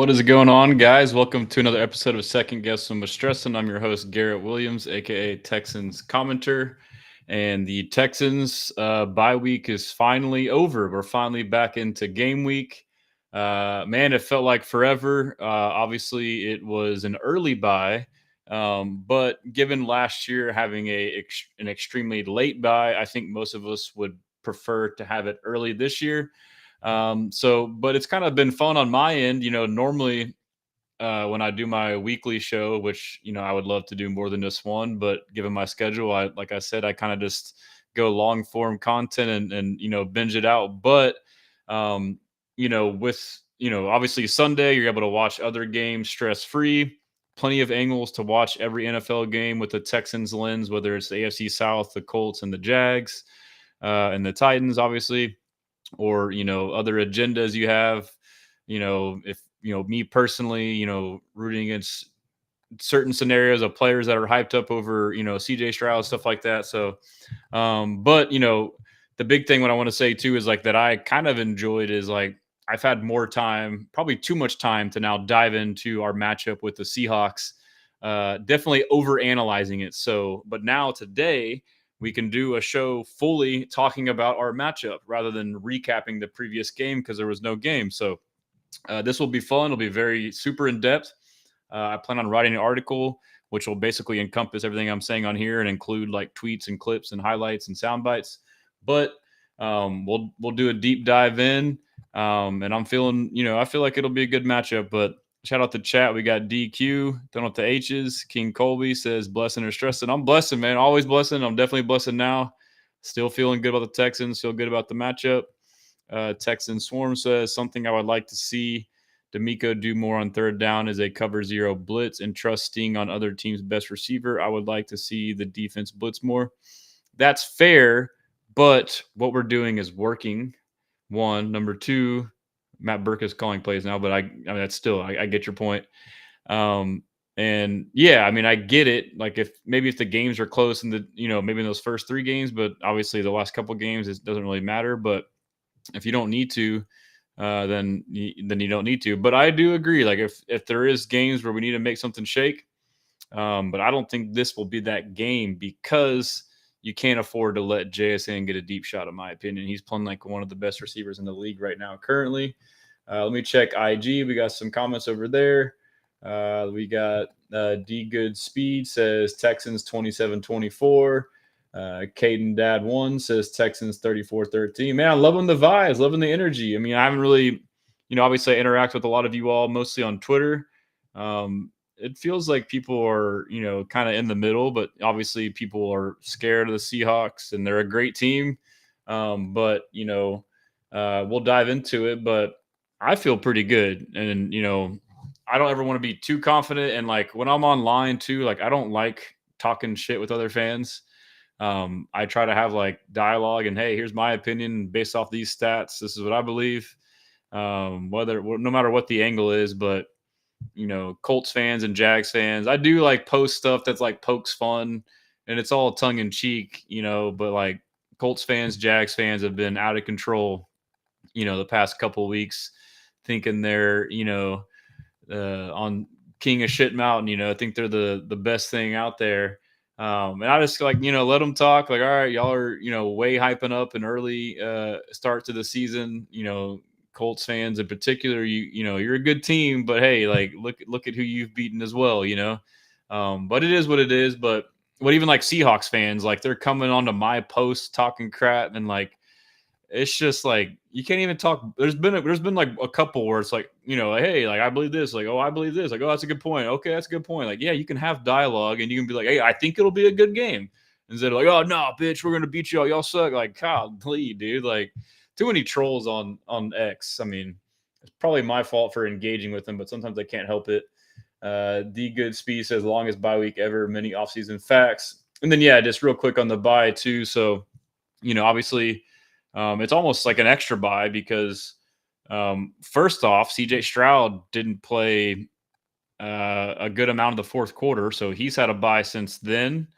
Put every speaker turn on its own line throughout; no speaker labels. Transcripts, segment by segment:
What is going on, guys? Welcome to another episode of Second Guessing with Stressin. I'm your host, Garrett Williams, aka Texans commenter. And the Texans bye week is finally over. We're finally back into game week. Man, it felt like forever. Obviously, it was an early bye. But given last year having an extremely late bye, I think most of us would prefer to have it early this year. But it's kind of been fun on my end. Normally when I do my weekly show, which, I would love to do more than just one, but given my schedule, like I said, I kind of just go long form content and binge it out. But, um, obviously Sunday, you're able to watch other games stress free. Plenty of angles to watch every NFL game with the Texans lens, whether it's the AFC South, the Colts, and the Jags, and the Titans, obviously, or other agendas you have. If me personally, rooting against certain scenarios of players that are hyped up over CJ Stroud, stuff like that. So but the big thing what I want to say too is like that I kind of enjoyed is like I've had more time, probably too much time, to now dive into our matchup with the Seahawks. Definitely over analyzing it. So but now today we can do a show fully talking about our matchup rather than recapping the previous game because there was no game. So this will be fun. It'll be very super in depth. I plan on writing an article which will basically encompass everything I'm saying on here and include like tweets and clips and highlights and sound bites. But we'll do a deep dive in, and I'm feeling I feel like it'll be a good matchup. But shout out to chat. We got DQ, done with the H's. King Colby says blessing or stressing. I'm blessing, man. Always blessing. I'm definitely blessing now. Still feeling good about the Texans. Feel good about the matchup. Texan Swarm says something I would like to see D'Amico do more on third down is a cover zero blitz and trusting on other teams' best receiver. I would like to see the defense blitz more. That's fair, but what we're doing is working. One, number two, Matt Burke is calling plays now, but I mean that's still I get your point. And yeah, I mean I get it. Like if the games are close in the maybe in those first three games, but obviously the last couple games it doesn't really matter. But if you don't need to, then you don't need to. But I do agree. Like if there is games where we need to make something shake, but I don't think this will be that game because you can't afford to let JSN get a deep shot. In my opinion, he's playing like one of the best receivers in the league right now currently. Let me check IG. We got some comments over there. We got D Good Speed says Texans 27-24. Caden Dad 1 says Texans 34-13. Man, I'm loving the vibes, loving the energy. I mean, I haven't really, obviously I interact with a lot of you all mostly on Twitter. It feels like people are, kind of in the middle, but obviously people are scared of the Seahawks and they're a great team. But we'll dive into it, but I feel pretty good. And, I don't ever want to be too confident. And like when I'm online too, like I don't like talking shit with other fans. I try to have like dialogue and hey, here's my opinion based off these stats. This is what I believe. No matter what the angle is, but Colts fans and Jags fans, I do like post stuff that's like pokes fun and it's all tongue in cheek, but like Colts fans, Jags fans have been out of control, the past couple of weeks thinking they're, on king of shit mountain, I think they're the best thing out there. And I just like, let them talk like, all right, y'all are, way hyping up an early start to the season, Colts fans in particular, you're a good team, but hey, like look at who you've beaten as well, but it is what it is. But what even like Seahawks fans, like they're coming onto my post talking crap and like, it's just like you can't even talk. There's been like a couple where it's like, hey, like I believe this, like, oh, I believe this, like, oh, that's a good point. Okay, that's a good point. Like, yeah, you can have dialogue and you can be like, hey, I think it'll be a good game. Instead of like, oh no, bitch, we're gonna beat y'all. Y'all suck. Like, golly, dude, like too many trolls on X. I mean, it's probably my fault for engaging with them, but sometimes I can't help it. D Good Speed says longest bye week ever, many offseason facts. And then yeah, just real quick on the bye too. So, obviously. It's almost like an extra bye because first off, CJ Stroud didn't play a good amount of the fourth quarter, so he's had a bye since then.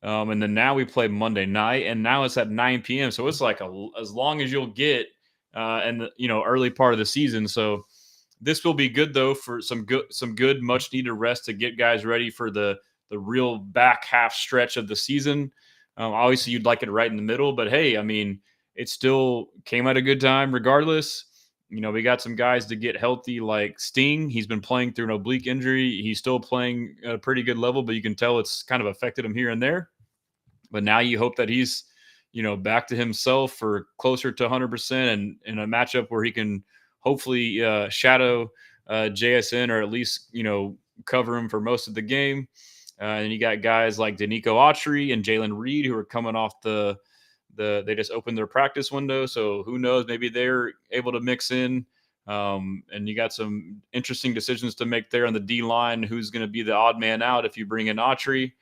And then now we play Monday night, and now it's at 9 p.m. So it's like as long as you'll get in the early part of the season. So This will be good though for some good much needed rest to get guys ready for the real back half stretch of the season. Obviously, you'd like it right in the middle, but hey, I mean, it still came at a good time regardless. We got some guys to get healthy like Sting. He's been playing through an oblique injury. He's still playing at a pretty good level, but you can tell it's kind of affected him here and there. But now you hope that he's, back to himself or closer to 100% and in a matchup where he can hopefully shadow JSN or at least, cover him for most of the game. And you got guys like Danico Autry and Jalen Reed who are coming off they just opened their practice window. So who knows, maybe they're able to mix in. And you got some interesting decisions to make there on the D line. Who's going to be the odd man out if you bring in Autry?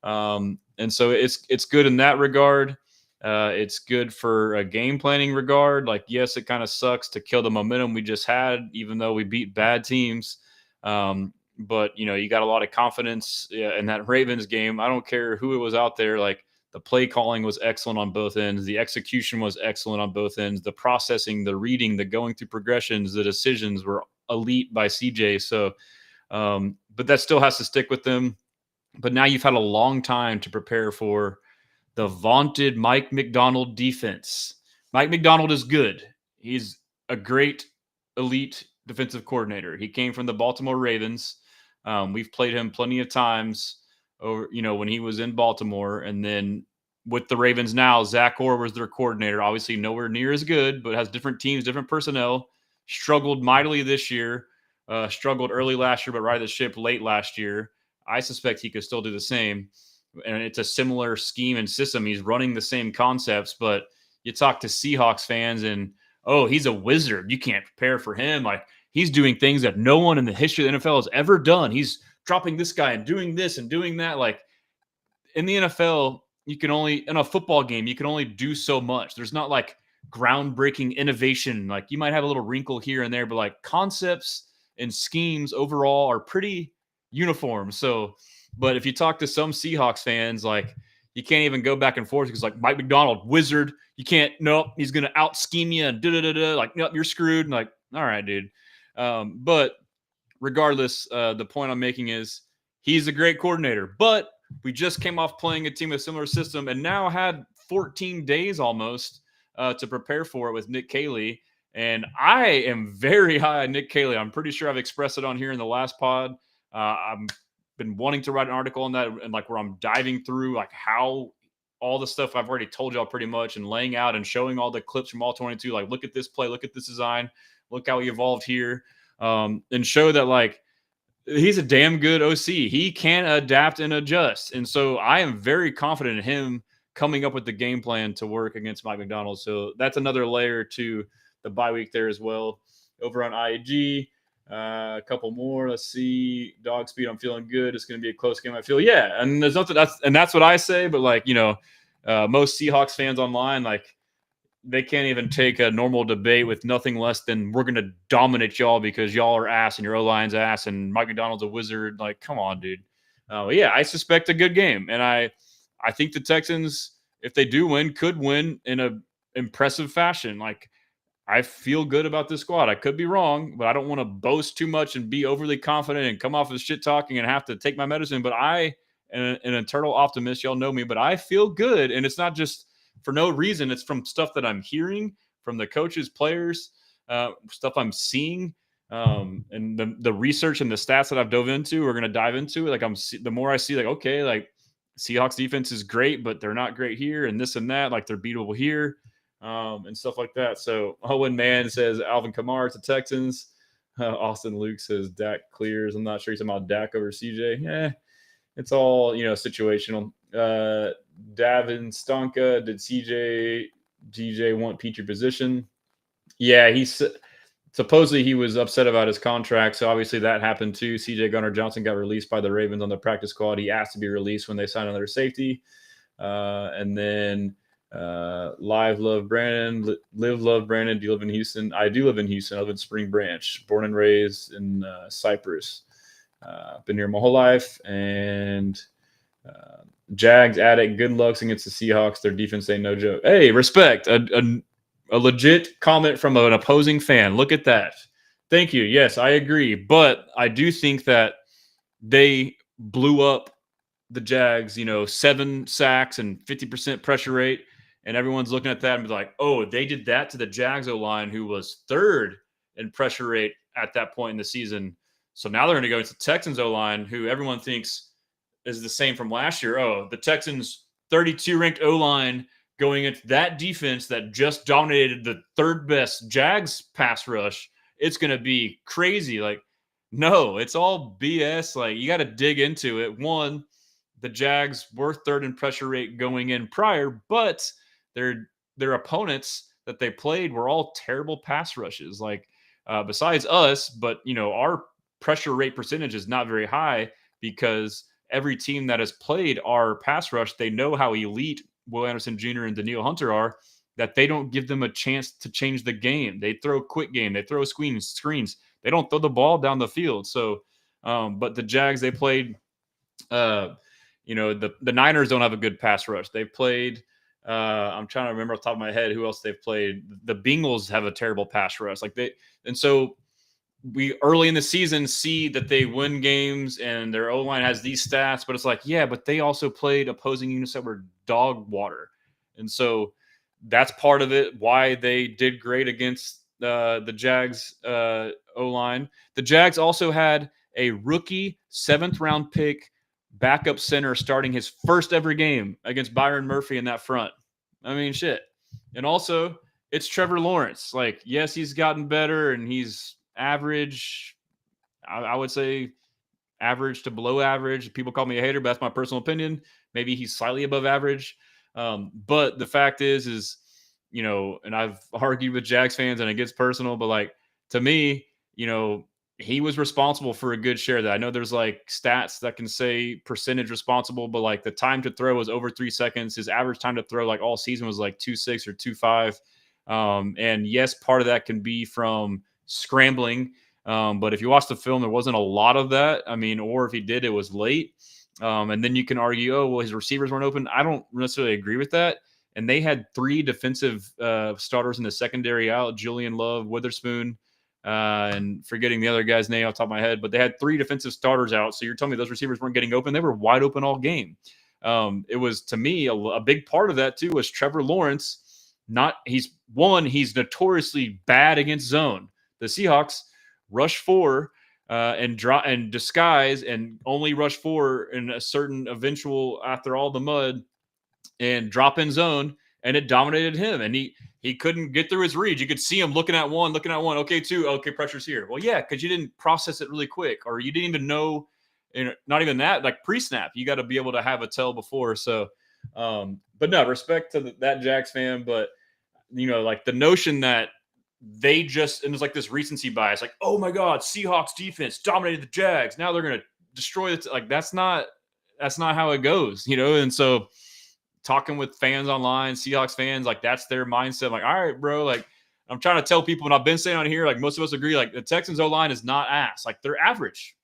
And so it's good in that regard. It's good for a game planning regard. Like, yes, it kind of sucks to kill the momentum we just had, even though we beat bad teams. But you got a lot of confidence in that Ravens game. I don't care who it was out there. Like, the play calling was excellent on both ends. The execution was excellent on both ends. The processing, the reading, the going through progressions, the decisions were elite by CJ. So, but that still has to stick with them. But now you've had a long time to prepare for the vaunted Mike Macdonald defense. Mike Macdonald is good. He's a great elite defensive coordinator. He came from the Baltimore Ravens. We've played him plenty of times over, when he was in Baltimore. And then with the Ravens now, Zach Orr was their coordinator. Obviously nowhere near as good, but has different teams, different personnel. Struggled mightily this year. Struggled early last year, but righted the ship late last year. I suspect he could still do the same. And it's a similar scheme and system. He's running the same concepts, but you talk to Seahawks fans and, oh, he's a wizard. You can't prepare for him. Like, he's doing things that no one in the history of the NFL has ever done. He's dropping this guy and doing this and doing that. Like, in the NFL, in a football game, you can only do so much. There's not like groundbreaking innovation. Like, you might have a little wrinkle here and there, but like concepts and schemes overall are pretty uniform. So, but if you talk to some Seahawks fans, like, you can't even go back and forth because, like, Mike Macdonald, wizard, you can't, nope, he's going to out scheme you and da-da-da-da, like, nope, you're screwed. And like, all right, dude. But regardless, the point I'm making is he's a great coordinator, but we just came off playing a team with a similar system and now had 14 days almost to prepare for it with Nick Caley. And I am very high on Nick Caley. I'm pretty sure I've expressed it on here in the last pod. I'm been wanting to write an article on that and like where I'm diving through like how all the stuff I've already told y'all pretty much and laying out and showing all the clips from all 22. Like, look at this play, look at this design, look how he evolved here, and show that like he's a damn good OC. He can adapt and adjust. And so I am very confident in him coming up with the game plan to work against Mike Macdonald. So that's another layer to the bye week there as well. Over on IAG, a couple more. Let's see. Dog speed. I'm feeling good. It's going to be a close game. I feel, yeah. And there's nothing that's what I say. But like, most Seahawks fans online, like, they can't even take a normal debate with nothing less than we're going to dominate y'all because y'all are ass and your O-line's ass and Mike Macdonald's a wizard. Like, come on, dude. Yeah, I suspect a good game. And I think the Texans, if they do win, could win in a impressive fashion. Like, I feel good about this squad. I could be wrong, but I don't want to boast too much and be overly confident and come off of shit talking and have to take my medicine. But I am an eternal optimist. Y'all know me, but I feel good. And it's not just for no reason. It's from stuff that I'm hearing from the coaches, players, stuff I'm seeing, and the research and the stats that I've dove into. We're going to dive into. Like, the more I see, like, okay, like, Seahawks defense is great, but they're not great here and this and that. Like, they're beatable here. And stuff like that. So Owen Mann says Alvin Kamara to Texans. Austin Luke says Dak clears. I'm not sure he's talking about Dak over CJ. Yeah, it's all, situational. Davin Stonka, did DJ want Petrie position? Yeah, supposedly he was upset about his contract. So obviously that happened too. CJ Gunnar-Johnson got released by the Ravens on the practice squad. He asked to be released when they signed another safety. And then Live Love Brandon, Live Love Brandon. Do you live in Houston? I do live in Houston. I live in Spring Branch, born and raised in Cypress. Been here my whole life. And Jags addict, good lucks against the Seahawks. Their defense ain't no joke. Hey, respect. A legit comment from an opposing fan. Look at that. Thank you. Yes, I agree. But I do think that they blew up the Jags, 7 sacks and 50% pressure rate. And everyone's looking at that and be like, oh, they did that to the Jags O-line, who was third in pressure rate at that point in the season. So now they're going to go into Texans O-line, who everyone thinks is the same from last year. Oh, the Texans 32 ranked O-line going into that defense that just dominated the third best Jags pass rush. It's going to be crazy. Like, no, it's all BS. Like, you got to dig into it. One, the Jags were third in pressure rate going in prior, but their opponents that they played were all terrible pass rushes. Like, besides us, but our pressure rate percentage is not very high because every team that has played our pass rush, they know how elite Will Anderson Jr. and Daniil Hunter are, that they don't give them a chance to change the game. They throw quick game. They throw screens. They don't throw the ball down the field. So, but the Jags, they played, the Niners don't have a good pass rush. They've played, I'm trying to remember off the top of my head who else they've played. The Bengals have a terrible pass rush. And so we early in the season see that they win games and their O-line has these stats, but it's like, yeah, but they also played opposing units that were dog water. And so that's part of it, why they did great against the Jags O-line. The Jags also had a rookie 7th-round pick backup center starting his first ever game against Byron Murphy in that front. I mean, shit. And also, it's Trevor Lawrence. Like, yes, he's gotten better and he's average. I would say average to below average. People call me a hater, but that's my personal opinion. Maybe he's slightly above average. But the fact is, and I've argued with Jags fans and it gets personal, but like, to me, he was responsible for a good share of that. I know there's like stats that can say percentage responsible, but like the time to throw was over 3 seconds. His average time to throw like all season was like 2.6 or 2.5. And yes, part of that can be from scrambling. But if you watch the film, there wasn't a lot of that. I mean, or if he did, it was late. And then you can argue, oh, well, his receivers weren't open. I don't necessarily agree with that. And they had 3 defensive starters in the secondary out: Julian Love, Witherspoon, and forgetting the other guy's name off the top of my head. But they had 3 defensive starters out. So you're telling me those receivers weren't getting open? They were wide open all game. It was, to me, a big part of that too was Trevor Lawrence. He's notoriously bad against zone. The Seahawks rush 4 and disguise and only rush 4 in a certain eventual after all the mud and drop in zone, and it dominated him. And he couldn't get through his reads. You could see him looking at one. Okay, 2. Okay, pressure's here. Well, yeah, because you didn't process it really quick, or you didn't even know. Not even that, like pre-snap. You got to be able to have a tell before. So, but no, respect to that Jags fan. But like the notion that they just, and it's like this recency bias, like, oh my God, Seahawks defense dominated the Jags. Now they're going to destroy it. Like, that's not how it goes, And so talking with fans online, Seahawks fans, like that's their mindset. Like, all right, bro, like I'm trying to tell people, and I've been saying on here, like most of us agree, like the Texans O-line is not ass. Like they're average.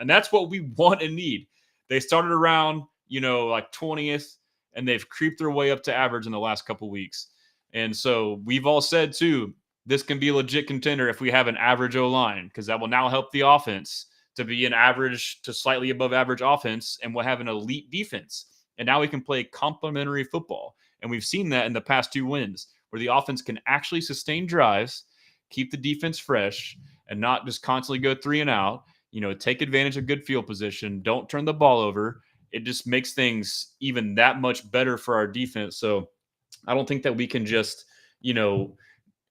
And that's what we want and need. They started around, like 20th, and they've creeped their way up to average in the last couple of weeks. And so we've all said too, this can be a legit contender if we have an average O-line, because that will now help the offense to be an average to slightly above average offense, and we'll have an elite defense. And now we can play complementary football. And we've seen that in the past 2 wins, where the offense can actually sustain drives, keep the defense fresh, and not just constantly go 3 and out. Take advantage of good field position. Don't turn the ball over. It just makes things even that much better for our defense. So I don't think that we can just,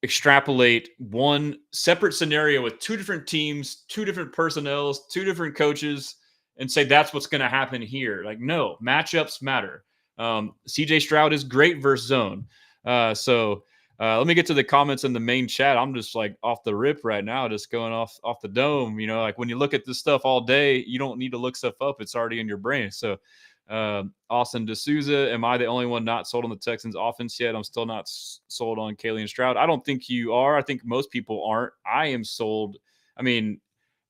extrapolate one separate scenario with 2 different teams, 2 different personnel, 2 different coaches, and say that's what's going to happen here. Like, no, matchups matter. CJ Stroud is great versus zone. So let me get to the comments in the main chat. I'm just like off the rip right now, just going off the dome. Like when you look at this stuff all day, you don't need to look stuff up. It's already in your brain. So Austin D'Souza, am I the only one not sold on the Texans offense yet? I'm still not sold on Caley and Stroud. I don't think you are. I think most people aren't. I am sold. I mean,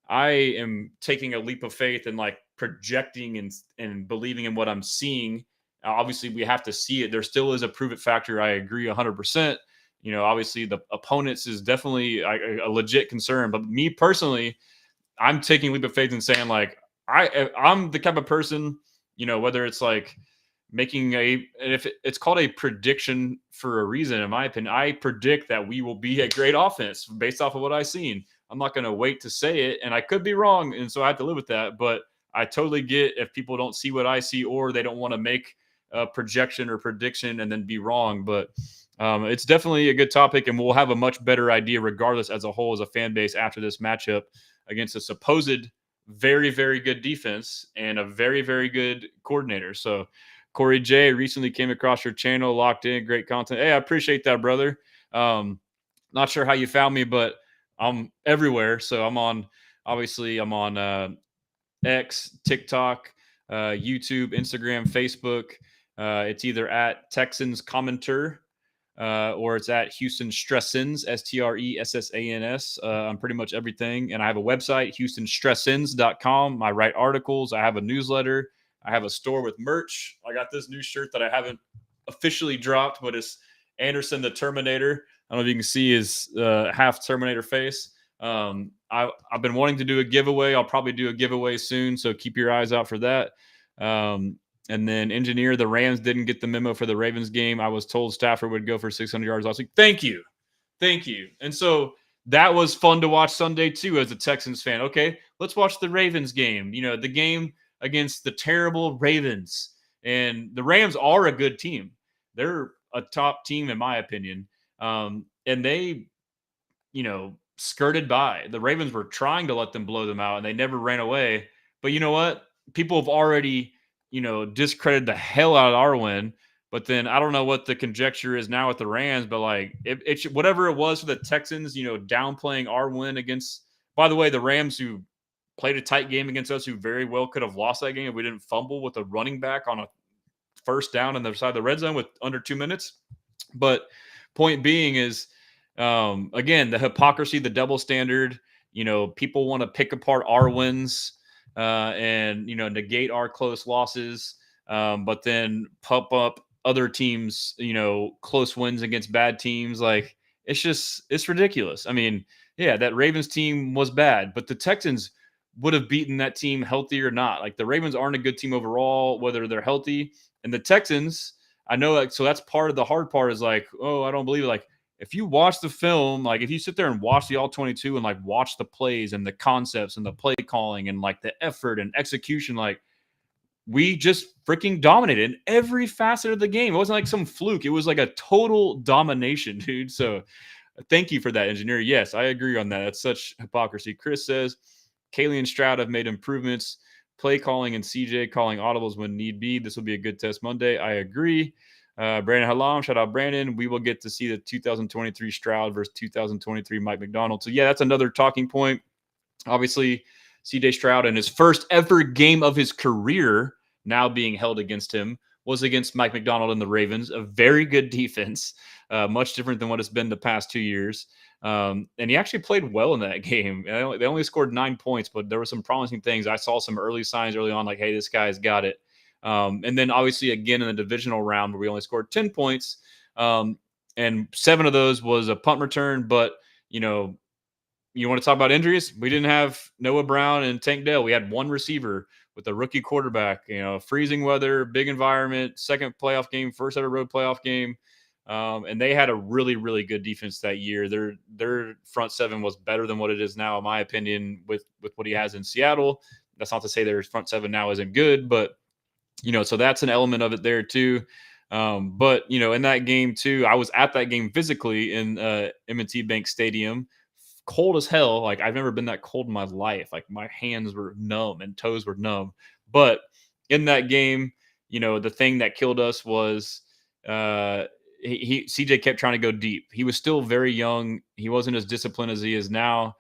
I am taking a leap of faith and like projecting and believing in what I'm seeing. Obviously, we have to see it. There still is a prove it factor. I agree 100%. obviously the opponents is definitely a legit concern. But me personally, I'm taking a leap of faith and saying like I'm the type of person, whether it's like making if it's called a prediction for a reason, in my opinion, I predict that we will be a great offense based off of what I've seen. I'm not going to wait to say it, and I could be wrong, and so I have to live with that. But I totally get if people don't see what I see, or they don't want to make a projection or prediction and then be wrong. But it's definitely a good topic, and we'll have a much better idea, regardless, as a whole, as a fan base, after this matchup against a supposed very, very good defense and a very, very good coordinator. So Corey J recently came across your channel, locked in, great content. Hey, I appreciate that, brother. Not sure how you found me, but I'm everywhere. So I'm on X, TikTok, YouTube, Instagram, Facebook. It's either at Texans Commenter or it's at Houston Stressins, STRESSANS. I'm pretty much everything. And I have a website, HoustonStressins.com. I write articles. I have a newsletter. I have a store with merch. I got this new shirt that I haven't officially dropped, but it's Anderson the Terminator. I don't know if you can see his half Terminator face. I've been wanting to do a giveaway. I'll probably do a giveaway soon, so keep your eyes out for that. And then engineer, the Rams didn't get the memo for the Ravens game. I was told Stafford would go for 600 yards last week. Thank you. And so that was fun to watch Sunday too as a Texans fan. Okay, let's watch the Ravens game. The game against the terrible Ravens. And the Rams are a good team. They're a top team in my opinion. And they, skirted by. The Ravens were trying to let them blow them out, and they never ran away. But you know what? People have already, discredited the hell out of our win. But then I don't know what the conjecture is now with the Rams, but like whatever it was for the Texans, downplaying our win against, by the way, the Rams, who played a tight game against us, who very well could have lost that game if we didn't fumble with a running back on a first down on the side of the red zone with under 2 minutes. But point being is, again, the hypocrisy, the double standard. People want to pick apart our wins and negate our close losses, but then pump up other teams, close wins against bad teams. Like it's ridiculous. I mean, yeah, that Ravens team was bad, but the Texans would have beaten that team healthy or not. Like the Ravens aren't a good team overall, whether they're healthy, and the Texans, I know, like, so that's part of the hard part is like, oh, I don't believe it. Like, if you watch the film, like if you sit there and watch the all 22 and like watch the plays and the concepts and the play calling and like the effort and execution, like we just freaking dominated in every facet of the game. It wasn't like some fluke. It was like a total domination, dude. So thank you for that, engineer. Yes, I agree on that. That's such hypocrisy. Chris says, Caley and Stroud have made improvements. Play calling and CJ calling audibles when need be. This will be a good test Monday. I agree. Brandon Halam, shout out Brandon. We will get to see the 2023 Stroud versus 2023 Mike Macdonald. So, yeah, that's another talking point. Obviously, CJ Stroud in his first ever game of his career now being held against him was against Mike Macdonald and the Ravens, a very good defense, much different than what it's been the past 2 years. And he actually played well in that game. They only scored 9 points, but there were some promising things. I saw some early signs early on, like, hey, this guy's got it. And then obviously again in the divisional round where we only scored 10 points, and 7 of those was a punt return. But, you want to talk about injuries? We didn't have Noah Brown and Tank Dell. We had one receiver with a rookie quarterback, freezing weather, big environment, second playoff game, first ever road playoff game. And they had a really, really good defense that year. Their front seven was better than what it is now, in my opinion, with what he has in Seattle. That's not to say their front seven now isn't good, but so that's an element of it there too. But in that game too, I was at that game physically in M&T Bank Stadium, cold as hell. Like I've never been that cold in my life. Like my hands were numb and toes were numb. But in that game, the thing that killed us was CJ kept trying to go deep. He was still very young. He wasn't as disciplined as he is now.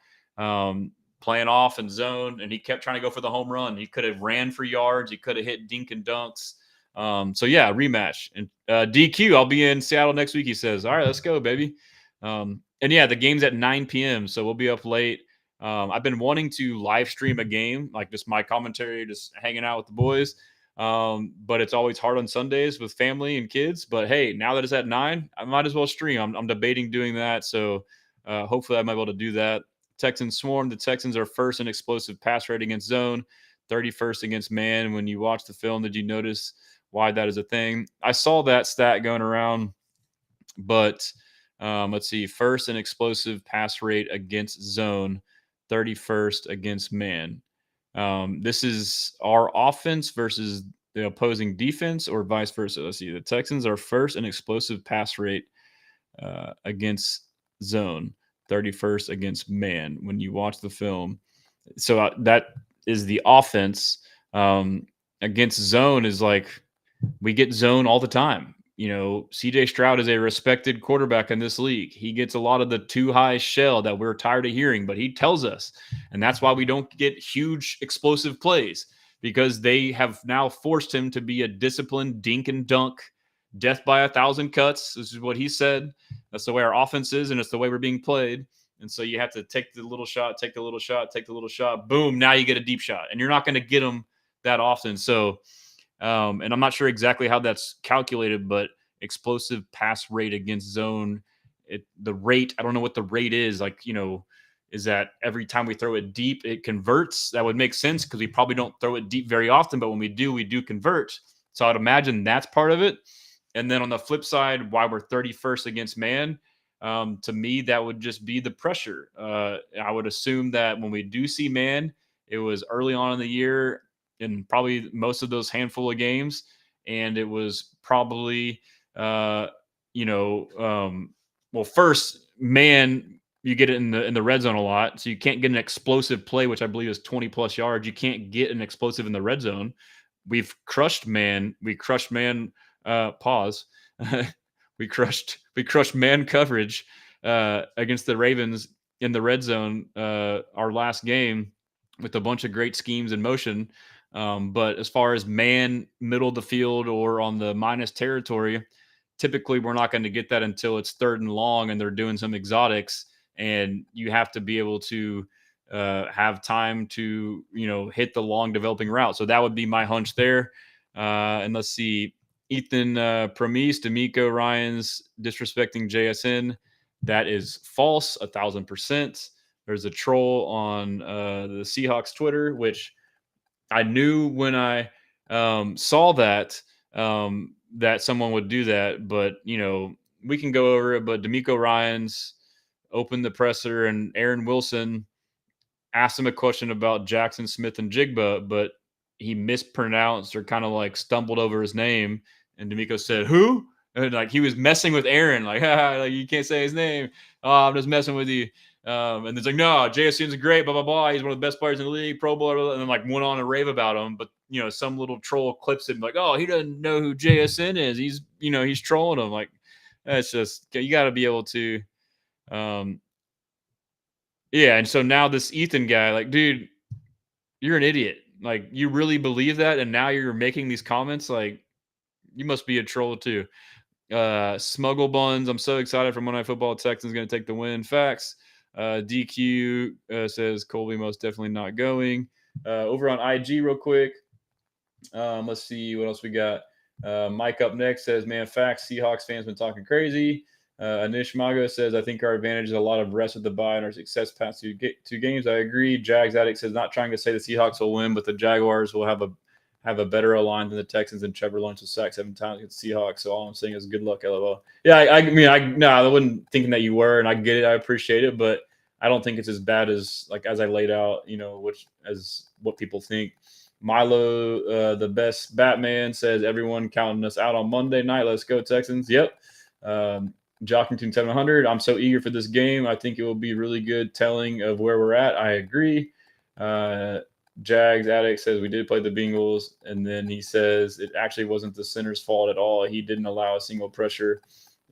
Playing off and zone, and he kept trying to go for the home run. He could have ran for yards. He could have hit dink and dunks. So yeah, rematch. And DQ, I'll be in Seattle next week, he says. All right, let's go, baby. And yeah, the game's at 9 p.m., so we'll be up late. I've been wanting to live stream a game, like just my commentary, just hanging out with the boys. But it's always hard on Sundays with family and kids. But hey, now that it's at 9, I might as well stream. I'm debating doing that. So hopefully I might be able to do that. Texans swarm. The Texans are first in explosive pass rate against zone, 31st against man. When you watch the film, did you notice why that is a thing? I saw that stat going around, but let's see. First in explosive pass rate against zone, 31st against man. This is our offense versus the opposing defense, or vice versa. Let's see. The Texans are first in explosive pass rate against zone, 31st against man. When you watch the film, so that is the offense. Against zone is like we get zone all the time. CJ Stroud is a respected quarterback in this league. He gets a lot of the too high shell that we're tired of hearing, but he tells us. And that's why we don't get huge explosive plays, because they have now forced him to be a disciplined dink and dunk, death by 1,000 cuts. This is what he said. That's the way our offense is, and it's the way we're being played. And so you have to take the little shot, take the little shot, take the little shot. Boom, now you get a deep shot. And you're not going to get them that often. So, and I'm not sure exactly how that's calculated, but explosive pass rate against zone, the rate, I don't know what the rate is. Like, is that every time we throw it deep, it converts? That would make sense because we probably don't throw it deep very often, but when we do convert. So I'd imagine that's part of it. And then on the flip side, why we're 31st against man, to me, that would just be the pressure. I would assume that when we do see man, it was early on in the year, in probably most of those handful of games. And it was probably, first, man, you get it in the red zone a lot. So you can't get an explosive play, which I believe is 20 plus yards. You can't get an explosive in the red zone. We've crushed man. We crushed man, pause. we crushed man coverage against the Ravens in the red zone our last game with a bunch of great schemes in motion. But as far as man, middle of the field, or on the minus territory, typically we're not going to get that until it's 3rd and long and they're doing some exotics, and you have to be able to have time to, hit the long developing route. So that would be my hunch there. And let's see, Ethan Promise, D'Amico Ryans disrespecting JSN. That is false, 1,000%. There's a troll on the Seahawks Twitter, which I knew when I saw that that someone would do that, but we can go over it. But D'Amico Ryans opened the presser, and Aaron Wilson asked him a question about Jackson Smith and Jigba, but he mispronounced or kind of like stumbled over his name, and D'Amico said, "Who?" And like he was messing with Aaron, like, like you can't say his name. Oh, I'm just messing with you. And it's like, no, JSN's great, blah, blah, blah. He's one of the best players in the league, Pro Bowl, blah, blah, and then like went on a rave about him. But, some little troll clips him like, oh, he doesn't know who JSN is. He's, he's trolling him. Like, that's just, you got to be able to, yeah. And so now this Ethan guy, like, dude, you're an idiot. Like, you really believe that? And now you're making these comments? Like, you must be a troll too. Smuggle Buns, I'm so excited for Monday Night Football. Texans going to take the win. Facts. DQ says Colby most definitely not going. Over on IG real quick. Let's see what else we got. Mike up next says, man, facts. Seahawks fans been talking crazy. Anish Mago says, I think our advantage is a lot of rest of the bye and our success past two games. I agree. Jags Addict says, not trying to say the Seahawks will win, but the Jaguars will have a better line than the Texans, and Trevor Lawrence was sacked 7 times against the Seahawks. So all I'm saying is good luck, LOL. Yeah, I wasn't thinking that you were, and I get it. I appreciate it, but I don't think it's as bad as I laid out, which as what people think. Milo, the best Batman, says everyone counting us out on Monday night. Let's go Texans. Yep. Jockington 700. I'm so eager for this game. I think it will be really good telling of where we're at. I agree. Jags Addict says we did play the Bengals, and then he says it actually wasn't the center's fault at all. He didn't allow a single pressure.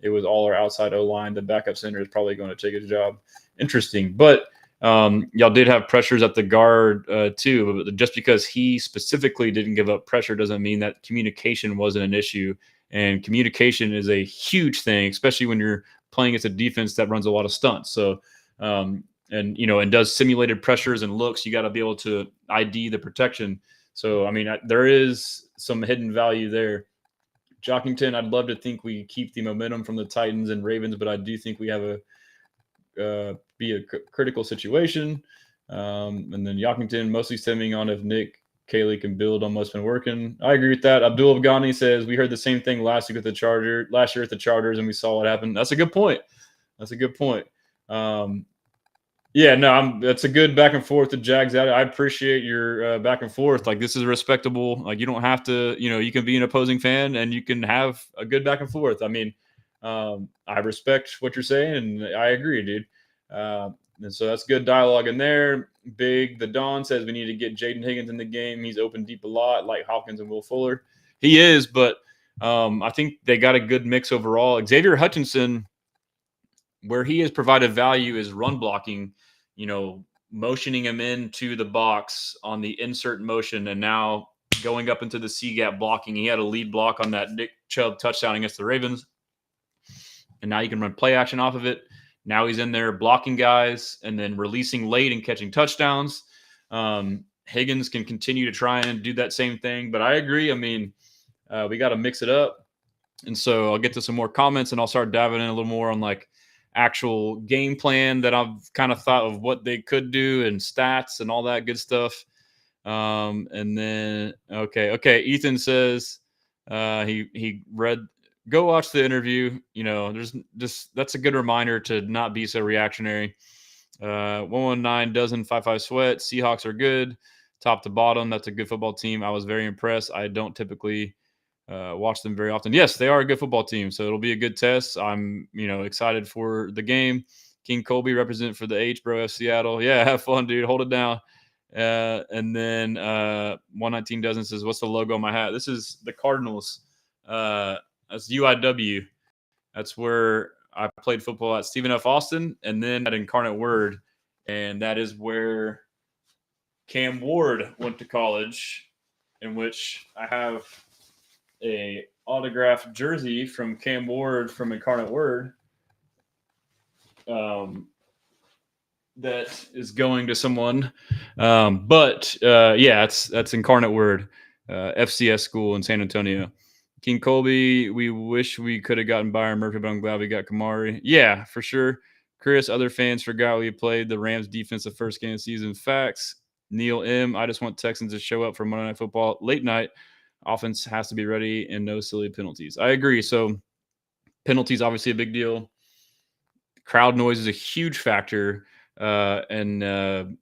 It was all our outside O-line. The backup center is probably going to take his job. Interesting. But y'all did have pressures at the guard too. But just because he specifically didn't give up pressure doesn't mean that communication wasn't an issue. And communication is a huge thing, especially when you're playing against a defense that runs a lot of stunts. So, and does simulated pressures and looks. You got to be able to ID the protection. So, there is some hidden value there. Jockington, I'd love to think we keep the momentum from the Titans and Ravens, but I do think we have a critical situation. And then Jockington mostly stemming on if Nick Caley can build on what's been working. I agree with that. Abdul Ghani says we heard the same thing last year at the Chargers, and we saw what happened. That's a good point. Yeah, no, that's a good back and forth to Jags out. I appreciate your back and forth. Like, this is respectable. Like, you don't have to, you can be an opposing fan and you can have a good back and forth. I mean, I respect what you're saying and I agree, dude. And so that's good dialogue in there. Big the Don says we need to get Jaden Higgins in the game. He's open deep a lot, like Hopkins and Will Fuller. He is, but I think they got a good mix overall. Xavier Hutchinson, where he has provided value is run blocking, motioning him into the box on the insert motion and now going up into the C-gap blocking. He had a lead block on that Nick Chubb touchdown against the Ravens. And now you can run play action off of it. Now he's in there blocking guys and then releasing late and catching touchdowns. Higgins can continue to try and do that same thing. But I agree. I mean, we got to mix it up. And so I'll get to some more comments and I'll start diving in a little more on like actual game plan that I've kind of thought of what they could do and stats and all that good stuff. And then, okay. Ethan says he read, go watch the interview. There's just, that's a good reminder to not be so reactionary. 119 dozen 5-5 sweat. Seahawks are good top to bottom. That's a good football team. I was very impressed. I don't typically watch them very often. Yes, they are a good football team, so it'll be a good test. I'm, excited for the game. King Colby represent for the H, bro, F Seattle. Yeah, have fun, dude. Hold it down. And then 119 dozen says, what's the logo on my hat? This is the Cardinals. That's UIW. That's where I played football at Stephen F. Austin and then at Incarnate Word. And that is where Cam Ward went to college, in which I have a autographed jersey from Cam Ward from Incarnate Word that is going to someone. But that's Incarnate Word, FCS school in San Antonio. King Colby, we wish we could have gotten Byron Murphy, but I'm glad we got Kamari. Yeah, for sure. Chris, other fans forgot we played the Rams defense the first game of the season. Facts. Neil M, I just want Texans to show up for Monday Night Football late night. Offense has to be ready and no silly penalties. I agree. So penalties, obviously a big deal. Crowd noise is a huge factor. And I don't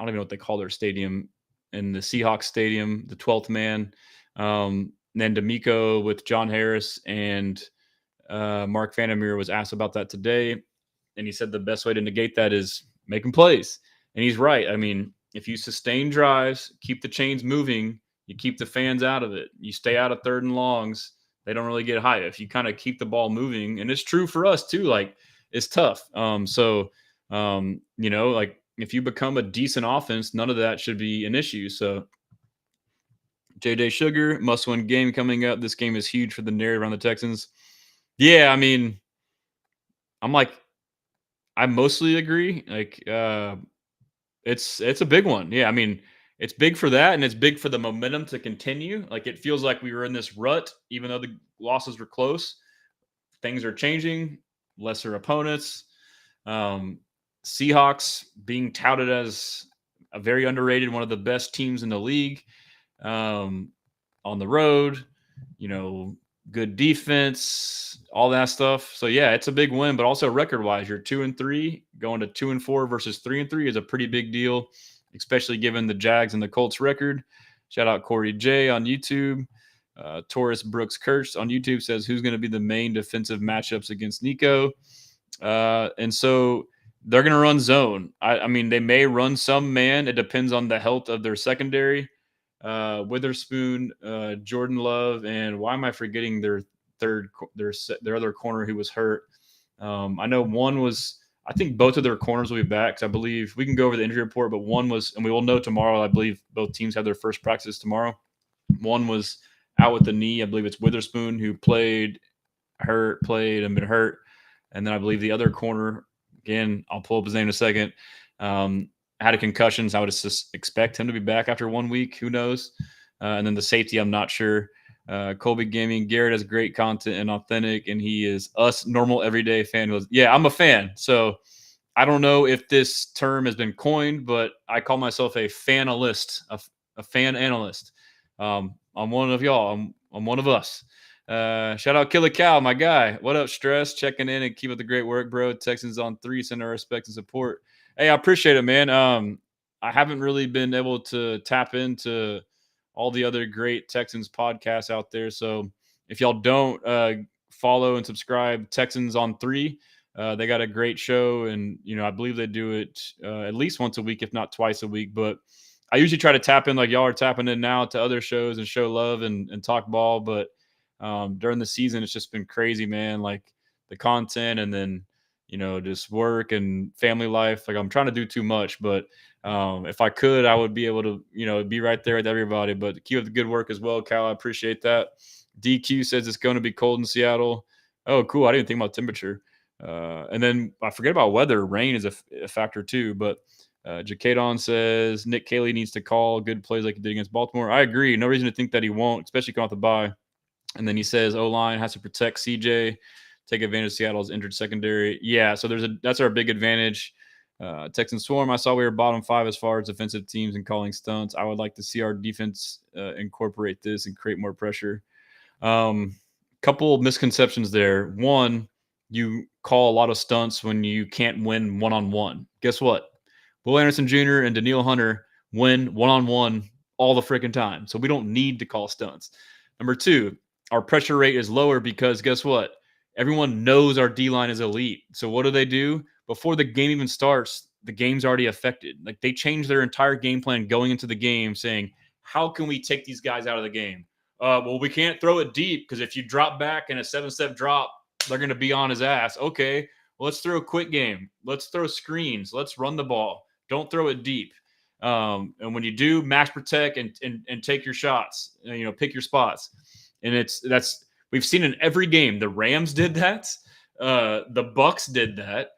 even know what they call their stadium. In the Seahawks stadium, the 12th man. Then D'Amico with John Harris and Mark Vandermeer was asked about that today. And he said the best way to negate that is making plays. And he's right. I mean, if you sustain drives, keep the chains moving, you keep the fans out of it. You stay out of third and longs. They don't really get high. If you kind of keep the ball moving, and it's true for us too, like it's tough. Like if you become a decent offense, none of that should be an issue. So J.J. Sugar, must-win game coming up. This game is huge for the narrative around the Texans. Yeah, I mean, I mostly agree. Like, it's a big one. Yeah, I mean, it's big for that, and it's big for the momentum to continue. Like, it feels like we were in this rut, even though the losses were close. Things are changing, lesser opponents. Seahawks being touted as a very underrated, one of the best teams in the league. On the road, good defense, all that stuff. So yeah, it's a big win, but also record-wise, you're 2-3, going to 2-4 versus 3-3 is a pretty big deal, especially given the Jags and the Colts record. Shout out Corey J on YouTube. Taurus Brooks Kurtz on YouTube says, who's going to be the main defensive matchups against Nico? And so they're going to run zone. I mean, they may run some man. It depends on the health of their secondary. Witherspoon, Jordan Love, and why am I forgetting their other corner who was hurt? I know one was, I think both of their corners will be back. 'Cause I believe we can go over the injury report, but one was, and we will know tomorrow. I believe both teams have their first practice tomorrow. One was out with the knee. I believe it's Witherspoon who played and been hurt. And then I believe the other corner, again, I'll pull up his name in a second, had a concussion. So I would just expect him to be back after 1 week. Who knows? And then the safety, I'm not sure. Colby Gaming, Garrett has great content and authentic, and he is us normal everyday fan. Yeah, I'm a fan. So I don't know if this term has been coined, but I call myself a fanalist, a fan analyst. I'm one of y'all. I'm one of us. Shout out Killer Cow, my guy. What up, Stress? Checking in and keep up the great work, bro. Texans on 3. Send our respect and support. Hey, I appreciate it, man. I haven't really been able to tap into all the other great Texans podcasts out there. So if y'all don't follow and subscribe, Texans on 3. They got a great show, and I believe they do it at least once a week, if not twice a week. But I usually try to tap in like y'all are tapping in now to other shows and show love and talk ball. But during the season, it's just been crazy, man. Like the content, and then just work and family life. Like I'm trying to do too much, but if I could, I would be able to be right there with everybody. But keep up the good work as well, Cal. I appreciate that. DQ says it's going to be cold in Seattle. Oh, cool. I didn't think about temperature. And then I forget about weather. Rain is a factor too. But Jacadon says Nick Caley needs to call good plays like he did against Baltimore. I agree. No reason to think that he won't, especially coming off the bye. And then he says O-line has to protect CJ, take advantage of Seattle's injured secondary. Yeah, so that's our big advantage. Texan Swarm, I saw we were bottom 5 as far as defensive teams and calling stunts. I would like to see our defense incorporate this and create more pressure. Couple of misconceptions there. One, you call a lot of stunts when you can't win one-on-one. Guess what? Will Anderson Jr. and Daniil Hunter win one-on-one all the freaking time. So we don't need to call stunts. Number 2, our pressure rate is lower because guess what? Everyone knows our D-line is elite. So what do? Before the game even starts, the game's already affected. Like they change their entire game plan going into the game saying, how can we take these guys out of the game? Well, we can't throw it deep because if you drop back in a 7-step drop, they're going to be on his ass. Okay, well, let's throw a quick game. Let's throw screens. Let's run the ball. Don't throw it deep. And when you do, max protect and take your shots. Pick your spots. And we've seen in every game. The Rams did that. The Bucks did that.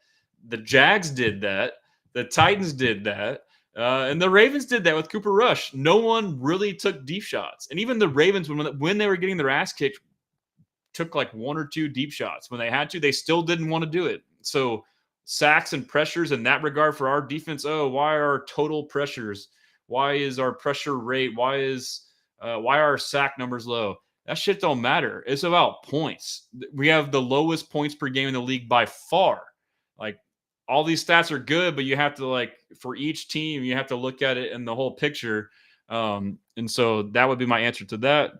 The Jags did that. The Titans did that. And the Ravens did that with Cooper Rush. No one really took deep shots. And even the Ravens, when they were getting their ass kicked, took like 1 or 2 deep shots. When they had to, they still didn't want to do it. So sacks and pressures in that regard for our defense. Oh, why are our total pressures? Why is our pressure rate? Why are our sack numbers low? That shit don't matter. It's about points. We have the lowest points per game in the league by far. Like, all these stats are good, but you have to, for each team, you have to look at it in the whole picture. And so that would be my answer to that.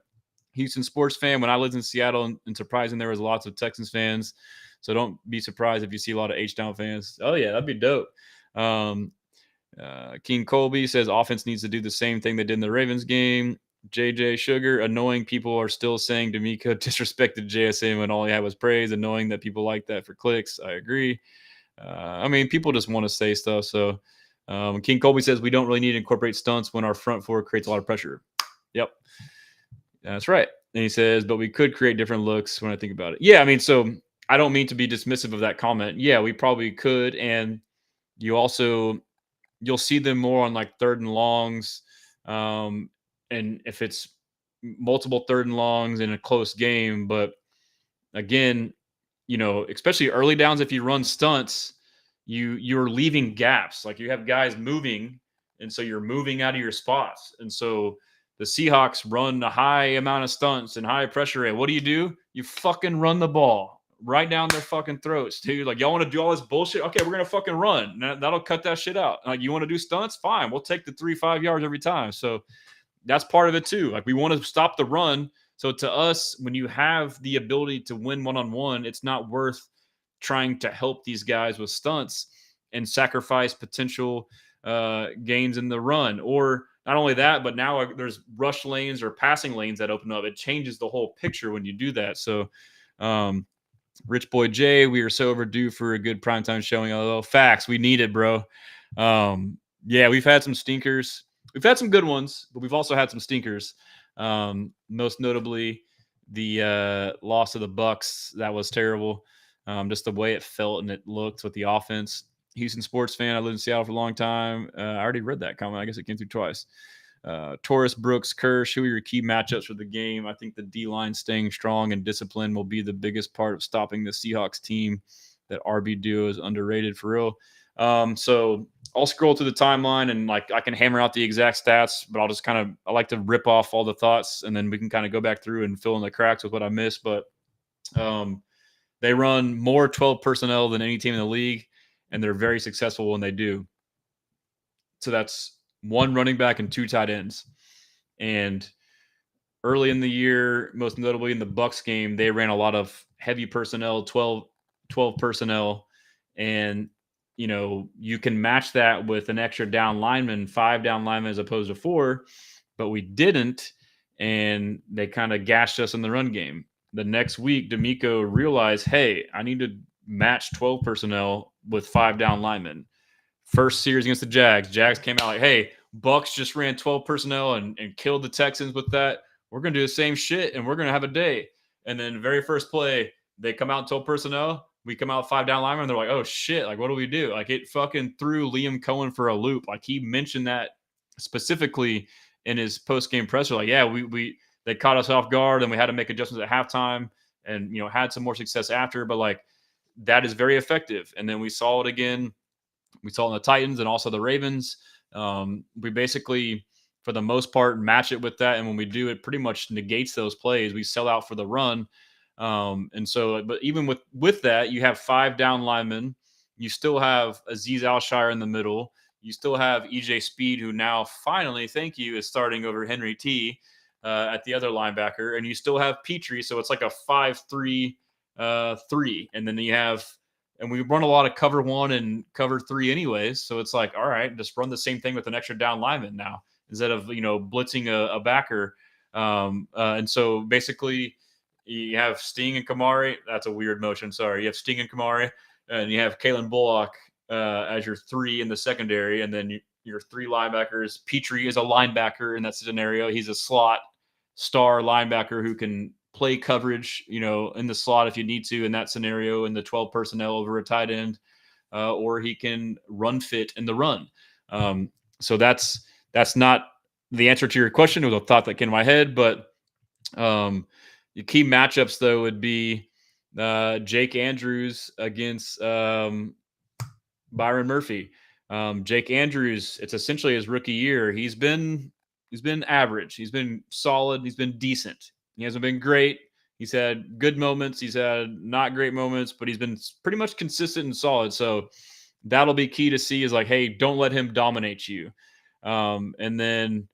Houston sports fan, when I lived in Seattle, and surprising, there was lots of Texans fans. So don't be surprised if you see a lot of H-Town fans. Oh, yeah, that'd be dope. King Colby says offense needs to do the same thing they did in the Ravens game. JJ Sugar, annoying people are still saying D'Amico disrespected JSN when all he had was praise, and knowing that people like that for clicks. I agree. People just want to say stuff. So King Colby says we don't really need to incorporate stunts when our front four creates a lot of pressure. Yep. That's right. And he says, but we could create different looks when I think about it. Yeah, so I don't mean to be dismissive of that comment. Yeah, we probably could. And you'll see them more on like 3rd and longs. And if it's multiple 3rd and longs in a close game, but again, especially early downs, if you run stunts, you're leaving gaps. Like you have guys moving, and so you're moving out of your spots. And so the Seahawks run a high amount of stunts and high pressure rate. What do? You fucking run the ball right down their fucking throats, dude. Like, y'all want to do all this bullshit? Okay, we're gonna fucking run. That'll cut that shit out. Like, you want to do stunts? Fine, we'll take the 3-5 yards every time. So that's part of it too. Like, we want to stop the run. So to us, when you have the ability to win one-on-one, it's not worth trying to help these guys with stunts and sacrifice potential gains in the run. Or not only that, but now there's rush lanes or passing lanes that open up. It changes the whole picture when you do that. So Rich Boy Jay, we are so overdue for a good primetime showing. Although facts, we need it, bro. Yeah, we've had some stinkers. We've had some good ones, but we've also had some stinkers. Most notably the loss of the Bucks. That was terrible. Just the way it felt and it looked with the offense. Houston sports fan. I lived in Seattle for a long time. I already read that comment. I guess it came through twice. Torres, Brooks, Kirsch, who are your key matchups for the game? I think the D-line staying strong and disciplined will be the biggest part of stopping the Seahawks team. That RB duo is underrated for real. So I'll scroll through the timeline and like I can hammer out the exact stats, but I'll just I like to rip off all the thoughts and then we can kind of go back through and fill in the cracks with what I missed. But they run more 12 personnel than any team in the league, and they're very successful when they do. So that's 1 running back and 2 tight ends. And early in the year, most notably in the Bucks game, they ran a lot of heavy personnel, 12 personnel. And, you can match that with an extra down lineman, 5 down linemen as opposed to 4, but we didn't. And they kind of gashed us in the run game. The next week, D'Amico realized, hey, I need to match 12 personnel with 5 down linemen. First series against the Jags, came out like, hey, Bucks just ran 12 personnel and killed the Texans with that. We're going to do the same shit, and we're going to have a day. And then very first play, they come out 12 personnel. We come out 5 down linemen, and they're like, oh, shit, like, what do we do? Like, it fucking threw Liam Cohen for a loop. Like, he mentioned that specifically in his post-game presser. Like, yeah, they caught us off guard, and we had to make adjustments at halftime and, had some more success after. But, like, that is very effective. And then we saw it again. We saw it in the Titans and also the Ravens. We basically, for the most part, match it with that. And when we do, it pretty much negates those plays. We sell out for the run. And so, but even with that, you have 5 down linemen. You still have Azeez Alshire in the middle. You still have EJ Speed, who now finally, thank you, is starting over Henry T at the other linebacker. And you still have Petrie. So it's like a 5-3-3. And then you have, and we run a lot of cover 1 and cover 3 anyways. So it's like, all right, just run the same thing with an extra down lineman now instead of, blitzing a backer. And so basically you have Sting and Kamari. That's a weird motion. Sorry. You have Sting and Kamari, and you have Kalen Bullock as your 3 in the secondary. And then your 3 linebackers. Petrie is a linebacker in that scenario. He's a slot star linebacker who can play coverage, in the slot if you need to in that scenario, in the 12 personnel over a tight end, or he can run fit in the run. So that's not the answer to your question. It was a thought that came in my head, but the key matchups though would be Jake Andrews against Byron Murphy. Jake Andrews, it's essentially his rookie year. He's been average. He's been solid. He's been decent. He hasn't been great. He's had good moments. He's had not great moments, but he's been pretty much consistent and solid. So that'll be key to see is like, hey, don't let him dominate you. And then,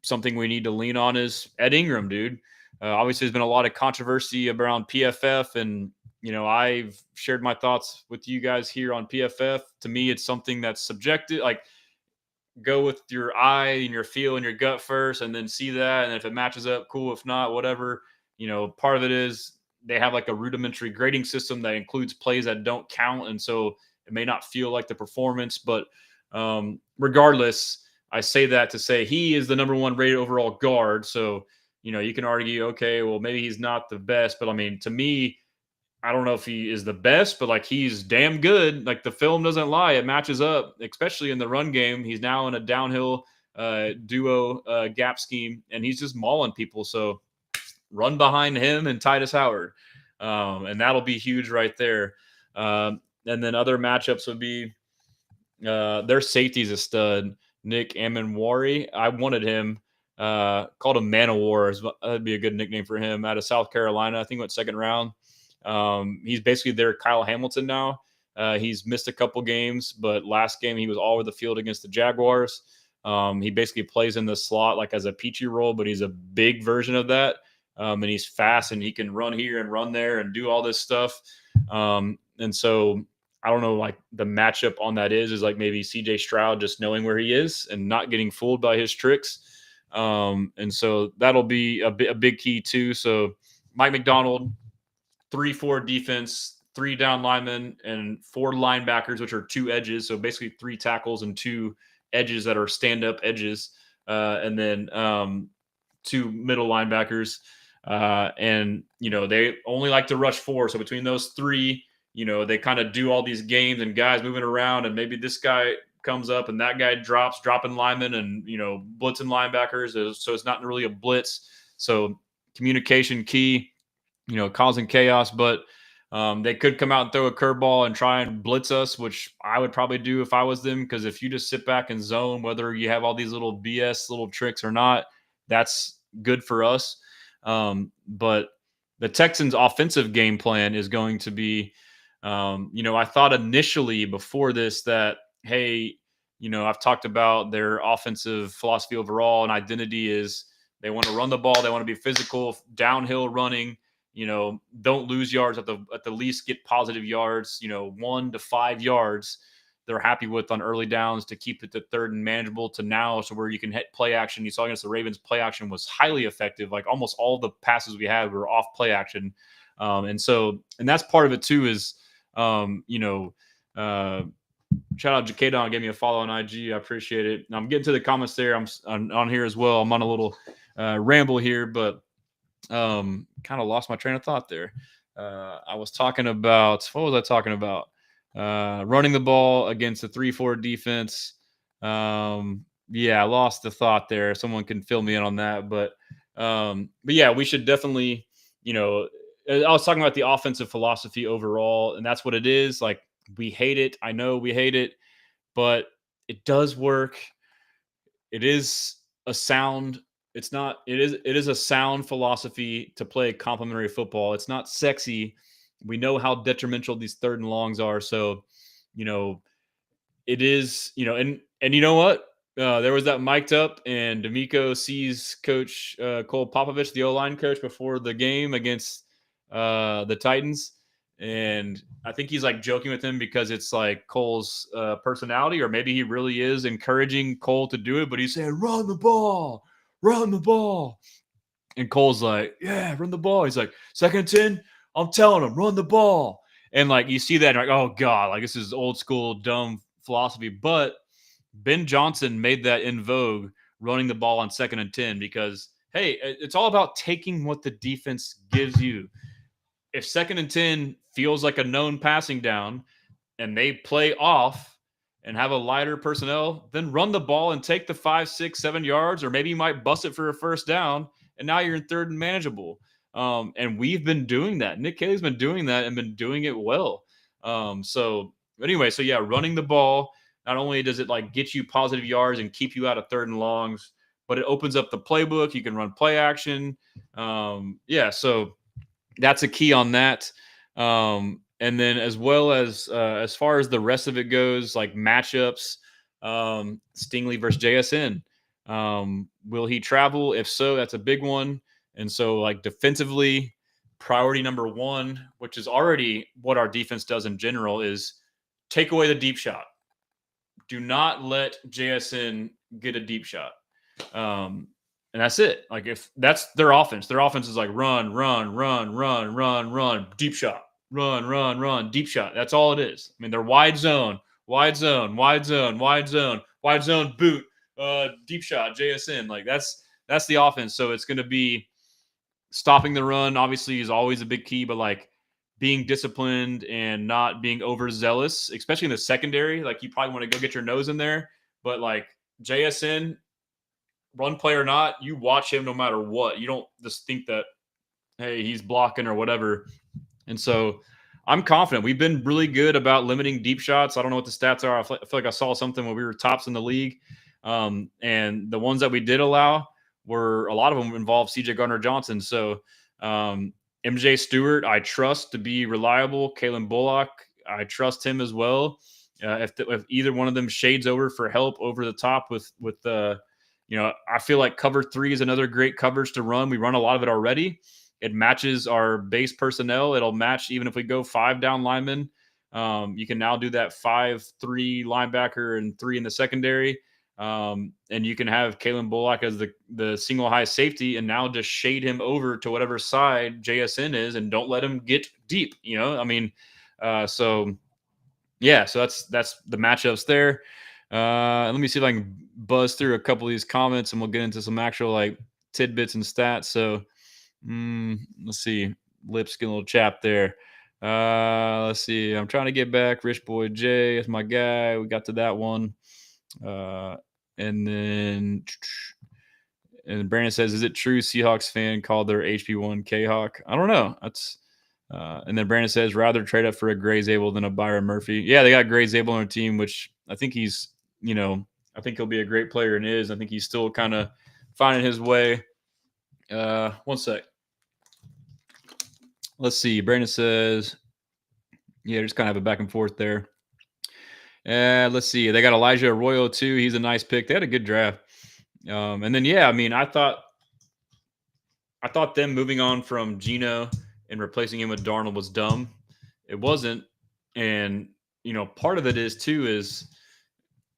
something we need to lean on is Ed Ingram, dude. Obviously, there's been a lot of controversy around PFF, and, I've shared my thoughts with you guys here on PFF. To me, it's something that's subjective. Like, go with your eye and your feel and your gut first and then see that. And if it matches up, cool. If not, whatever. Part of it is they have like a rudimentary grading system that includes plays that don't count. And so it may not feel like the performance, but regardless, I say that to say he is the number 1 rated overall guard. So, you can argue, okay, well, maybe he's not the best, but I mean, to me, I don't know if he is the best, but like he's damn good. Like the film doesn't lie. It matches up, especially in the run game. He's now in a downhill duo gap scheme, and he's just mauling people. So run behind him and Titus Howard. And that'll be huge right there. And then other matchups would be their safety's a stud. Nick Amenwari. I wanted him. Called him Man of War. That'd be a good nickname for him. Out of South Carolina. I think went 2nd round. He's basically their Kyle Hamilton now. He's missed a couple games, but last game he was all over the field against the Jaguars. He basically plays in the slot like as a Petrie role, but he's a big version of that. And he's fast and he can run here and run there and do all this stuff. And so I don't know, like the matchup on that is like maybe CJ Stroud just knowing where he is and not getting fooled by his tricks. And so that'll be a big key too. So Mike Macdonald, 3-4 defense, 3 down linemen, and 4 linebackers, which are 2 edges. So basically 3 tackles and 2 edges that are stand-up edges, and then 2 middle linebackers. And, they only like to rush 4. So between those 3, they kind of do all these games and guys moving around, and maybe this guy comes up and that guy dropping linemen and, blitzing linebackers. So it's not really a blitz. So communication key, causing chaos, but they could come out and throw a curveball and try and blitz us, which I would probably do if I was them. Because if you just sit back and zone, whether you have all these little BS little tricks or not, that's good for us. But the Texans' offensive game plan is going to be, I thought initially before this that, hey, I've talked about their offensive philosophy overall and identity is they want to run the ball, they want to be physical, downhill running. Don't lose yards at the least, get positive yards, 1 to 5 yards they're happy with on early downs to keep it to third and manageable to now. So where you can hit play action. You saw against the Ravens, play action was highly effective. Like almost all the passes we had were off play action. And that's part of it too is, shout out Jacadon, gave me a follow on IG. I appreciate it. And I'm getting to the comments there. I'm on here as well. I'm on a little ramble here, but kind of lost my train of thought there. I was talking about, what was I talking about? Running the ball against a 3-4 defense. I lost the thought there. Someone can fill me in on that, but yeah, we should definitely, I was talking about the offensive philosophy overall, and that's what it is. Like, we hate it. I know we hate it, but it does work. It is a sound. It is a sound philosophy to play complementary football. It's not sexy. We know how detrimental these third and longs are. So, it is, and you know what? There was that mic'd up, and D'Amico sees Coach Cole Popovich, the O-line coach, before the game against the Titans. And I think he's like joking with him because it's like Cole's personality, or maybe he really is encouraging Cole to do it, but he's saying, run the ball. And Cole's like, yeah, run the ball. He's like, 2nd and 10, I'm telling him, run the ball. And like, you see that, and you're like, oh God, like this is old school, dumb philosophy. But Ben Johnson made that in vogue, running the ball on 2nd and 10, because, hey, it's all about taking what the defense gives you. If 2nd and 10 feels like a known passing down and they play off and have a lighter personnel, then run the ball and take the 5, 6, 7 yards, or maybe you might bust it for a first down, and now you're in third and manageable. And we've been doing that. Nick Caley's been doing that and been doing it well. So yeah, running the ball, not only does it like get you positive yards and keep you out of third and longs, but it opens up the playbook. You can run play action. So that's a key on that. And then as well as far as the rest of it goes, like matchups, Stingley versus JSN. Will he travel? If so, that's a big one. And so, like, defensively, priority number 1, which is already what our defense does in general, is take away the deep shot. Do not let JSN get a deep shot. And that's it. Like, if that's their offense is like run, deep shot, run, deep shot. That's all it is. I mean, they're wide zone, boot, deep shot, JSN. Like, that's the offense. So it's going to be stopping the run, obviously, is always a big key, but like being disciplined and not being overzealous, especially in the secondary. Like, you probably want to go get your nose in there, but like JSN, run play or not, you watch him no matter what. You don't just think that, hey, he's blocking or whatever. And so I'm confident. We've been really good about limiting deep shots. I don't know what the stats are. I feel like I saw something when we were tops in the league. And the ones that we did allow were, a lot of them involved CJ Gardner-Johnson. So MJ Stewart, I trust to be reliable. Kalen Bullock, I trust him as well. If either one of them shades over for help over the top with I feel like cover 3 is another great coverage to run. We run a lot of it already. It matches our base personnel. It'll match even if we go 5 down linemen. You can now do that 5-3 linebacker and 3 in the secondary. And you can have Kalen Bullock as the single high safety, and now just shade him over to whatever side JSN is, and don't let him get deep. So that's the matchups there. Let me see if I can buzz through a couple of these comments, and we'll get into some actual like tidbits and stats. So let's see. Lips getting a little chapped there. Let's see. I'm trying to get back. Rich Boy J is my guy. We got to that one. And then Brandon says, "Is it true Seahawks fan called their HP1 K-Hawk?" I don't know. That's and then Brandon says, "Rather trade up for a Gray Zabel than a Byron Murphy." Yeah, they got Gray Zabel on their team, which I think he's, I think he'll be a great player and is. I think he's still kind of finding his way. One sec. Let's see. Brandon says, yeah, just kind of have a back and forth there. Let's see. They got Elijah Arroyo too. He's a nice pick. They had a good draft. And then I mean, I thought them moving on from Geno and replacing him with Darnold was dumb. It wasn't. And part of it is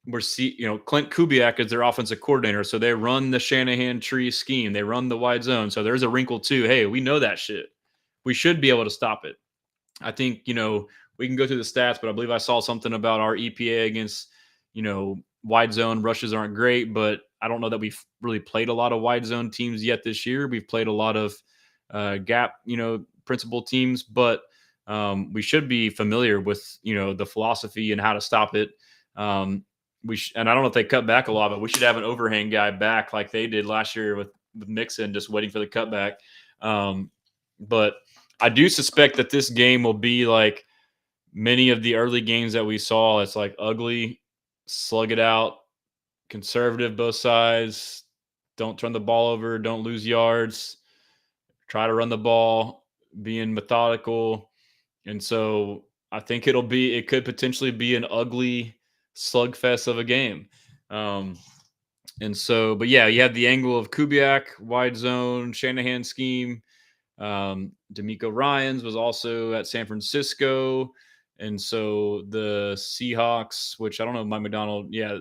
Clint Kubiak is their offensive coordinator, so they run the Shanahan tree scheme. They run the wide zone. So there's a wrinkle too. Hey, we know that shit. We should be able to stop it. I think, we can go through the stats, but I believe I saw something about our EPA against, wide zone rushes aren't great, but I don't know that we've really played a lot of wide zone teams yet this year. We've played a lot of gap, principal teams, but we should be familiar with, the philosophy and how to stop it. And I don't know if they cut back a lot, but we should have an overhang guy back like they did last year with Mixon, just waiting for the cutback. But I do suspect that this game will be like many of the early games that we saw. It's like ugly, slug it out, conservative both sides, don't turn the ball over, don't lose yards, try to run the ball, being methodical. And so I think it could potentially be an ugly slugfest of a game. But yeah, you had the angle of Kubiak, wide zone, Shanahan scheme. D'Amico Ryans was also at San Francisco. And so the Seahawks, which I don't know, Mike Macdonald, I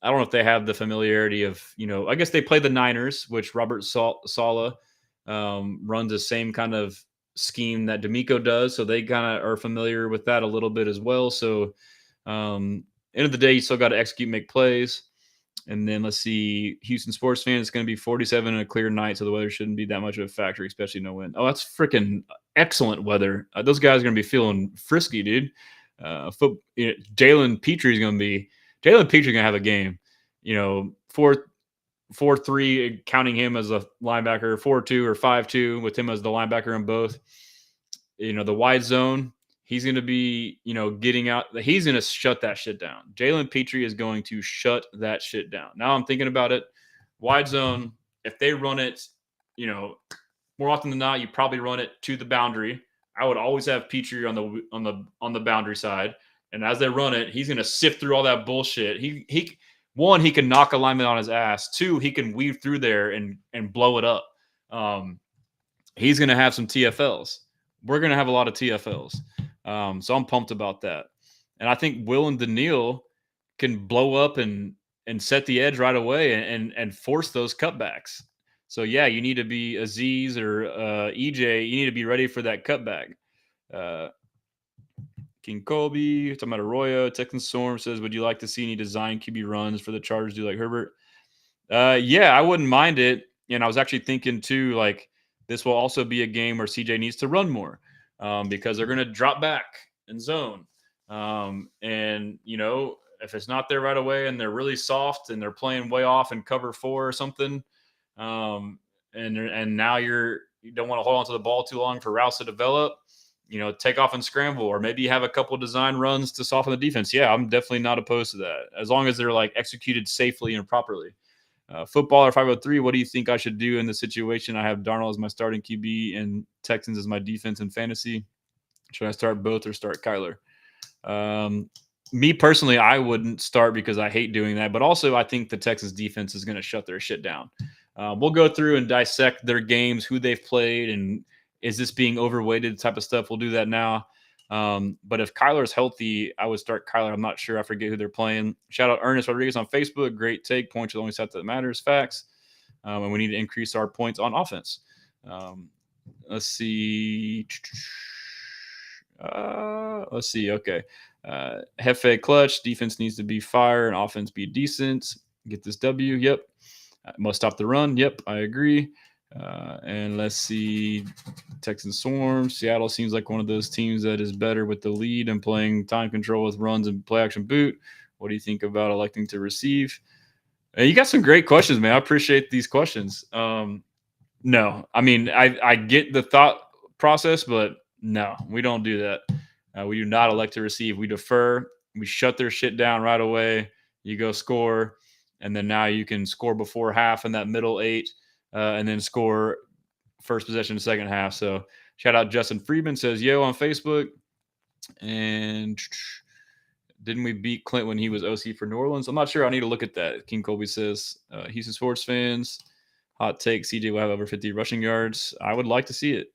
don't know if they have the familiarity of, I guess they play the Niners, which Robert Saleh runs the same kind of scheme that D'Amico does. So they kind of are familiar with that a little bit as well. So end of the day, you still got to execute, make plays. And then let's see, Houston sports fan, it's going to be 47 and a clear night, so the weather shouldn't be that much of a factor, especially no wind. Oh, that's freaking excellent weather. Those guys are going to be feeling frisky, dude. Jalen Petrie is going to have a game. 4-3, counting him as a linebacker, 4-2 or 5-2 with him as the linebacker in both. The wide zone, he's going to be, getting out. He's going to shut that shit down. Jalen Petrie is going to shut that shit down. Now I'm thinking about it. Wide zone, if they run it, more often than not, you probably run it to the boundary. I would always have Petrie on the boundary side. And as they run it, he's going to sift through all that bullshit. One, he can knock a lineman on his ass. Two, he can weave through there and blow it up. He's going to have some TFLs. We're going to have a lot of TFLs. So I'm pumped about that. And I think Will and Daniil can blow up and set the edge right away and force those cutbacks. So, yeah, you need to be Aziz or EJ. You need to be ready for that cutback. King Colby, talking about Arroyo. Texans Storm says, would you like to see any design QB runs for the Chargers do like Herbert? Yeah, I wouldn't mind it. And I was actually thinking, too, like this will also be a game where CJ needs to run more. Because they're going to drop back and zone. And, if it's not there right away and they're really soft and they're playing way off in cover 4 or something, and now you don't want to hold on to the ball too long for routes to develop, take off and scramble, or maybe you have a couple of design runs to soften the defense. Yeah, I'm definitely not opposed to that, as long as they're like executed safely and properly. Footballer 503, what do you think I should do in the situation? I have Darnold as my starting QB and Texans as my defense in fantasy. Should I start both or start Kyler? Me personally, I wouldn't start because I hate doing that. But also, I think the Texans defense is going to shut their shit down. We'll go through and dissect their games, who they've played, and is this being overweighted type of stuff. We'll do that now. But if Kyler's healthy, I would start Kyler. I'm not sure. I forget who they're playing. Shout out Ernest Rodriguez on Facebook. Great take. Points are the only stat that matters. Facts. And we need to increase our points on offense. Let's see. Okay. Hefe clutch. Defense needs to be fire and offense be decent. Get this W. Yep. Must stop the run. Yep. I agree. And let's see. Texans Swarm. Seattle seems like one of those teams that is better with the lead and playing time control with runs and play action boot. What do you think about electing to receive? You got some great questions, man. I appreciate these questions. No, I mean, I get the thought process, but no, we don't do that. We do not elect to receive. We defer. We shut their shit down right away. You go score, and then now you can score before half in that middle 8, and then score first possession, second half. So shout out Justin Friedman says, yo, on Facebook. And didn't we beat Clint when he was OC for New Orleans? I'm not sure. I need to look at that. King Colby says, Houston sports fans, hot take, CJ will have over 50 rushing yards. I would like to see it.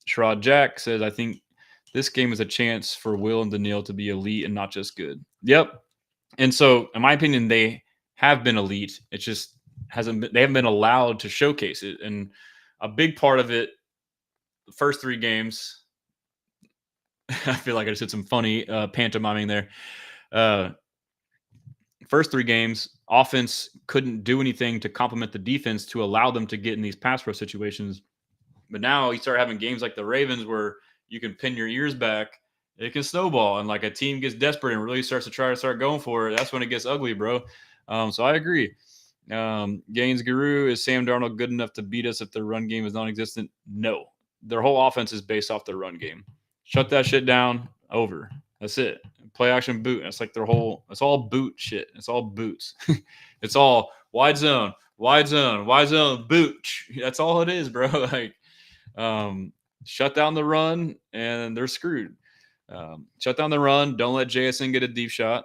Sherrod Jack says, I think this game is a chance for Will and Daniil to be elite and not just good. Yep. And so, in my opinion, they have been elite. It just they haven't been allowed to showcase it. And a big part of it, the first 3 games, I feel like I just did some funny pantomiming there. First 3 games, offense couldn't do anything to complement the defense to allow them to get in these pass rush situations. But now you start having games like the Ravens where you can pin your ears back. It can snowball, and like a team gets desperate and really starts to start going for it. That's when it gets ugly, bro. So I agree. Gaines Guru, is Sam Darnold good enough to beat us if their run game is non-existent? No. Their whole offense is based off their run game. Shut that shit down. Over. That's it. Play action boot. That's like it's all boot shit. It's all boots. It's all wide zone, boot. That's all it is, bro. Like, shut down the run and they're screwed. Shut down the run. Don't let JSN get a deep shot.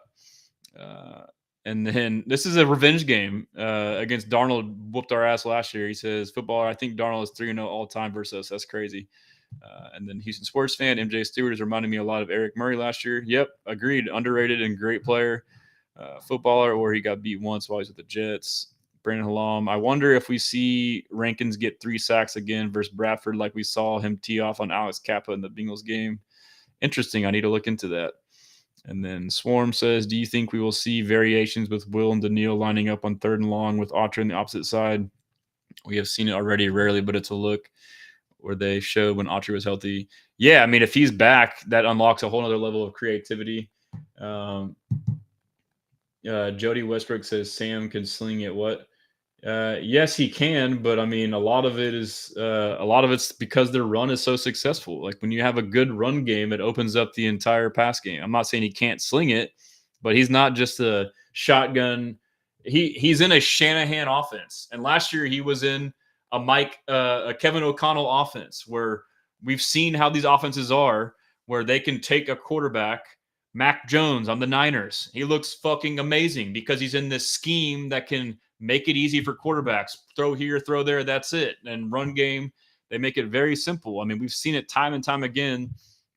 And then this is a revenge game against Darnold. Whooped our ass last year. He says, footballer, I think Darnold is 3-0 all time versus us. That's crazy. And then Houston sports fan, MJ Stewart is reminding me a lot of Eric Murray last year. Yep, agreed. Underrated and great player. Footballer, or he got beat once while he's with the Jets. Brandon Hallam. I wonder if we see Rankins get 3 sacks again versus Bradford like we saw him tee off on Alex Kappa in the Bengals game. Interesting. I need to look into that. And then Swarm says, do you think we will see variations with Will and Daniil lining up on 3rd and long with Autry on the opposite side? We have seen it already, rarely, but it's a look where they showed when Autry was healthy. Yeah, I mean, if he's back, that unlocks a whole other level of creativity. Jody Westbrook says Sam can sling it. What? Yes, he can, but I mean, a lot of it's because their run is so successful. Like when you have a good run game, it opens up the entire pass game. I'm not saying he can't sling it, but he's not just a shotgun. He's in a Shanahan offense, and last year he was in a Kevin O'Connell offense where we've seen how these offenses are, where they can take a quarterback. Mac Jones on the Niners, he looks fucking amazing because he's in this scheme that can make it easy for quarterbacks. Throw here, throw there, that's it. And run game, they make it very simple. I mean, we've seen it time and time again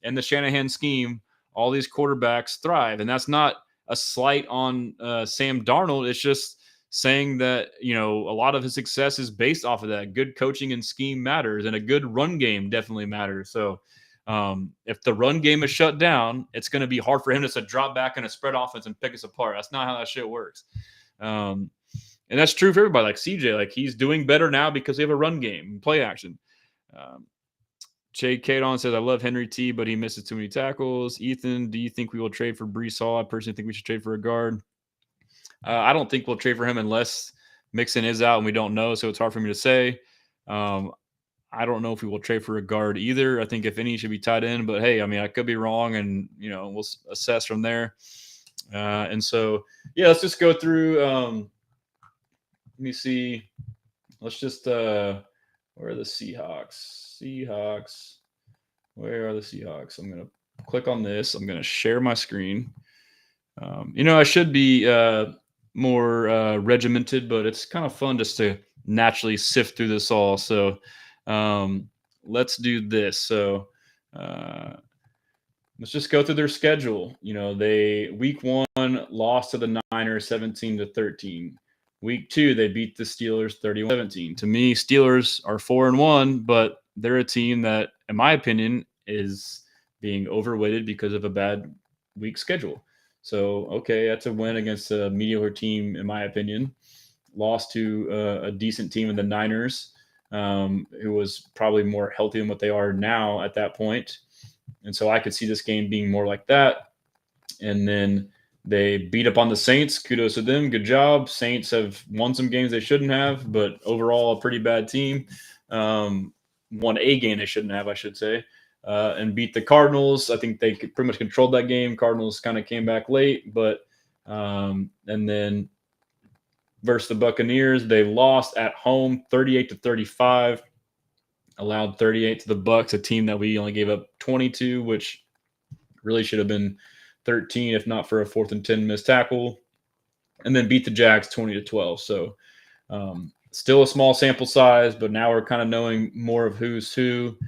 in the Shanahan scheme. All these quarterbacks thrive, and that's not a slight on Sam Darnold. It's just saying that, a lot of his success is based off of that. Good coaching and scheme matters, and a good run game definitely matters. So if the run game is shut down, it's going to be hard for him to drop back in a spread offense and pick us apart. That's not how that shit works. And that's true for everybody. Like CJ, like he's doing better now because they have a run game, play action. Jay Kadon says, I love Henry T, but he misses too many tackles. Ethan, do you think we will trade for Breece Hall? I personally think we should trade for a guard. I don't think we'll trade for him unless Mixon is out and we don't know, so it's hard for me to say. I don't know if we will trade for a guard either. I think if any, should be tight end. But hey, I mean, I could be wrong, and we'll assess from there. And so, yeah, let's just go through. Let me see. Let's just where are the Seahawks? Where are the Seahawks? I'm gonna click on this. I'm gonna share my screen. I should be more regimented, but it's kind of fun just to naturally sift through this all. So. Let's do this. So let's just go through their schedule. They week 1 lost to the Niners 17-13. Week 2, they beat the Steelers 31-17. To me, Steelers are 4-1, but they're a team that, in my opinion, is being overweighted because of a bad week schedule. So, okay, that's a win against a mediocre team, in my opinion. Lost to a decent team in the Niners. Who was probably more healthy than what they are now at that point. And so I could see this game being more like that. And then They beat up on the Saints. Kudos to them. Good job. Saints have won some games they shouldn't have, but overall a pretty bad team. Won a game they shouldn't have, I should say, and beat the Cardinals. I think they pretty much controlled that game. Cardinals kind of came back late, but and then versus the Buccaneers, they lost at home 38-35. Allowed 38 to the Bucs, a team that we only gave up 22, which really should have been 13 if not for a 4th and 10 missed tackle, and then beat the Jags 20-12. So still a small sample size, but now we're kind of knowing more of who's who.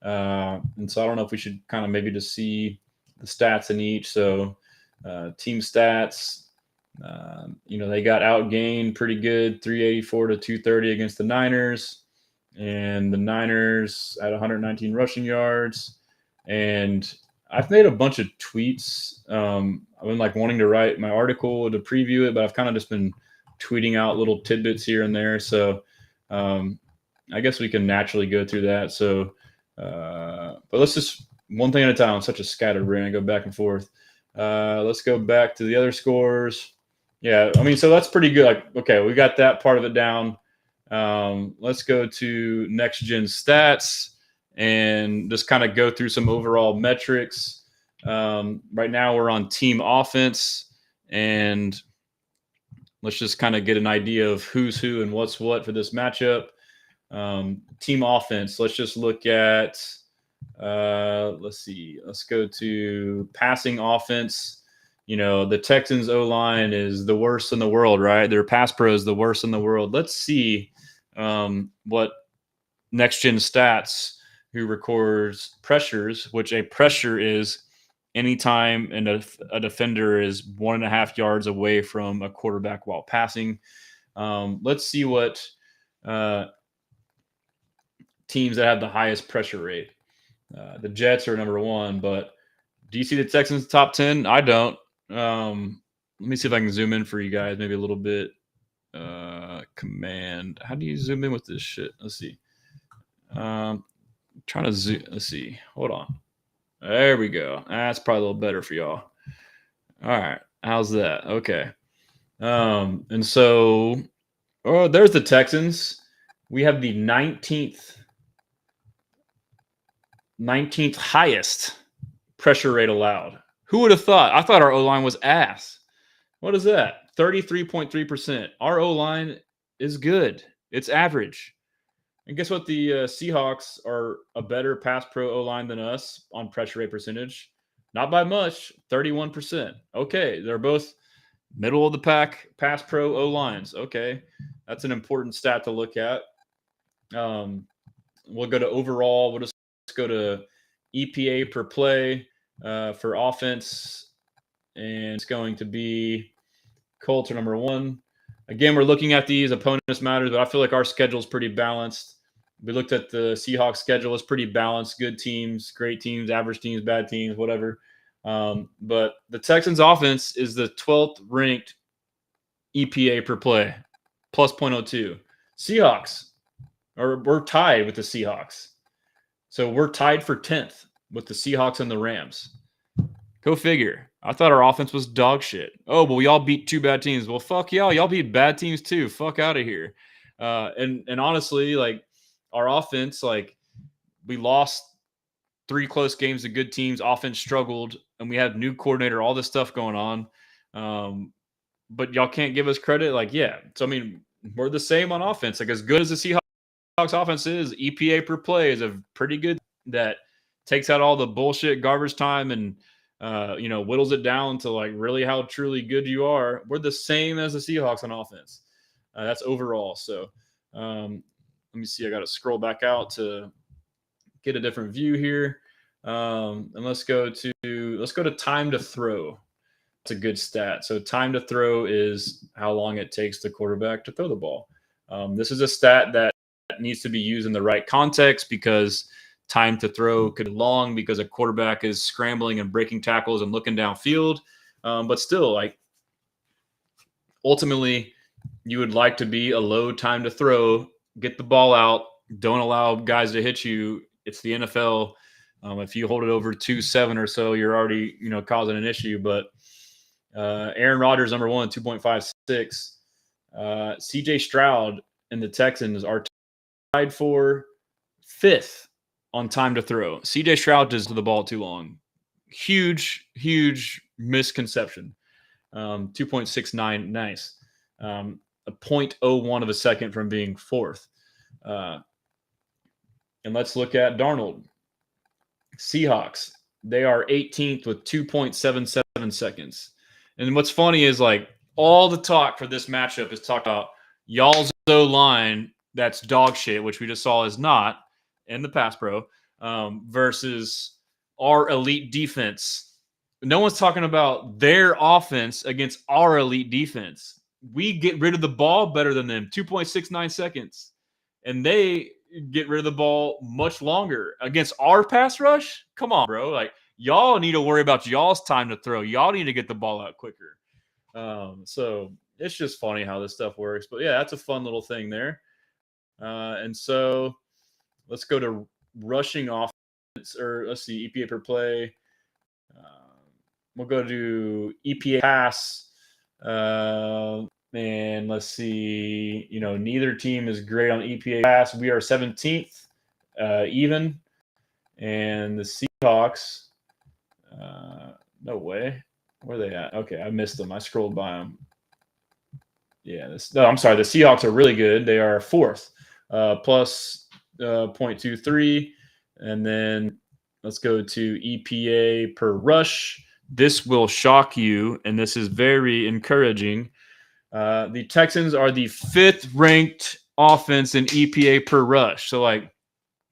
And so I don't know if we should kind of maybe just see the stats in each. So team stats, they got outgained pretty good, 384-230 against the Niners. And the Niners had 119 rushing yards. And I've made a bunch of tweets. I've been wanting to write my article to preview it, but I've kind of just been tweeting out little tidbits here and there. So I guess we can naturally go through that. So, but let's just one thing at a time. I'm such a scattered brain. I go back and forth. Let's go back to the other scores. Yeah, so that's pretty good. Okay, we got that part of it down. Let's go to next gen stats and just kind of go through some overall metrics. Right now we're on team offense, and let's just kind of get an idea of who's who and what's what for this matchup. Team offense, let's just look at, let's see, let's go to passing offense. The Texans O-line is the worst in the world, right? Their pass pro is the worst in the world. Let's see what next gen stats, who records pressures, which a pressure is anytime a defender is 1.5 yards away from a quarterback while passing. Let's see what teams that have the highest pressure rate. The Jets are number 1, but do you see the Texans top 10? I don't. Let me see if I can zoom in for you guys, maybe a little bit. Command. How do you zoom in with this shit? Let's see. Trying to zoom. Let's see. Hold on. There we go. That's probably a little better for y'all. All right. How's that? Okay. And so, there's the Texans. We have the 19th highest pressure rate allowed. Who would have thought? I thought our O-line was ass. What is that? 33.3%. Our O-line is good. It's average. And guess what? The Seahawks are a better pass pro O-line than us on pressure rate percentage. Not by much, 31%. Okay, they're both middle of the pack pass pro O-lines. Okay, that's an important stat to look at. We'll go to overall. We'll just go to EPA per play for offense, and it's going to be Colts are number 1. Again, we're looking at these opponents matters, but I feel like our schedule is pretty balanced. We looked at the Seahawks schedule; it's pretty balanced. Good teams, great teams, average teams, bad teams, whatever. But the Texans' offense is the 12th ranked EPA per play, plus 0.02. Seahawks, we're tied with the Seahawks. So we're tied for 10th with the Seahawks and the Rams. Go figure. I thought our offense was dog shit. Oh, but we all beat 2 bad teams. Well, fuck y'all. Y'all beat bad teams too. Fuck out of here. And honestly, our offense, we lost 3 close games to good teams. Offense struggled, and we had new coordinator, all this stuff going on. But y'all can't give us credit. Yeah. So, we're the same on offense. As good as the Seahawks offense is, EPA per play is a pretty good that takes out all the bullshit garbage time and whittles it down to really how truly good you are. We're the same as the Seahawks on offense. That's overall. So let me see. I got to scroll back out to get a different view here. And let's go to time to throw. It's a good stat. So time to throw is how long it takes the quarterback to throw the ball. This is a stat that needs to be used in the right context, because time to throw could be long because a quarterback is scrambling and breaking tackles and looking downfield. But still, ultimately, you would like to be a low time to throw, get the ball out, don't allow guys to hit you. It's the NFL. If you hold it over 2-7 or so, you're already, causing an issue. But Aaron Rodgers, number 1, 2.56. CJ Stroud and the Texans are tied for 5th on time to throw. CJ Stroud does the ball too long. Huge misconception. 2.69, nice. A 0.01 of a second from being 4th. And let's look at Darnold. Seahawks, they are 18th with 2.77 seconds. And what's funny is like all the talk for this matchup is talked about y'all's O-line that's dog shit, which we just saw is not in the pass pro, versus our elite defense. No one's talking about their offense against our elite defense. We get rid of the ball better than them, 2.69 seconds. And they get rid of the ball much longer against our pass rush. Come on, bro. Like, y'all need to worry about y'all's time to throw. Y'all need to get the ball out quicker. So it's just funny how this stuff works. But yeah, that's a fun little thing there. And so let's go to rushing offense, or let's see, EPA per play. We'll go to EPA pass. And let's see, neither team is great on EPA pass. We are 17th, even. And the Seahawks, no way. Where are they at? Okay, I missed them. I scrolled by them. Yeah, I'm sorry. The Seahawks are really good. They are 4th, plus 0.23. And then let's go to EPA per rush. This will shock you, and this is very encouraging. The Texans are the 5th ranked offense in EPA per rush. So, like,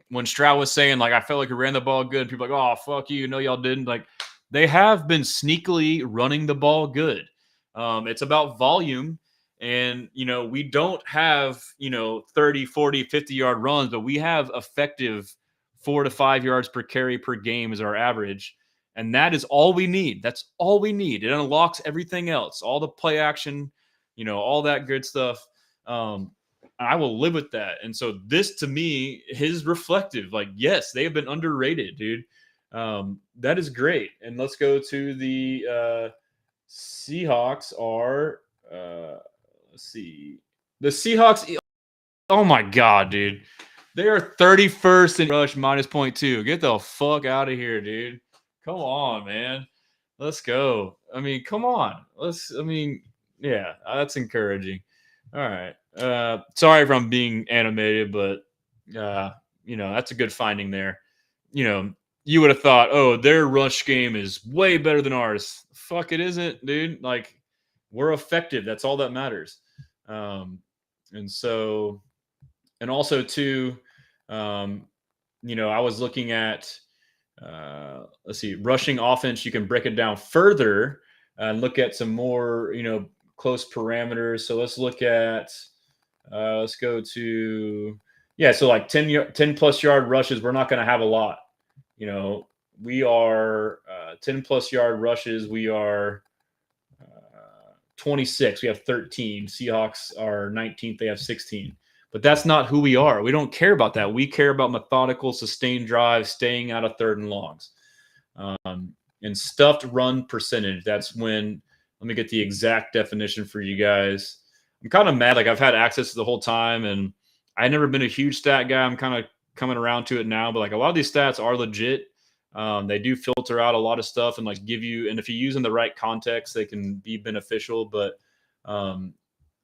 when Stroud was saying, like, I felt like we ran the ball good, people are like, oh, fuck you. No, y'all didn't. Like, they have been sneakily running the ball good. It's about volume. And, we don't have, 30, 40, 50-yard runs, but we have effective 4 to 5 yards per carry per game is our average. And that is all we need. That's all we need. It unlocks everything else, all the play action, all that good stuff. I will live with that. And so this, to me, is reflective. Like, yes, they have been underrated, dude. That is great. And let's go to the Seahawks are, let's see. The Seahawks, oh my God, dude. They are 31st in rush, minus 0.2. Get the fuck out of here, dude. Come on, man. Let's go. I mean, come on. Yeah, that's encouraging. All right. Sorry if I'm being animated, but, that's a good finding there. You would have thought, oh, their rush game is way better than ours. Fuck, it isn't, dude. Like, we're effective. That's all that matters. And also, too, I was looking at, let's see, rushing offense. You can break it down further and look at some more, close parameters. So let's look at, let's go to, so like 10 plus yard rushes. We're not going to have a lot. We are 10 plus yard rushes. We are 26. We have 13. Seahawks are 19th. They have 16. But that's not who we are. We don't care about that. We care about methodical, sustained drives, staying out of 3rd and longs. And stuffed run percentage. That's when, let me get the exact definition for you guys. I'm kind of mad. Like, I've had access to the whole time, and I've never been a huge stat guy. I'm kind of coming around to it now. But, like, a lot of these stats are legit. They do filter out a lot of stuff and, like, give you – and if you use in the right context, they can be beneficial. But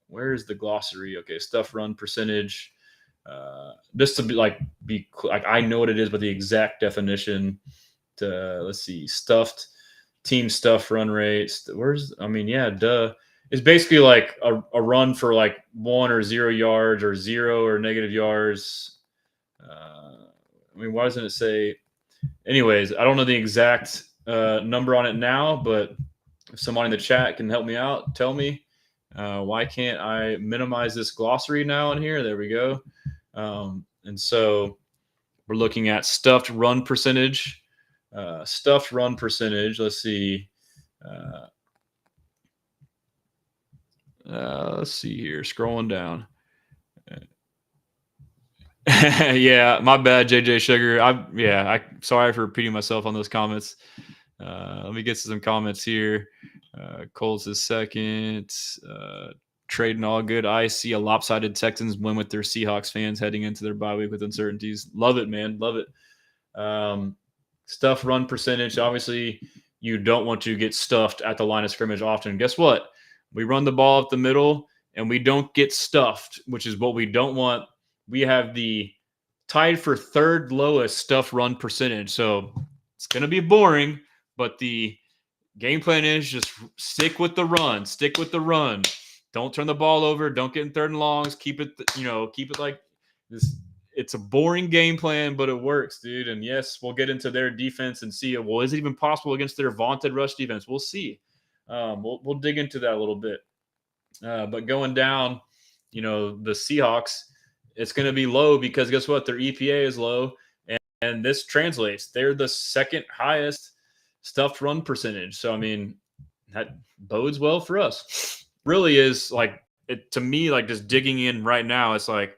where's the glossary? Okay, stuff run percentage. Just to be I know what it is, but the exact definition. Let's see, team stuff run rates. It's basically like a run for like 1 or 0 yards or 0 or negative yards. Why doesn't it say? Anyways, I don't know the exact number on it now, but if someone in the chat can help me out, tell me. Why can't I minimize this glossary now in here? There we go. And so we're looking at stuffed run percentage. Let's see. Let's see here. Scrolling down. Yeah, my bad, JJ Sugar. I'm sorry for repeating myself on those comments. Let me get to some comments here. Colts is second. Trading all good. I see a lopsided Texans win with their Seahawks fans heading into their bye week with uncertainties. Love it, man. Love it. Stuff run percentage. Obviously, you don't want to get stuffed at the line of scrimmage often. Guess what? We run the ball up the middle and we don't get stuffed, which is what we don't want. We have the tied for third lowest stuff run percentage. So it's going to be boring, but the game plan is just stick with the run. Stick with the run. Don't turn the ball over. Don't get in third and longs. Keep it, keep it like this. It's a boring game plan, but it works, dude. And yes, we'll get into their defense and see, well, is it even possible against their vaunted rush defense? We'll see. We'll dig into that a little bit. But going down, the Seahawks, it's going to be low because guess what? Their EPA is low, and this translates. They're the second highest stuffed run percentage. So, I mean, that bodes well for us. Really is like it to me, like just digging in right now, it's like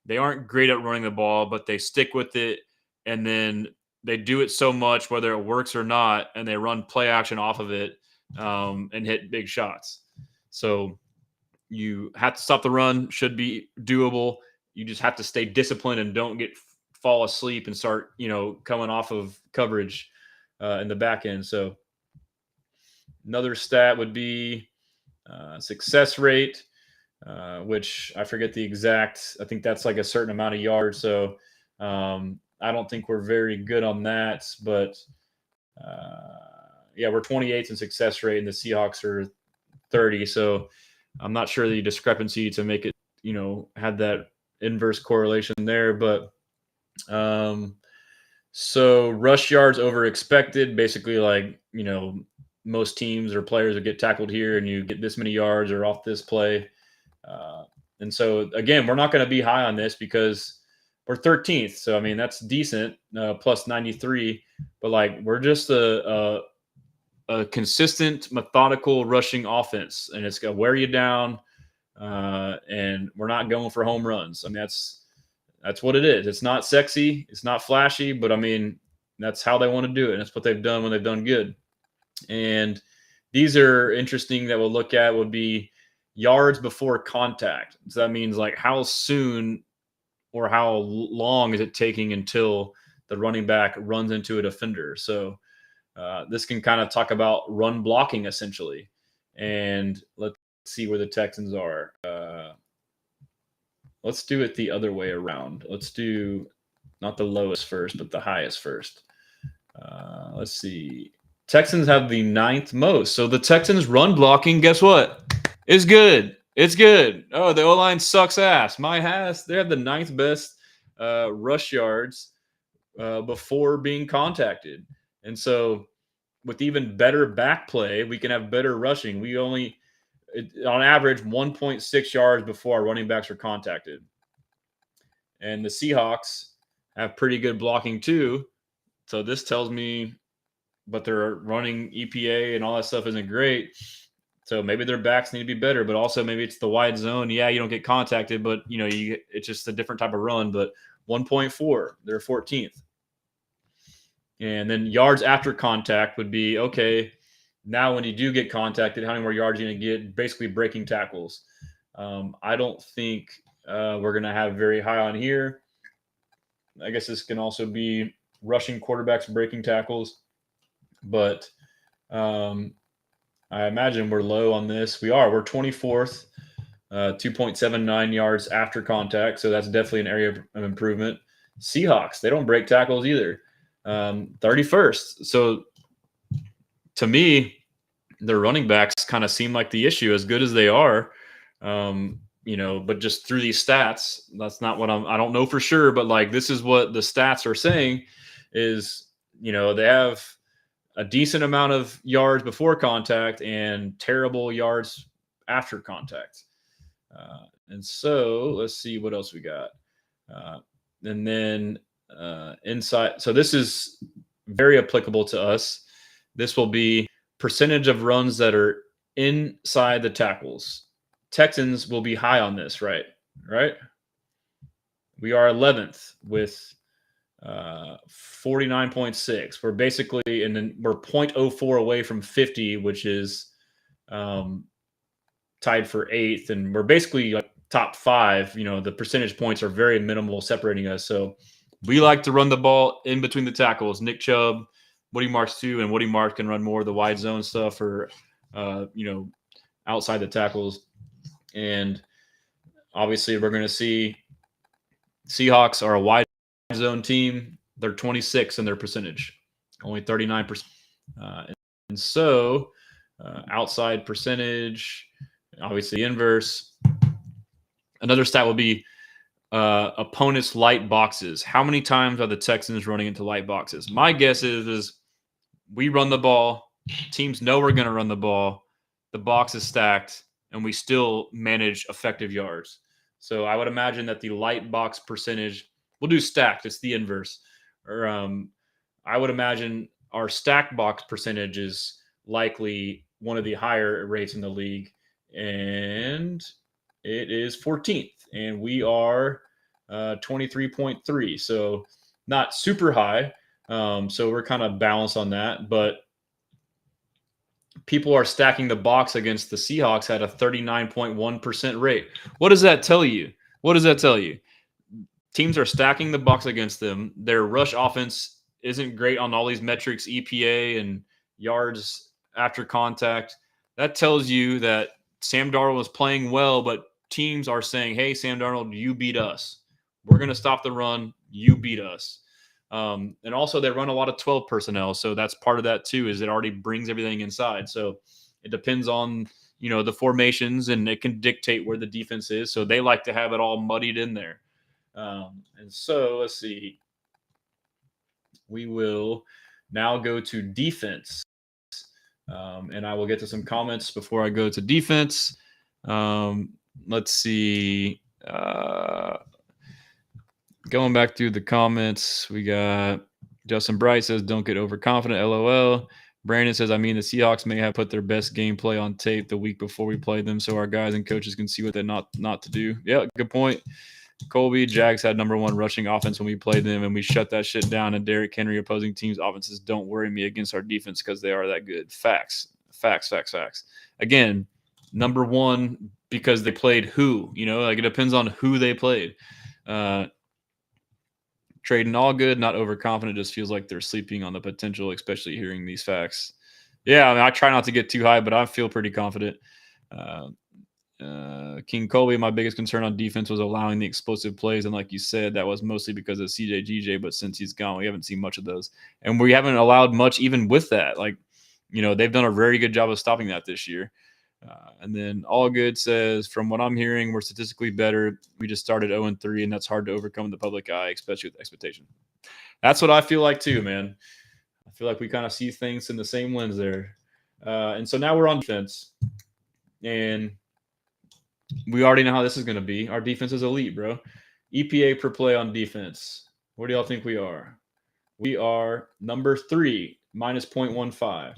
they aren't great at running the ball, but they stick with it, and then they do it so much, whether it works or not, and they run play action off of it and hit big shots. So you have to stop the run, should be doable. You just have to stay disciplined and don't fall asleep and start, coming off of coverage in the back end. So another stat would be success rate, which I forget the exact. I think that's like a certain amount of yards. So I don't think we're very good on that. But yeah, we're 28th in success rate, and the Seahawks are 30. So I'm not sure the discrepancy to make it, had that inverse correlation there. But so rush yards over expected, basically like, most teams or players would get tackled here and you get this many yards or off this play. And so, again, we're not going to be high on this because we're 13th. So, I mean, that's decent, plus 93. But, like, we're just a consistent, methodical rushing offense. And it's going to wear you down. And we're not going for home runs. I mean, that's what it is. It's not sexy. It's not flashy. But, I mean, that's how they want to do it. And that's what they've done when they've done good. And these are interesting that we'll look at would be yards before contact. So that means like how soon or how long is it taking until the running back runs into a defender. So this can kind of talk about run blocking essentially. And let's see where the Texans are. Let's do it the other way around. Let's do not the lowest first, but the highest first. Let's see. Texans have the 9th most. So the Texans run blocking, guess what? Is good. It's good. Oh, the O-line sucks ass. My ass. They have the 9th best rush yards before being contacted. And so with even better back play, we can have better rushing. We only, on average, 1.6 yards before our running backs are contacted. And the Seahawks have pretty good blocking too. So this tells me, but their running EPA and all that stuff isn't great. So maybe their backs need to be better, but also maybe it's the wide zone. Yeah, you don't get contacted, but it's just a different type of run. But 1.4, they're 14th. And then yards after contact would be, okay, now when you do get contacted, how many more yards are you going to get? Basically breaking tackles. I don't think we're going to have very high on here. I guess this can also be rushing quarterbacks breaking tackles. But I imagine we're low on this. We're 24th, 2.79 yards after contact. So that's definitely an area of improvement. Seahawks, they don't break tackles either. 31st. So to me, their running backs kind of seem like the issue as good as they are. But just through these stats, that's not what I don't know for sure, but like, this is what the stats are saying is, they have a decent amount of yards before contact and terrible yards after contact. And so let's see what else we got. And then inside. So this is very applicable to us. This will be percentage of runs that are inside the tackles. Texans will be high on this, right? We are 11th with 49.6. We're basically, and then we're 0.04 away from 50, which is tied for 8th, and we're basically like top 5. The percentage points are very minimal separating us. So we like to run the ball in between the tackles. Nick Chubb, Woody Marks too, and Woody Marks can run more of the wide zone stuff or outside the tackles. And obviously we're going to see Seahawks are a wide zone team. They're 26 in their percentage, only 39%. And so outside percentage, obviously inverse. Another stat will be opponents' light boxes. How many times are the Texans running into light boxes? My guess is we run the ball. Teams know we're going to run the ball. The box is stacked, and we still manage effective yards. So I would imagine that the light box percentage, we'll do stacked. It's the inverse. Or I would imagine our stacked box percentage is likely one of the higher rates in the league, and it is 14th, and we are 23.3. So not super high. So we're kind of balanced on that, but people are stacking the box against the Seahawks at a 39.1% rate. What does that tell you? What does that tell you? Teams are stacking the box against them. Their rush offense isn't great on all these metrics, EPA and yards after contact. That tells you that Sam Darnold is playing well, but teams are saying, hey, Sam Darnold, you beat us. We're going to stop the run. You beat us. And also they run a lot of 12 personnel. So that's part of that too, is it already brings everything inside. So it depends on, the formations, and it can dictate where the defense is. So they like to have it all muddied in there. And so let's see. We will now go to defense. And I will get to some comments before I go to defense. Let's see. Going back through the comments, we got Justin Bright says, don't get overconfident, LOL. Brandon says, the Seahawks may have put their best gameplay on tape the week before we played them so our guys and coaches can see what they're not to do. Yeah, good point. Colby, Jags had number 1 rushing offense when we played them, and we shut that shit down. And Derrick Henry opposing teams' offenses don't worry me against our defense because they are that good. Facts. Again, number 1 because they played who? It depends on who they played. Trading all good, not overconfident. Just feels like they're sleeping on the potential, especially hearing these facts. Yeah, I try not to get too high, but I feel pretty confident. King Colby, my biggest concern on defense was allowing the explosive plays, and like you said, that was mostly because of CJ, but since he's gone, we haven't seen much of those, and we haven't allowed much even with that. They've done a very good job of stopping that this year. And then All Good says, from what I'm hearing, we're statistically better. We just started 0-3, and that's hard to overcome in the public eye, especially with expectation. That's what I feel like too, man. I feel like we kind of see things in the same lens there. And so now we're on defense, and we already know how this is going to be. Our defense is elite, bro. EPA per play on defense. What do y'all think we are? We are number 3, minus 0.15.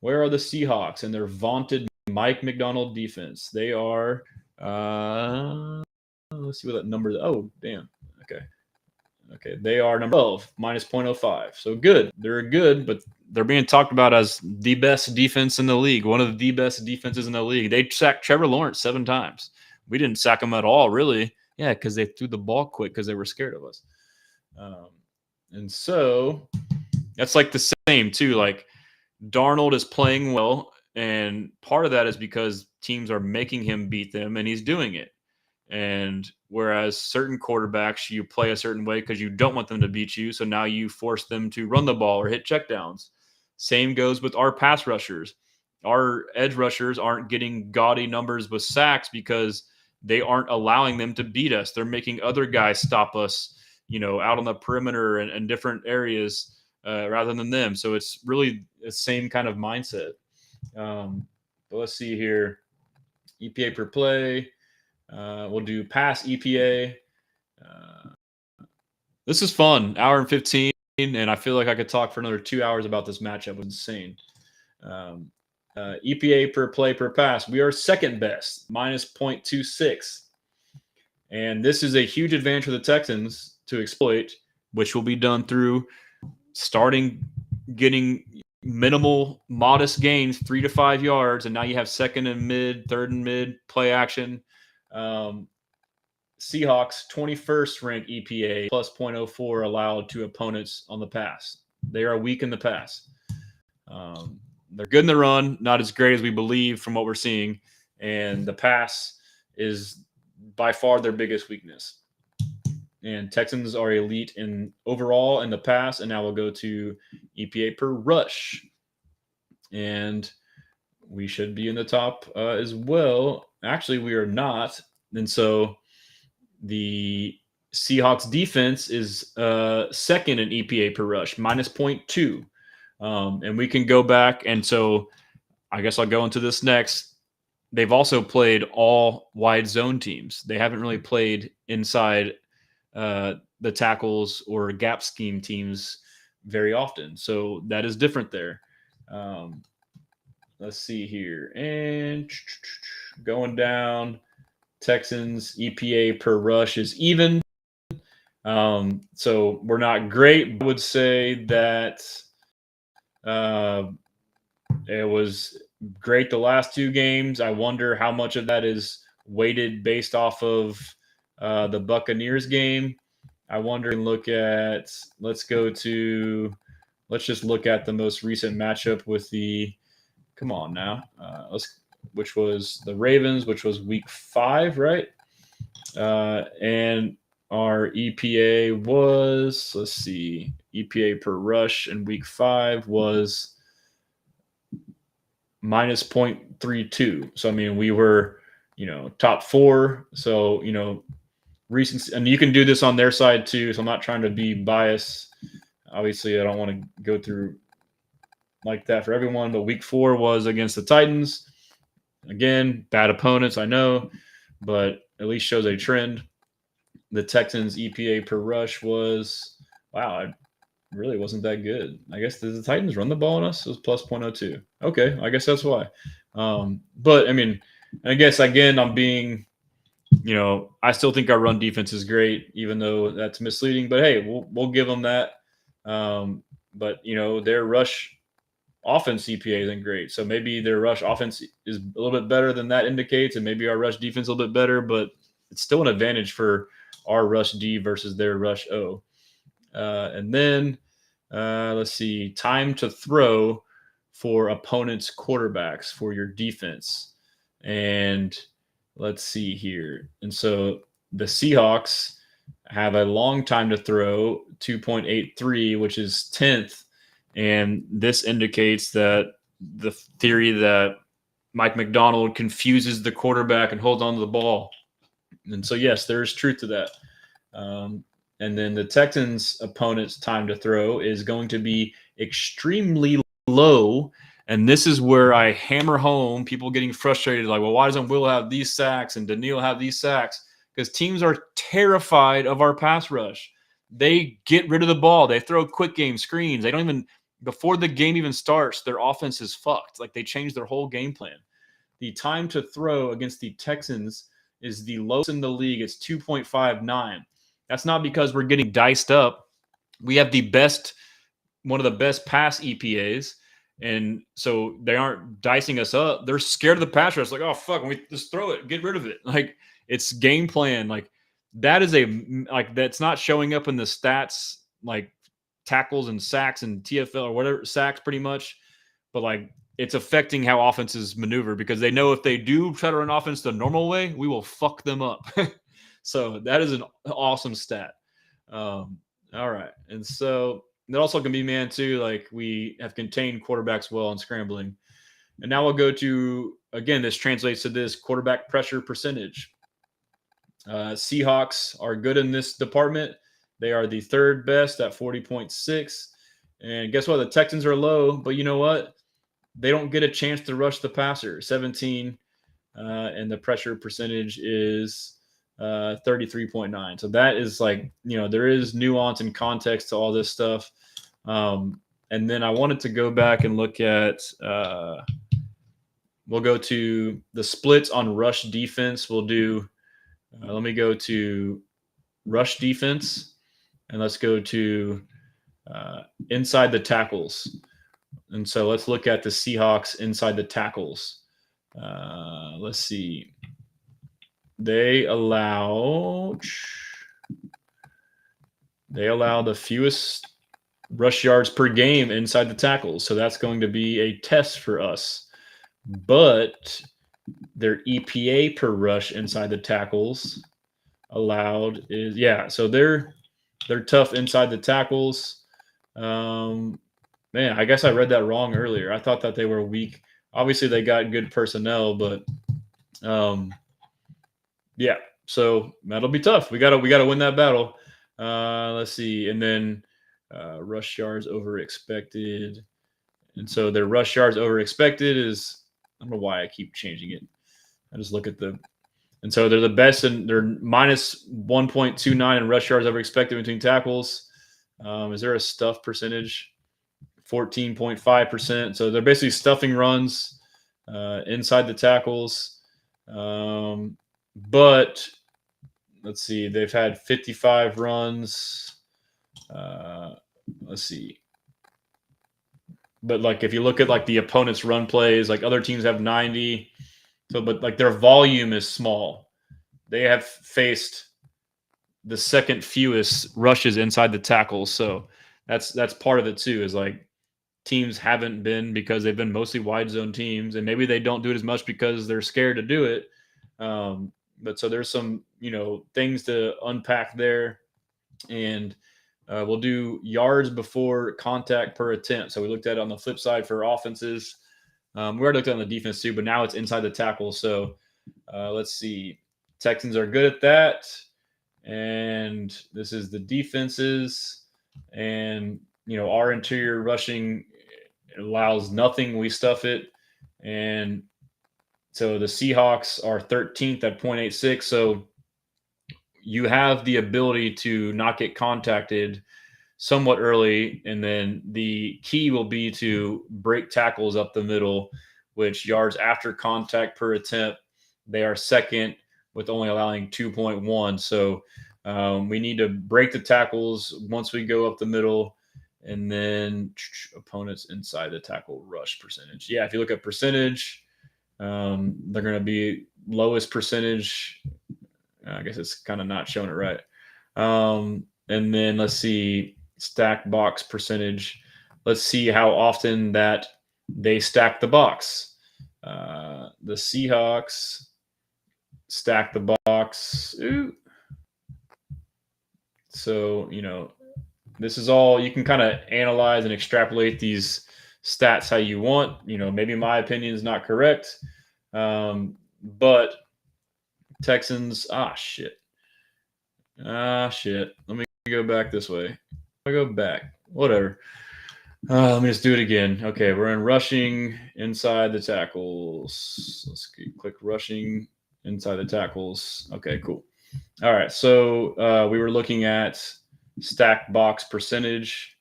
Where are the Seahawks and their vaunted Mike Macdonald defense? They are, let's see what that number is. Oh, damn. Okay. They are number 12, minus 0.05. So good. They're good, but they're being talked about as the best defense in the league, one of the best defenses in the league. They sacked Trevor Lawrence 7 times. We didn't sack him at all, really. Yeah, because they threw the ball quick because they were scared of us. And so that's like the same, too. Like, Darnold is playing well, and part of that is because teams are making him beat them, and he's doing it. And whereas certain quarterbacks, you play a certain way because you don't want them to beat you, so now you force them to run the ball or hit checkdowns. Same goes with our pass rushers. Our edge rushers aren't getting gaudy numbers with sacks because they aren't allowing them to beat us. They're making other guys stop us, out on the perimeter and different areas rather than them. So it's really the same kind of mindset. But let's see here. EPA per play. We'll do pass EPA. This is fun. Hour and 15, and I feel like I could talk for another 2 hours about this matchup. It was insane. EPA per play per pass. We are second best, minus 0.26. And this is a huge advantage for the Texans to exploit, which will be done through starting getting minimal, modest gains, 3 to 5 yards, and now you have second and mid, third and mid, play action. Seahawks 21st ranked EPA plus 0.04 allowed to opponents on the pass. They are weak in the pass. They're good in the run, not as great as we believe from what we're seeing, and the pass is by far their biggest weakness. And Texans are elite in overall in the pass, and now we'll go to EPA per rush. And we should be in the top as well. Actually, we are not. And so the Seahawks defense is second in EPA per rush, minus 0.2. And we can go back. And so I guess I'll go into this next. They've also played all wide zone teams. They haven't really played inside the tackles or gap scheme teams very often. So that is different there. Let's see here. And going down, Texans EPA per rush is even. So we're not great. I would say that it was great the last two games. I wonder how much of that is weighted based off of the Buccaneers game. I wonder and look at, let's just look at the most recent matchup with come on now, which was the Ravens, which was week 5, right? And our EPA was, let's see, EPA per rush in week 5 was minus 0.32. So, I mean, we were, top 4. So, recent, and you can do this on their side too. So I'm not trying to be biased. Obviously, I don't want to go through like that for everyone, but week 4 was against the Titans. Again, bad opponents, I know, but at least shows a trend. The Texans EPA per rush was, wow, it really wasn't that good. I guess did the Titans run the ball on us? It was plus 0.02. Okay, I guess that's why. But I mean, I guess again, I'm being, I still think our run defense is great, even though that's misleading. But hey, we'll give them that. But their rush offense EPA isn't great, so maybe their rush offense is a little bit better than that indicates, and maybe our rush defense a little bit better. But it's still an advantage for our rush D versus their rush O. And then let's see, time to throw for opponents' quarterbacks for your defense. And let's see here. And so the Seahawks have a long time to throw, 2.83, which is 10th. And this indicates that the theory that Mike Macdonald confuses the quarterback and holds on to the ball. And so, yes, there is truth to that. And then the Texans' opponent's time to throw is going to be extremely low. And this is where I hammer home people getting frustrated, like, well, why doesn't Will have these sacks and Daniil have these sacks? Because teams are terrified of our pass rush. They get rid of the ball. They throw quick game screens. They don't even, before the game even starts, their offense is fucked. Like, they change their whole game plan. The time to throw against the Texans is the lowest in the league. It's 2.59. That's not because we're getting diced up. We have one of the best pass EPAs. And so they aren't dicing us up. They're scared of the pass rush. Like, oh, fuck, we just throw it, get rid of it. Like, it's game plan. Like, that is that's not showing up in the stats, like tackles and sacks and TFL or whatever, sacks pretty much. But like, it's affecting how offenses maneuver, because they know if they do try to run offense the normal way, we will fuck them up. So that is an awesome stat. All right. And so that also can be man too. Like, we have contained quarterbacks well in scrambling. And now we'll go to, again, this translates to this quarterback pressure percentage. Seahawks are good in this department. They are the third best at 40.6. And guess what? The Texans are low, but you know what? They don't get a chance to rush the passer, 17. And the pressure percentage is 33.9. So that is like, there is nuance and context to all this stuff. And then I wanted to go back and look at, we'll go to the splits on rush defense. We'll do, let me go to rush defense, and let's go to inside the tackles. And so let's look at the Seahawks inside the tackles. Let's see. They allow the fewest rush yards per game inside the tackles. So that's going to be a test for us. But their EPA per rush inside the tackles allowed is, so they're tough inside the tackles. Man, I guess I read that wrong earlier. I thought that they were weak. Obviously, they got good personnel, but so that'll be tough. We gotta win that battle. Let's see, and then rush yards over expected, and so their rush yards over expected is, I don't know why I keep changing it. I just look at and so they're the best, and they're minus 1.29 in rush yards over expected between tackles. Is there a stuff percentage? 14.5%. So they're basically stuffing runs inside the tackles. But let's see, they've had 55 runs. Let's see. But like if you look at like the opponent's run plays, like other teams have 90. So, but like their volume is small. They have faced the second fewest rushes inside the tackles. So that's part of it too, is like teams haven't been, because they've been mostly wide zone teams, and maybe they don't do it as much because they're scared to do it. But so there's some, things to unpack there, and we'll do yards before contact per attempt. So we looked at it on the flip side for offenses. We already looked at it on the defense too, but now it's inside the tackle. So let's see. Texans are good at that. And this is the defenses. And, our interior rushing allows nothing. We stuff it. And so the Seahawks are 13th at 0.86. So you have the ability to not get contacted somewhat early. And then the key will be to break tackles up the middle, which yards after contact per attempt, they are second with only allowing 2.1. So we need to break the tackles once we go up the middle, and then opponents inside the tackle rush percentage. Yeah, if you look at percentage, they're going to be lowest percentage. I guess it's kind of not showing it right. And then let's see, stack box percentage. Let's see how often that they stack the box. The Seahawks stack the box. Ooh. So, this is all, you can kind of analyze and extrapolate these stats how you want. Maybe my opinion is not correct. But Texans, shit. Let me go back this way. I go back. Whatever. Let me just do it again. Okay, we're in rushing inside the tackles. Let's click rushing inside the tackles. Okay, cool. All right, so we were looking at stack box percentage,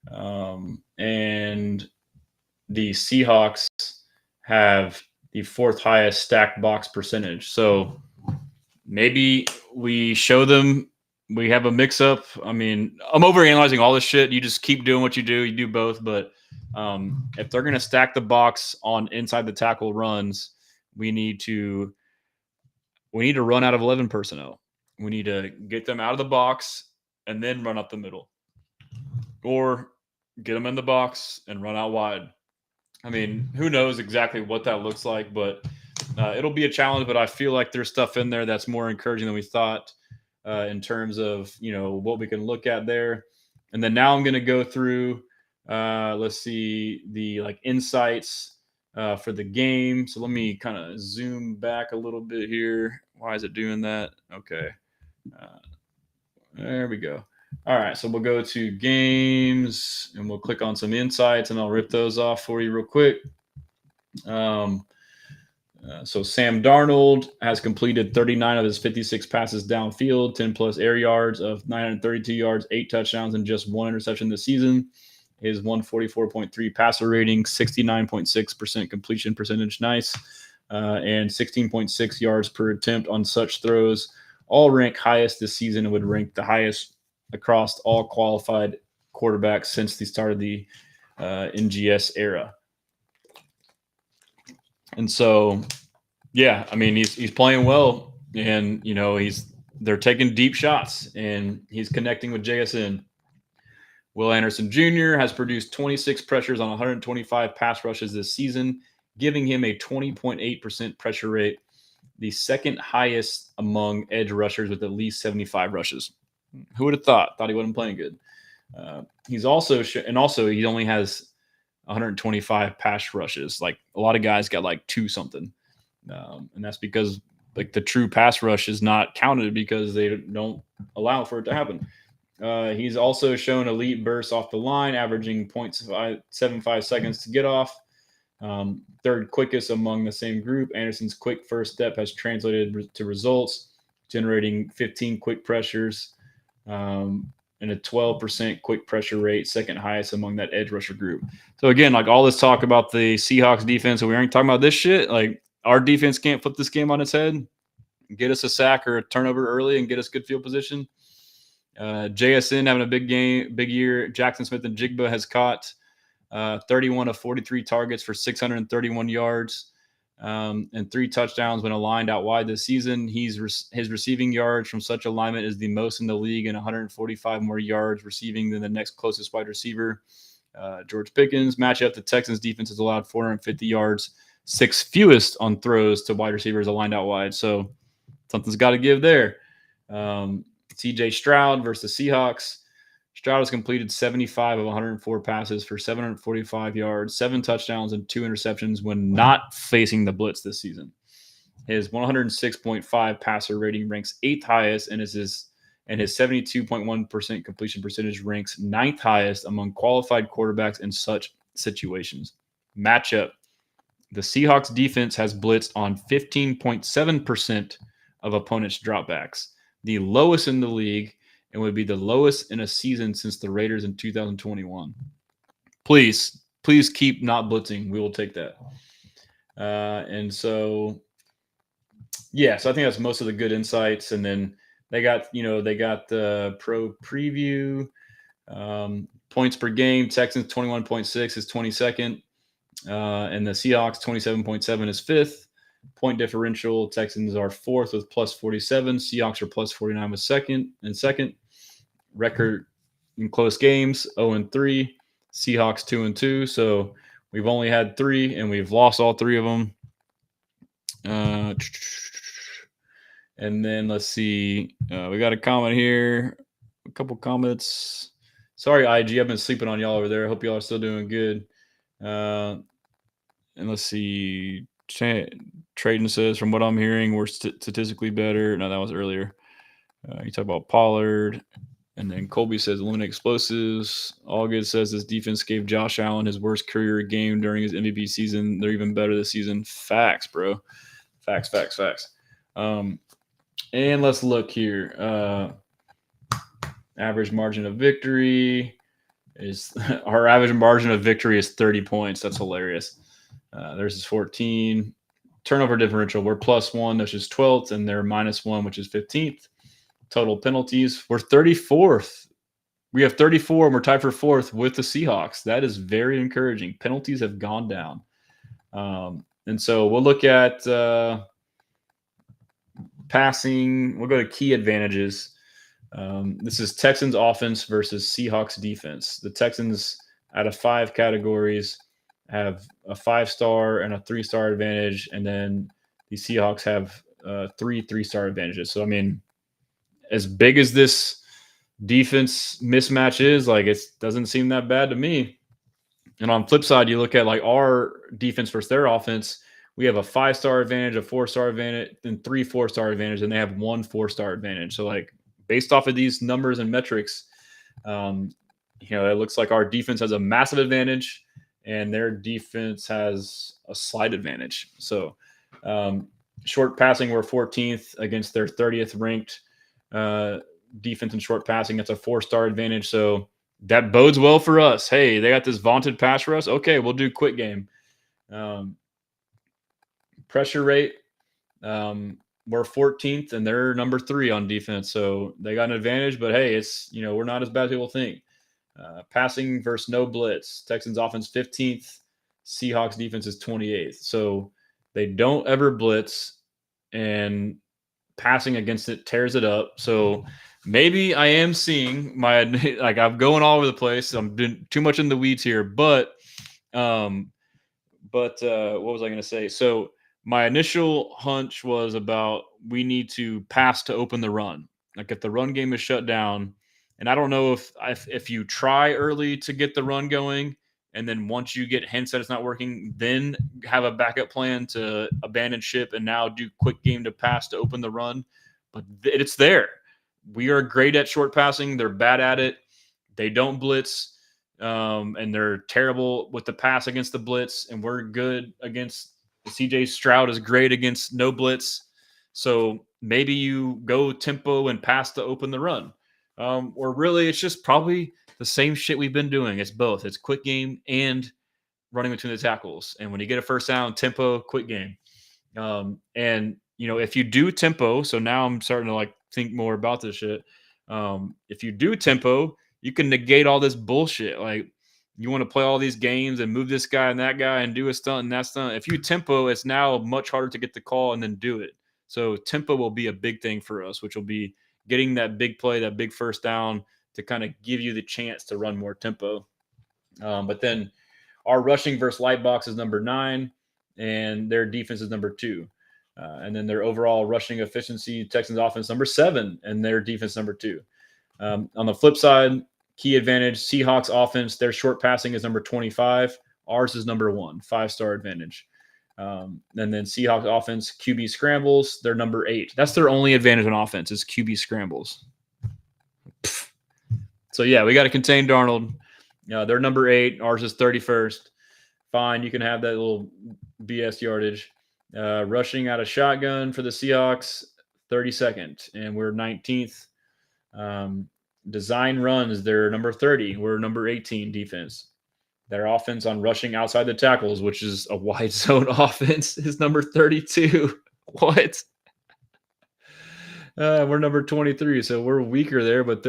and the Seahawks have the fourth highest stack box percentage. So maybe we show them we have a mix-up. I mean, I'm overanalyzing all this shit. You just keep doing what you do. You do both. But if they're going to stack the box on inside the tackle runs, we need to run out of 11 personnel. We need to get them out of the box and then run up the middle, or get them in the box and run out wide. I mean, who knows exactly what that looks like, but it'll be a challenge. But I feel like there's stuff in there that's more encouraging than we thought in terms of, what we can look at there. And then now I'm going to go through, let's see, the insights for the game. So let me kind of zoom back a little bit here. Why is it doing that? Okay. There we go. All right. So we'll go to games and we'll click on some insights, and I'll rip those off for you real quick. So Sam Darnold has completed 39 of his 56 passes downfield, 10 plus air yards of 932 yards, 8 touchdowns, and just 1 interception this season. His 144.3 passer rating, 69.6% completion percentage. Nice. And 16.6 yards per attempt on such throws. All rank highest this season, and would rank the highest across all qualified quarterbacks since the start of the NGS era. And so, yeah, I mean, he's playing well, and they're taking deep shots, and he's connecting with JSN. Will Anderson Jr. has produced 26 pressures on 125 pass rushes this season, giving him a 20.8% pressure rate, the second highest among edge rushers with at least 75 rushes. Who would have thought? Thought he wasn't playing good. He's also he only has 125 pass rushes. Like a lot of guys got like 2 something, and that's because like the true pass rush is not counted because they don't allow for it to happen. He's also shown elite bursts off the line, averaging 0.75 seconds to get off. Third quickest among the same group. Anderson's quick first step has translated to results, generating 15 quick pressures and a 12% quick pressure rate, second highest among that edge rusher group. So again, like all this talk about the Seahawks defense, and we aren't talking about this shit. Like our defense can't flip this game on its head, get us a sack or a turnover early, and get us good field position. JSN having a big year. Jackson Smith and Jigba has caught 31 of 43 targets for 631 yards and 3 touchdowns when aligned out wide this season. His receiving yards from such alignment is the most in the league, and 145 more yards receiving than the next closest wide receiver, George Pickens. Matchup: the Texans defense has allowed 450 yards, 6 fewest on throws to wide receivers aligned out wide. So something's got to give there. CJ Stroud versus the Seahawks. Stroud has completed 75 of 104 passes for 745 yards, 7 touchdowns, and 2 interceptions when not facing the blitz this season. His 106.5 passer rating ranks 8th highest, and his 72.1% completion percentage ranks 9th highest among qualified quarterbacks in such situations. Matchup: the Seahawks defense has blitzed on 15.7% of opponents' dropbacks, the lowest in the league, and would be the lowest in a season since the Raiders in 2021. Please keep not blitzing. We will take that. And so, yeah, so I think that's most of the good insights. And then they got the pro preview. Points per game, Texans 21.6 is 22nd. And the Seahawks 27.7 is 5th. Point differential, Texans are 4th with plus 47. Seahawks are plus 49 with second. Record in close games, 0-3. Seahawks 2-2. So we've only had 3, and we've lost all 3 of them. And then let's see. We got a comment here. A couple comments. Sorry, IG. I've been sleeping on y'all over there. I hope y'all are still doing good. And let's see. Traden says, from what I'm hearing, we're statistically better. No, that was earlier. You talk about Pollard. And then Colby says, eliminate explosives. Allgood says this defense gave Josh Allen his worst career game during his MVP season. They're even better this season. Facts, bro. Facts. And let's look here. Average margin of victory is our average margin of victory is 30 points. That's hilarious. Theirs is 14. Turnover differential, we're +1, which is 12th, and they're -1, which is 15th. Total penalties, we're 34th. We have 34, and we're tied for 4th with the Seahawks. That is very encouraging. Penalties have gone down. And so we'll look at passing. We'll go to key advantages. This is Texans offense versus Seahawks defense. The Texans, out of 5 categories, have a 5-star and a 3-star advantage, and then the Seahawks have 3 3-star advantages. So, I mean, as big as this defense mismatch is, like, it doesn't seem that bad to me. And on the flip side, you look at like our defense versus their offense. We have a 5-star advantage, a 4-star advantage, and 3 4-star advantage, and they have 1 4-star advantage. So, like, based off of these numbers and metrics, it looks like our defense has a massive advantage, and their defense has a slight advantage. So, short passing, we're 14th against their 30th ranked defense in short passing. That's a 4-star advantage. So that bodes well for us. Hey, they got this vaunted pass rush. Okay, we'll do quick game. Pressure rate, we're 14th, and they're number 3 on defense. So they got an advantage, but hey, it's, we're not as bad as people think. Passing versus no blitz. Texans offense 15th. Seahawks defense is 28th. So they don't ever blitz, and passing against it tears it up. So maybe I am seeing my like I'm going all over the place. I'm doing too much in the weeds here, but what was I going to say? So my initial hunch was about we need to pass to open the run. Like if the run game is shut down, and I don't know if you try early to get the run going, and then once you get hints that it's not working, then have a backup plan to abandon ship and now do quick game to pass to open the run. But it's there. We are great at short passing. They're bad at it. They don't blitz. And they're terrible with the pass against the blitz, and we're good against CJ Stroud is great against no blitz. So maybe you go tempo and pass to open the run. Or really, it's just probably the same shit we've been doing. It's both. It's quick game and running between the tackles. And when you get a first down, tempo, quick game. And if you do tempo, so now I'm starting to like think more about this shit. If you do tempo, you can negate all this bullshit. Like you want to play all these games and move this guy and that guy and do a stunt and that stunt. If you tempo, it's now much harder to get the call and then do it. So tempo will be a big thing for us, which will be getting that big play, that big first down to kind of give you the chance to run more tempo. But then our rushing versus light box is number 9, and their defense is number 2. And then their overall rushing efficiency, Texans offense number 7, and their defense number 2. On the flip side, key advantage, Seahawks offense, their short passing is number 25. Ours is number 1, 5-star advantage. And then Seahawks offense, QB scrambles, they're number 8. That's their only advantage on offense is QB scrambles. Pfft. So, yeah, we got to contain Darnold. They're number 8. Ours is 31st. Fine, you can have that little BS yardage. Rushing out of shotgun for the Seahawks, 32nd, and we're 19th. Design runs, they're number 30. We're number 18 defense. Their offense on rushing outside the tackles, which is a wide zone offense, is number 32. What? We're number 23, so we're weaker there, but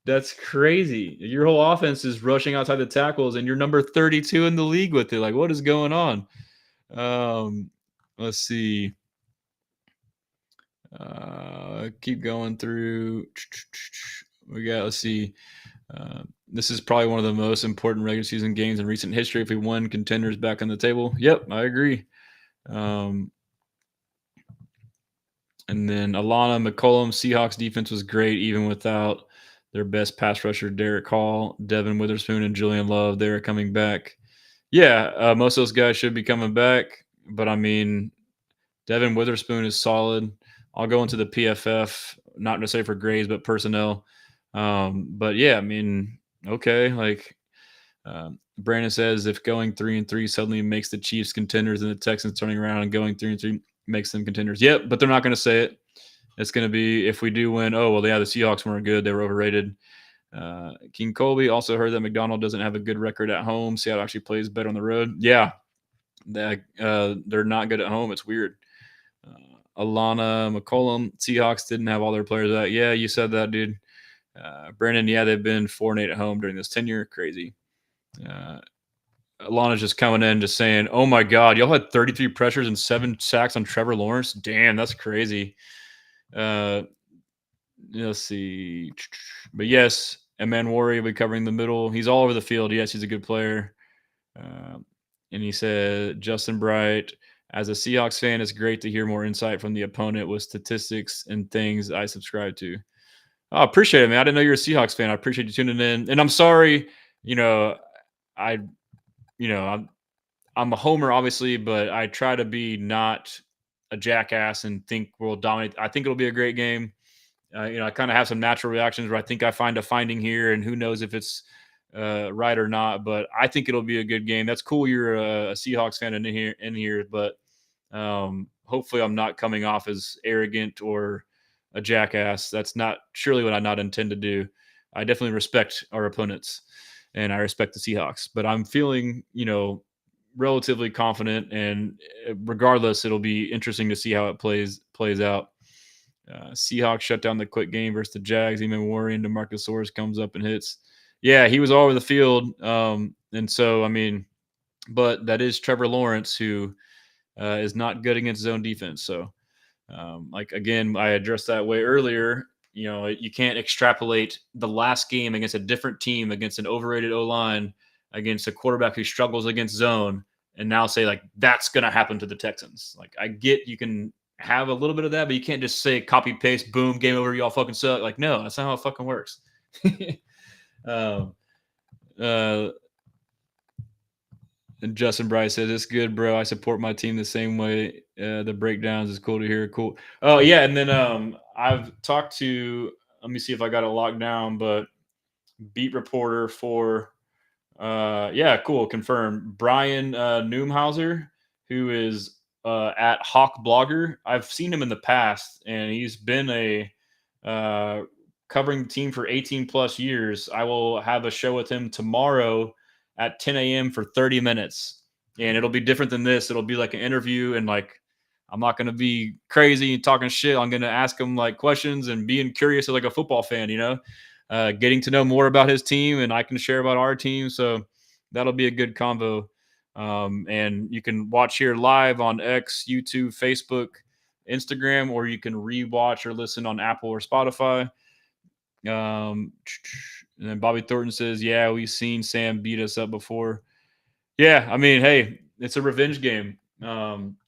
that's crazy. Your whole offense is rushing outside the tackles, and you're number 32 in the league with it. Like, what is going on? Let's see. Keep going through. Let's see. This is probably one of the most important regular season games in recent history. If we won, contenders back on the table. Yep, I agree. And then Alana McCollum, Seahawks defense was great even without their best pass rusher, Derek Hall, Devin Witherspoon, and Julian Love. They're coming back. Yeah, most of those guys should be coming back. But, I mean, Devin Witherspoon is solid. I'll go into the PFF, not necessarily for grades, but personnel. But, yeah, I mean, okay. Like Brandon says, if going 3-3 suddenly makes the Chiefs contenders and the Texans turning around and going 3-3 makes them contenders. Yep, but they're not going to say it. It's going to be if we do win, oh, well, yeah, the Seahawks weren't good. They were overrated. King Colby also heard that Macdonald doesn't have a good record at home. Seattle actually plays better on the road. Yeah, they're not good at home. It's weird. Alana McCollum, Seahawks didn't have all their players out. Yeah, you said that, dude. Brandon, yeah, they've been 4-8 at home during this tenure. Crazy. Alana's just coming in just saying, oh, my God, y'all had 33 pressures and 7 sacks on Trevor Lawrence? Damn, that's crazy. Let's see. But, yes, Emanwari will be covering the middle. He's all over the field. Yes, he's a good player. And he said, Justin Bright, as a Seahawks fan, it's great to hear more insight from the opponent with statistics and things I subscribe to. Oh, I appreciate it, man. I didn't know you're a Seahawks fan. I appreciate you tuning in. And I'm sorry, I'm a homer, obviously, but I try to be not a jackass and think we'll dominate. I think it'll be a great game. I kind of have some natural reactions where I think I find a finding here, and who knows if it's right or not. But I think it'll be a good game. That's cool. You're a Seahawks fan in here, but hopefully I'm not coming off as arrogant or a jackass. That's not surely what I not intend to do. I definitely respect our opponents, and I respect the Seahawks. But I'm feeling, relatively confident, and regardless, it'll be interesting to see how it plays out. Seahawks shut down the quick game versus the Jags. Even Warren DeMarcus Soares comes up and hits. Yeah, he was all over the field. And so, I mean, but that is Trevor Lawrence, who is not good against zone defense. So, like again, I addressed that way earlier. You know, you can't extrapolate the last game against a different team, against an overrated O line, against a quarterback who struggles against zone, and now say like that's going to happen to the Texans. Like I get you can have a little bit of that, but you can't just say copy paste, boom, game over, y'all fucking suck. Like no, that's not how it fucking works. um, uh, And Justin Bryce says, "It's good, bro. I support my team the same way. The breakdowns is cool to hear. Cool. Oh yeah, and then I've talked to. Let me see if I got it locked down. But beat reporter for, yeah, cool, confirmed. Brian Neumhauser, who is at Hawk Blogger. I've seen him in the past, and he's been a covering the team for 18 plus years. I will have a show with him tomorrow at 10 a.m. for 30 minutes. And it'll be different than this. It'll be like an interview, and like I'm not going to be crazy and talking shit. I'm going to ask him like questions and being curious as like a football fan, you know, getting to know more about his team, and I can share about our team. So that'll be a good convo. And you can watch here live on X, YouTube, Facebook, Instagram, or you can rewatch or listen on Apple or Spotify. And then Bobby Thornton says, "Yeah, we've seen Sam beat us up before." Yeah, I mean, hey, it's a revenge game.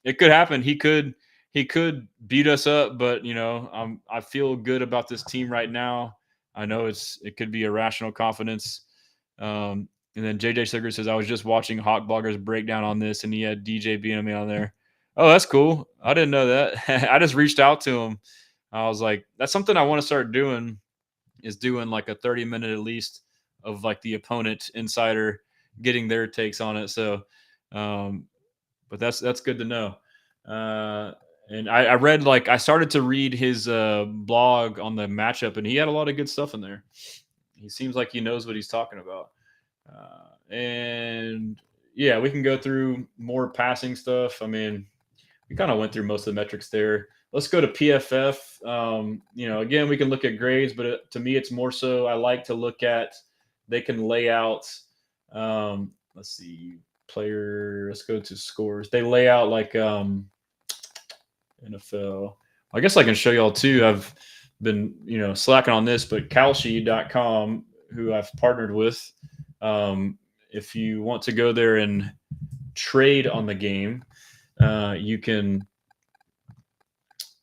It could happen. He could beat us up, but you know, I feel good about this team right now. I know it could be irrational confidence. And then JJ Sugar says, "I was just watching Hawk Blogger's breakdown on this, and he had DJ being me on there." Oh, that's cool. I didn't know that. I just reached out to him. I was like, that's something I want to start doing, is doing like a 30-minute at least of like the opponent insider, getting their takes on it. So, but that's good to know. And I read, like, I started to read his blog on the matchup, and he had a lot of good stuff in there. He seems like he knows what he's talking about. And yeah, we can go through more passing stuff. I mean, we kind of went through most of the metrics there. Let's go to PFF. You know, again, we can look at grades, but to me, it's more so I like to look at, they can lay out, let's see, player, let's go to scores. They lay out like NFL. I guess I can show y'all too. I've been, you know, slacking on this, but Kalshi.com, who I've partnered with, if you want to go there and trade on the game, you can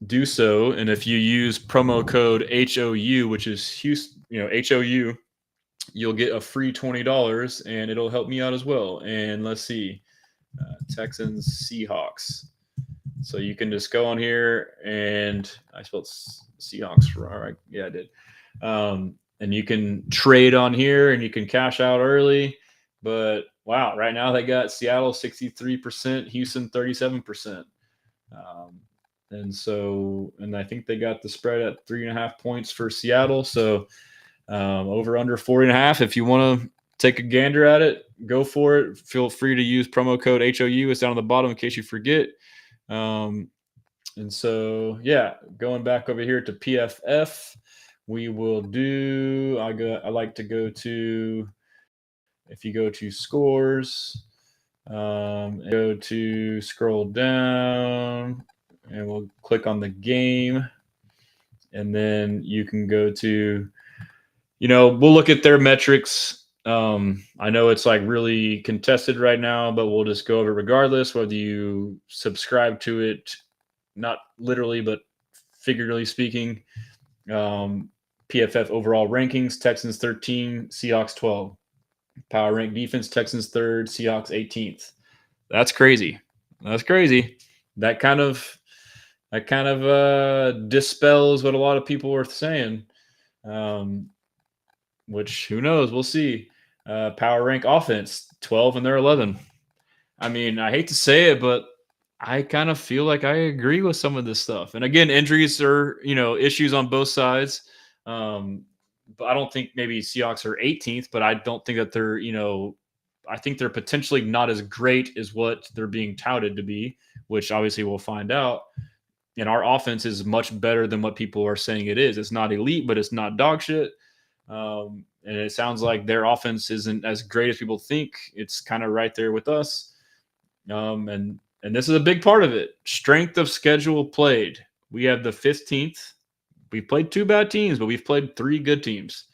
do so. And if you use promo code HOU, which is Houston, you know, HOU, you'll get a free $20, and it'll help me out as well. And let's see, Texans Seahawks. So you can just go on here, and I spelled Seahawks right. Yeah, I did. And you can trade on here, and you can cash out early. But wow, right now they got Seattle 63%, Houston 37%. And I think they got the spread at 3.5 points for Seattle. So over under 4.5. If you want to take a gander at it, go for it. Feel free to use promo code HOU. It's down at the bottom in case you forget. And so, yeah, going back over here to PFF, we will do, I like to go to, if you go to scores, go to scroll down, and we'll click on the game. And then you can go to, you know, we'll look at their metrics. I know it's like really contested right now, but we'll just go over it regardless, whether you subscribe to it, not literally, but figuratively speaking. PFF overall rankings: Texans 13, Seahawks 12. Power rank defense: Texans 3rd, Seahawks 18th. That's crazy. That's crazy. That kind of dispels what a lot of people are saying. Which, who knows? We'll see. Power rank offense, 12 and they're 11. I mean, I hate to say it, but I kind of feel like I agree with some of this stuff. And again, injuries are, you know, issues on both sides. But I don't think maybe Seahawks are 18th, but I don't think that they're, you know, I think they're potentially not as great as what they're being touted to be, which obviously we'll find out. And our offense is much better than what people are saying it is. It's not elite, but it's not dog shit. and it sounds like their offense isn't as great as people think. It's kind of right there with us. And this is a big part of it. Strength of schedule played. We have the 15th. We've played 2 bad teams, but we've played 3 good teams.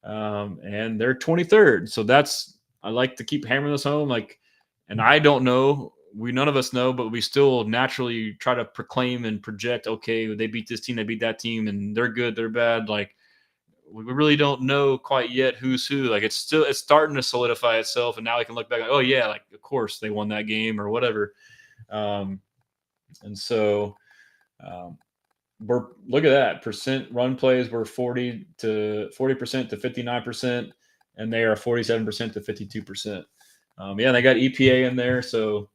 And they're 23rd. So I like to keep hammering this home. And I don't know. None of us know, but we still naturally try to proclaim and project, okay, they beat this team, they beat that team, and they're good, they're bad. We really don't know quite yet who's who. It's starting to solidify itself, and now we can look back oh yeah, of course they won that game or whatever. And so look at that percent run plays. We're 40% to 59%, and they are 47% to 52%. They got EPA in there, so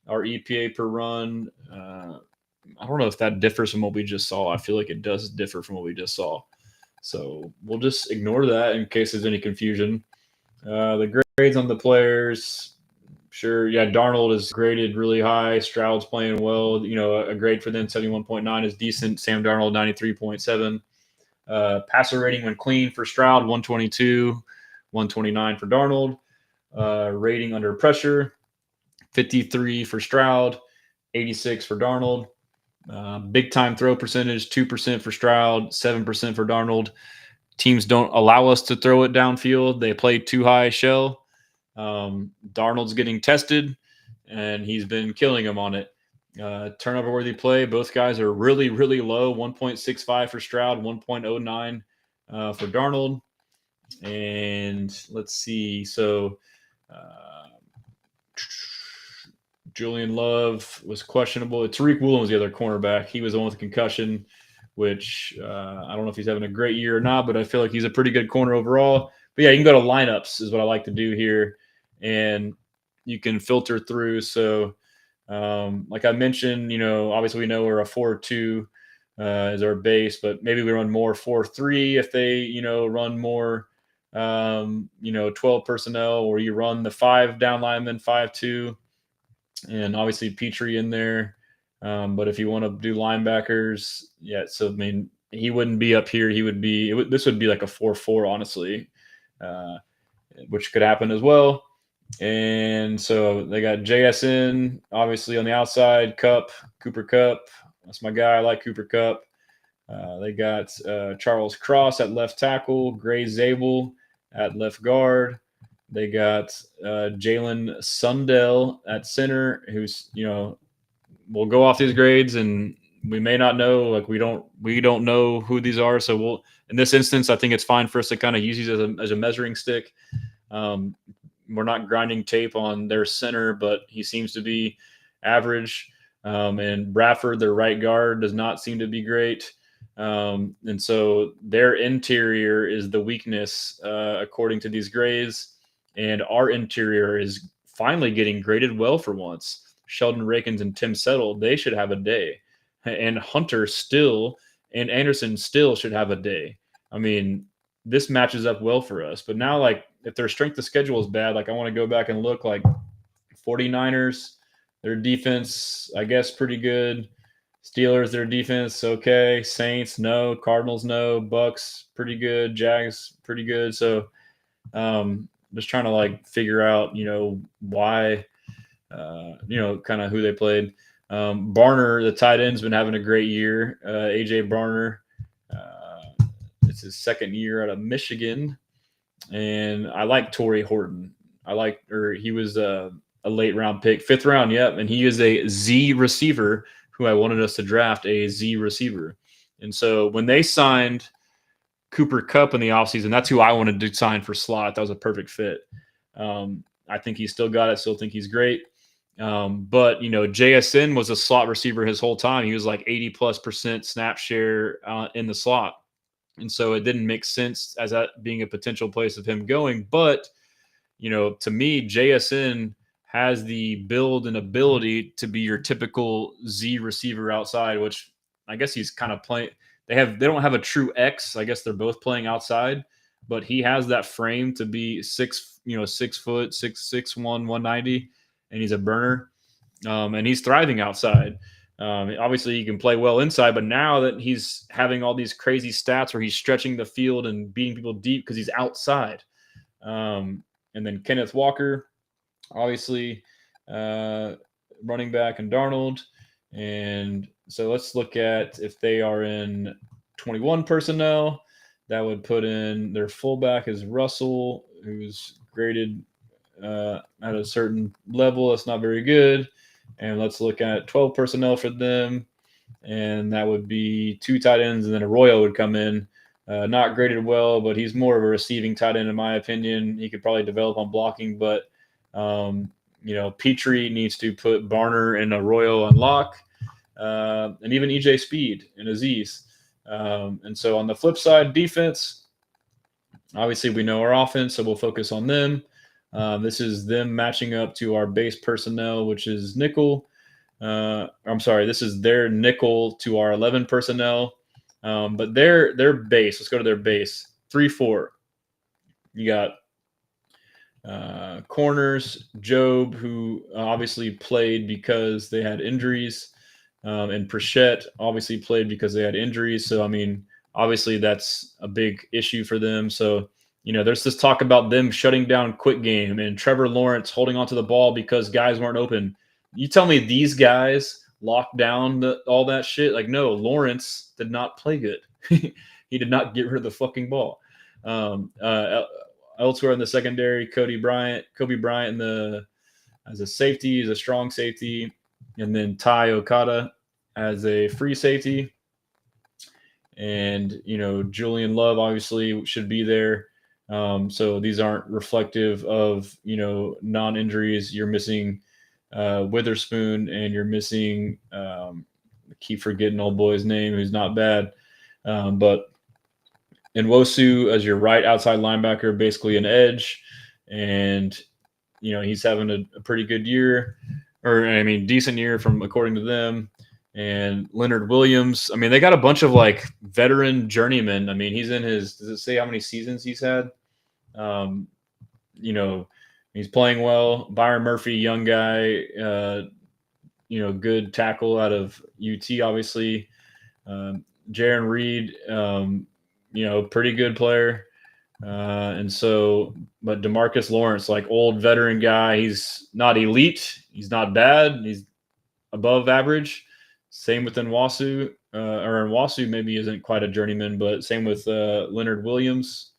our EPA per run. I don't know if that differs from what we just saw. I feel like it does differ from what we just saw. So we'll just ignore that in case there's any confusion. The grades on the players. Sure, yeah, Darnold is graded really high. Stroud's playing well. A grade for them, 71.9 is decent. Sam Darnold, 93.7. Passer rating when clean for Stroud, 122. 129 for Darnold. Rating under pressure, 53 for Stroud, 86 for Darnold. Big time throw percentage, 2% for Stroud, 7% for Darnold. Teams don't allow us to throw it downfield. They play too high shell. Darnold's getting tested, and he's been killing them on it. Turnover worthy play, both guys are really, really low, 1.65 for Stroud, 1.09 for Darnold. And let's see. So Julian Love was questionable. Tariq Woolen was the other cornerback. He was the one with the concussion, which I don't know if he's having a great year or not, but I feel like he's a pretty good corner overall. But yeah, you can go to lineups is what I like to do here, and you can filter through. So like I mentioned, obviously we know we're a 4-2 is our base, but maybe we run more 4-3 if they, run more 12 personnel, or you run the 5 down linemen, 5-2, and obviously Petrie in there. But if you want to do linebackers, yeah. So I mean, he wouldn't be up here. This would be like a 4-4, honestly, which could happen as well. And so they got JSN obviously on the outside. Cooper Kupp. That's my guy. I like Cooper Kupp. They got Charles Cross at left tackle, Gray Zabel at left guard. They got Jalen Sundell at center, who's, we'll go off these grades and we may not know, we don't know who these are. So in this instance, I think it's fine for us to kind of use these as a measuring stick. We're not grinding tape on their center, but he seems to be average. And Bradford, their right guard, does not seem to be great. And so their interior is the weakness, according to these grades. And our interior is finally getting graded well for once. Sheldon Rakins and Tim Settle, they should have a day. And Hunter still and Anderson still should have a day. I mean, this matches up well for us. But now, if their strength of schedule is bad, I want to go back and look 49ers, their defense, I guess, pretty good. Steelers, their defense, okay. Saints, no. Cardinals, no. Bucks, pretty good. Jags, pretty good. So just trying to figure out, why, kind of who they played. Barner, the tight end's been having a great year. AJ Barner, it's his second year out of Michigan. And I like Torrey Horton. He was a late round pick, 5th round. Yep. And he is a Z receiver who I wanted us to draft, a Z receiver. And so when they signed Cooper Kupp in the offseason, that's who I wanted to sign for slot. That was a perfect fit. I think he's still got it. Still think he's great. But, JSN was a slot receiver his whole time. He was 80+% snap share in the slot. And so it didn't make sense as that being a potential place of him going. But, to me, JSN has the build and ability to be your typical Z receiver outside, which I guess he's kind of playing. They don't have a true X. I guess they're both playing outside, but he has that frame to be 6 foot, 6'1", 190, and he's a burner. And he's thriving outside. Obviously, he can play well inside, but now that he's having all these crazy stats where he's stretching the field and beating people deep because he's outside. And then Kenneth Walker, obviously, running back, and Darnold. And so let's look at if they are in 21 personnel. That would put in their fullback is Russell, who's graded at a certain level. That's not very good. And let's look at 12 personnel for them. And that would be 2 tight ends, and then Arroyo would come in. Not graded well, but he's more of a receiving tight end, in my opinion. He could probably develop on blocking, but Petrie needs to put Barner and Arroyo on lock, and even EJ Speed and Aziz. And so on the flip side, defense, obviously we know our offense, so we'll focus on them. This is them matching up to our base personnel, which is nickel. This is their nickel to our 11 personnel. But their base, let's go to their base, 3-4. You got corners, Job, who obviously played because they had injuries, and Prechette obviously played because they had injuries. So, I mean, obviously that's a big issue for them. So, there's this talk about them shutting down quick game and Trevor Lawrence holding onto the ball because guys weren't open. You tell me these guys locked down all that shit? Like, no, Lawrence did not play good. He did not get rid of the fucking ball. Elsewhere in the secondary, Kobe Bryant as a safety, is a strong safety, and then Ty Okada as a free safety. And Julian Love obviously should be there. So these aren't reflective of non-injuries. You're missing Witherspoon, and you're missing I keep forgetting old boy's name, who's not bad, but Nwosu as your right outside linebacker, basically an edge, and he's having a pretty good year, decent year from according to them. And Leonard Williams, I mean, they got a bunch of like veteran journeymen. I mean, he's in his, does it say how many seasons he's had? He's playing well. Byron Murphy, young guy, good tackle out of UT, obviously. Jaron Reed, pretty good player. But DeMarcus Lawrence, like old veteran guy, he's not elite. He's not bad. He's above average. Same with Nwosu. Nwosu maybe isn't quite a journeyman, but same with Leonard Williams.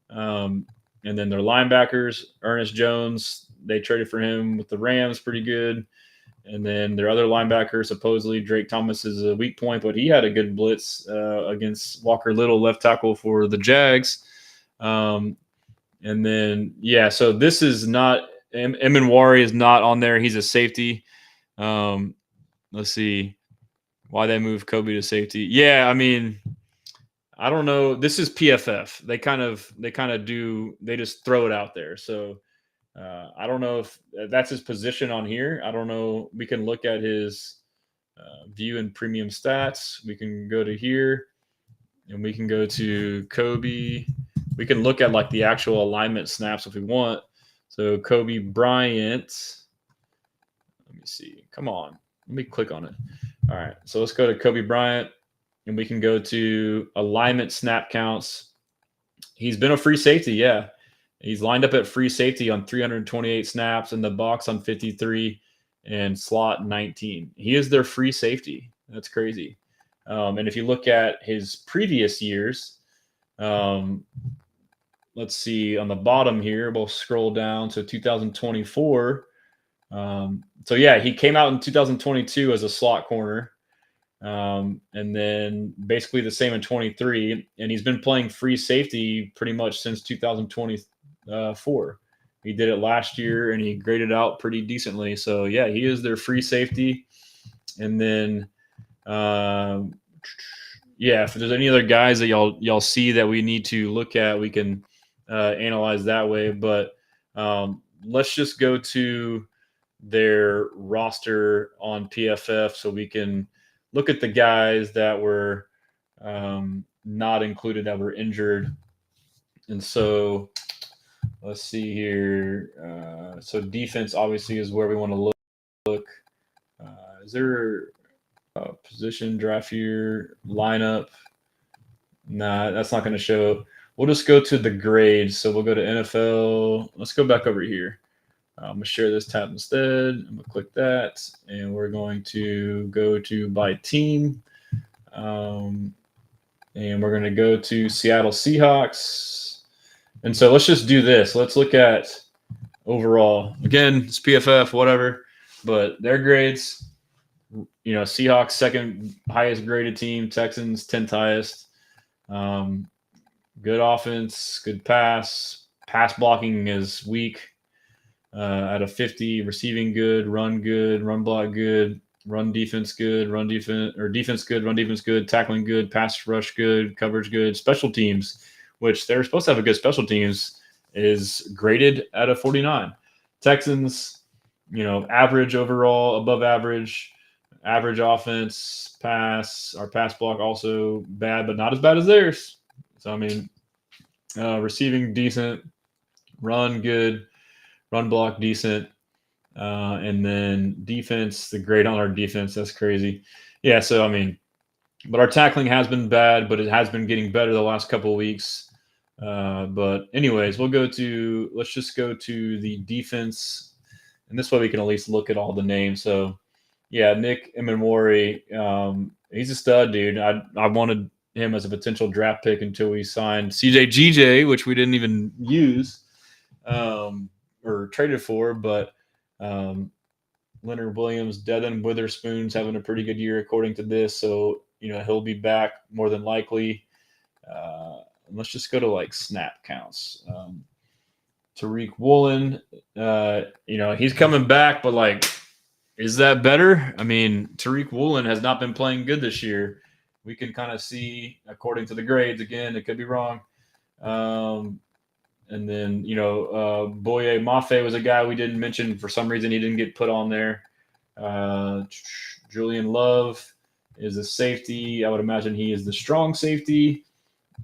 And then their linebackers, Ernest Jones, they traded for him with the Rams, pretty good. And then their other linebacker, supposedly Drake Thomas, is a weak point, but he had a good blitz against Walker Little, left tackle for the Jags. So this is not – Emanwari is not on there. He's a safety. Let's see why they moved Kobe to safety. Yeah, I mean, I don't know. This is PFF. They kind of do – they just throw it out there. So I don't know if that's his position on here. I don't know. We can look at his view and premium stats. We can go to here, and we can go to Kobe. We can look at like the actual alignment snaps if we want. So Kobe Bryant. Let me see. Come on. Let me click on it. All right. So let's go to Kobe Bryant, and we can go to alignment snap counts. He's been a free safety. Yeah. He's lined up at free safety on 328 snaps, in the box on 53, and slot 19. He is their free safety. That's crazy. And if you look at his previous years, let's see on the bottom here, we'll scroll down to 2024. He came out in 2022 as a slot corner. And then basically the same in 23, and he's been playing free safety pretty much since 2024. He did it last year, and he graded out pretty decently. So yeah, he is their free safety. And then, if there's any other guys that y'all see that we need to look at, we can analyze that way. But let's just go to their roster on PFF so we can look at the guys that were not included, that were injured. And so let's see here. So defense obviously is where we want to look. Is there Position, draft year, lineup. Nah, that's not going to show. We'll just go to the grades. So we'll go to NFL. Let's go back over here. I'm going to share this tab instead. I'm going to click that, and we're going to go to by team. And we're going to go to Seattle Seahawks. And so let's just do this. Let's look at overall. Again, it's PFF, whatever, but their grades, Seahawks, second highest graded team, Texans, 10th highest. Good offense, good pass. Pass blocking is weak at a 50, receiving good, run block good, run defense good, defense good, run defense good, tackling good, pass rush good, coverage good, special teams, which they're supposed to have a good special teams, is graded at a 49. Texans, average overall, above average offense, our pass block also bad, but not as bad as theirs. So, receiving decent, run good, run block decent, and then defense, the grade on our defense, that's crazy. Yeah, so, but our tackling has been bad, but it has been getting better the last couple of weeks. But anyways, let's just go to the defense, and this way we can at least look at all the names. So, yeah, Nick Caley, he's a stud, dude. I wanted him as a potential draft pick until we signed CJGJ, which we didn't even use or traded for. But Leonard Williams, Devin Witherspoon's having a pretty good year according to this. So, he'll be back more than likely. Let's just go to snap counts. Tariq Woolen, he's coming back, but is that better? Tariq Woolen has not been playing good this year. We can kind of see, according to the grades, again, it could be wrong. And then, Boye Mafe was a guy we didn't mention. For some reason, he didn't get put on there. Julian Love is a safety. I would imagine he is the strong safety.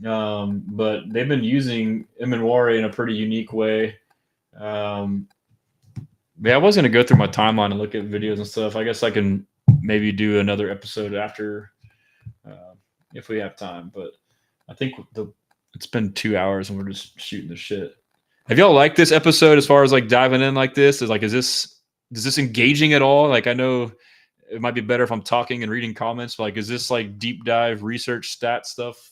But they've been using Emenwari in a pretty unique way. Yeah, I was going to go through my timeline and look at videos and stuff. I guess I can maybe do another episode after if we have time. But I think it's been 2 hours and we're just shooting the shit. Have y'all liked this episode as far as diving in like this? Is this engaging at all? I know it might be better if I'm talking and reading comments. But is this deep dive research stat stuff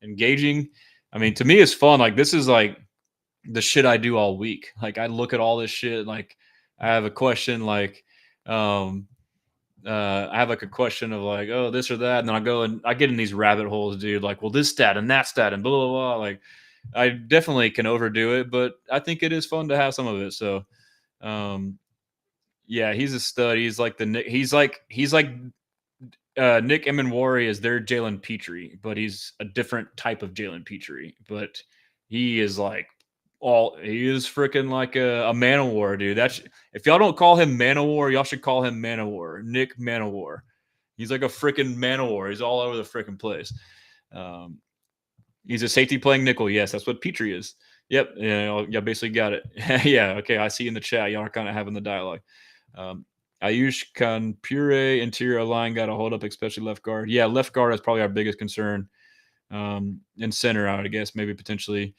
engaging? To me, it's fun. This is the shit I do all week. I look at all this shit. I have a question I have a question of oh, this or that, and then I go and I get in these rabbit holes, dude. Well, this stat and that stat and blah blah blah. I definitely can overdo it, but I think it is fun to have some of it. So, yeah, he's a stud. He's like Nick Emenwari is their Jalen Petrie, but he's a different type of Jalen Petrie. But he is he is freaking like a man of war, dude. If y'all don't call him man of war, y'all should call him man of war. Nick Man of War. He's like a freaking man of war. He's all over the freaking place. He's a safety playing nickel. Yes, that's what Petrie is. Yep. Y'all basically got it. Yeah. Okay. I see in the chat. Y'all are kind of having the dialogue. Ayush Kanpure, interior line, got to hold up, especially left guard. Yeah, left guard is probably our biggest concern. And center, I would guess, maybe potentially.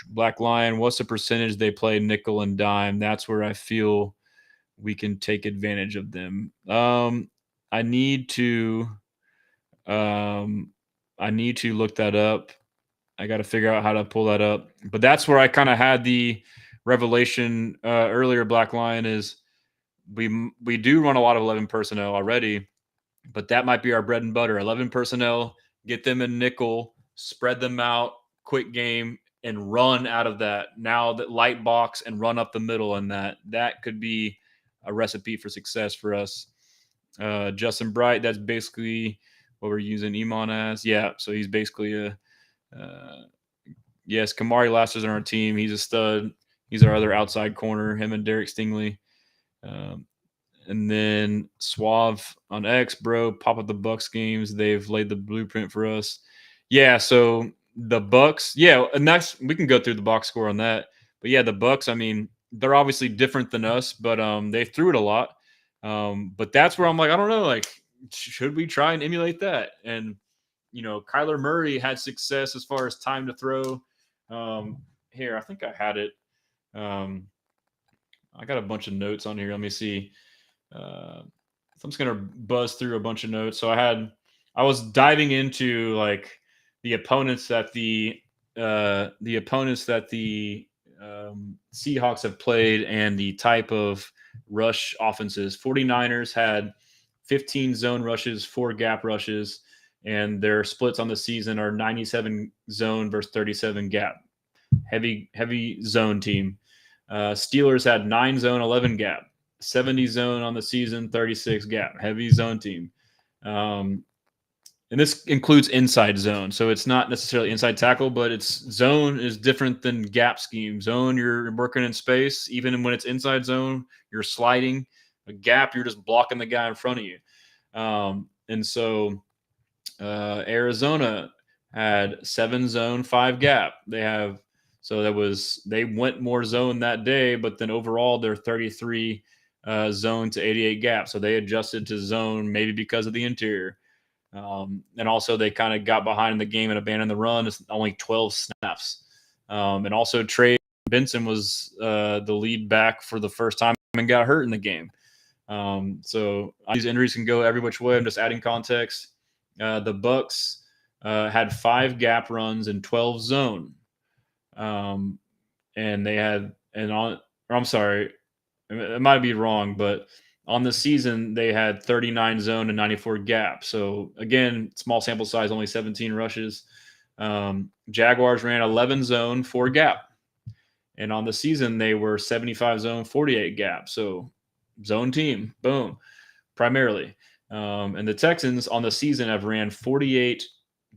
Black Lion, what's the percentage they play nickel and dime? That's where I feel we can take advantage of them. I need to look that up. I got to figure out how to pull that up. But that's where I kind of had the revelation earlier. Black Lion is we do run a lot of 11 personnel already, but that might be our bread and butter. 11 personnel, get them in nickel, spread them out, quick game, and run out of that. Now that light box and run up the middle, and that could be a recipe for success for us. Justin Bright, that's basically what we're using Iman as. Yeah, so he's basically yes, Kamari Lassiter's on our team. He's a stud. He's our other outside corner, him and Derek Stingley. And then Suave on X, bro, pop up the Bucks games. They've laid the blueprint for us. Yeah, so the Bucks, yeah, and we can go through the box score on that. But yeah, the Bucks, they're obviously different than us, but they threw it a lot. But that's where I'm I don't know, should we try and emulate that? And Kyler Murray had success as far as time to throw. Here, I think I had it. I got a bunch of notes on here. Let me see. I'm just gonna buzz through a bunch of notes. So I was diving into like the opponents that the Seahawks have played and the type of rush offenses. 49ers had 15 zone rushes, 4 gap rushes, and their splits on the season are 97 zone versus 37 gap. Heavy zone team. Steelers had 9 zone, 11 gap. 70 zone on the season, 36 gap. Heavy zone team. And this includes inside zone. So it's not necessarily inside tackle, but it's zone is different than gap scheme. Zone, you're working in space. Even when it's inside zone, you're sliding. A gap, you're just blocking the guy in front of you. And so Arizona had 7 zone, 5 gap. They went more zone that day, but then overall they're 33 zone to 88 gap. So they adjusted to zone maybe because of the interior. And also they kind of got behind in the game and abandoned the run. It's only 12 snaps. And also Trey Benson was the lead back for the first time and got hurt in the game. So these injuries can go every which way. I'm just adding context. The Bucks had 5 gap runs and 12 zone. And they had, I'm sorry, it might be wrong, but on the season, they had 39 zone and 94 gap. So again, small sample size, only 17 rushes. Jaguars ran 11 zone, 4 gap. And on the season, they were 75 zone, 48 gap. So zone team, boom, primarily. And the Texans on the season have ran 48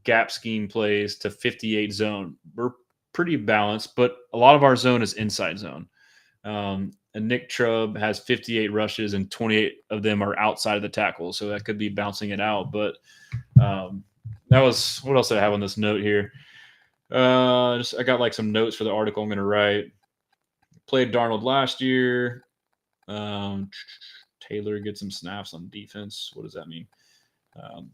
gap scheme plays to 58 zone. We're pretty balanced, but a lot of our zone is inside zone. And Nick Chubb has 58 rushes and 28 of them are outside of the tackle. So that could be bouncing it out. But that was, what else did I have on this note here? I got like some notes for the article I'm going to write. Played Darnold last year. Taylor gets some snaps on defense. What does that mean?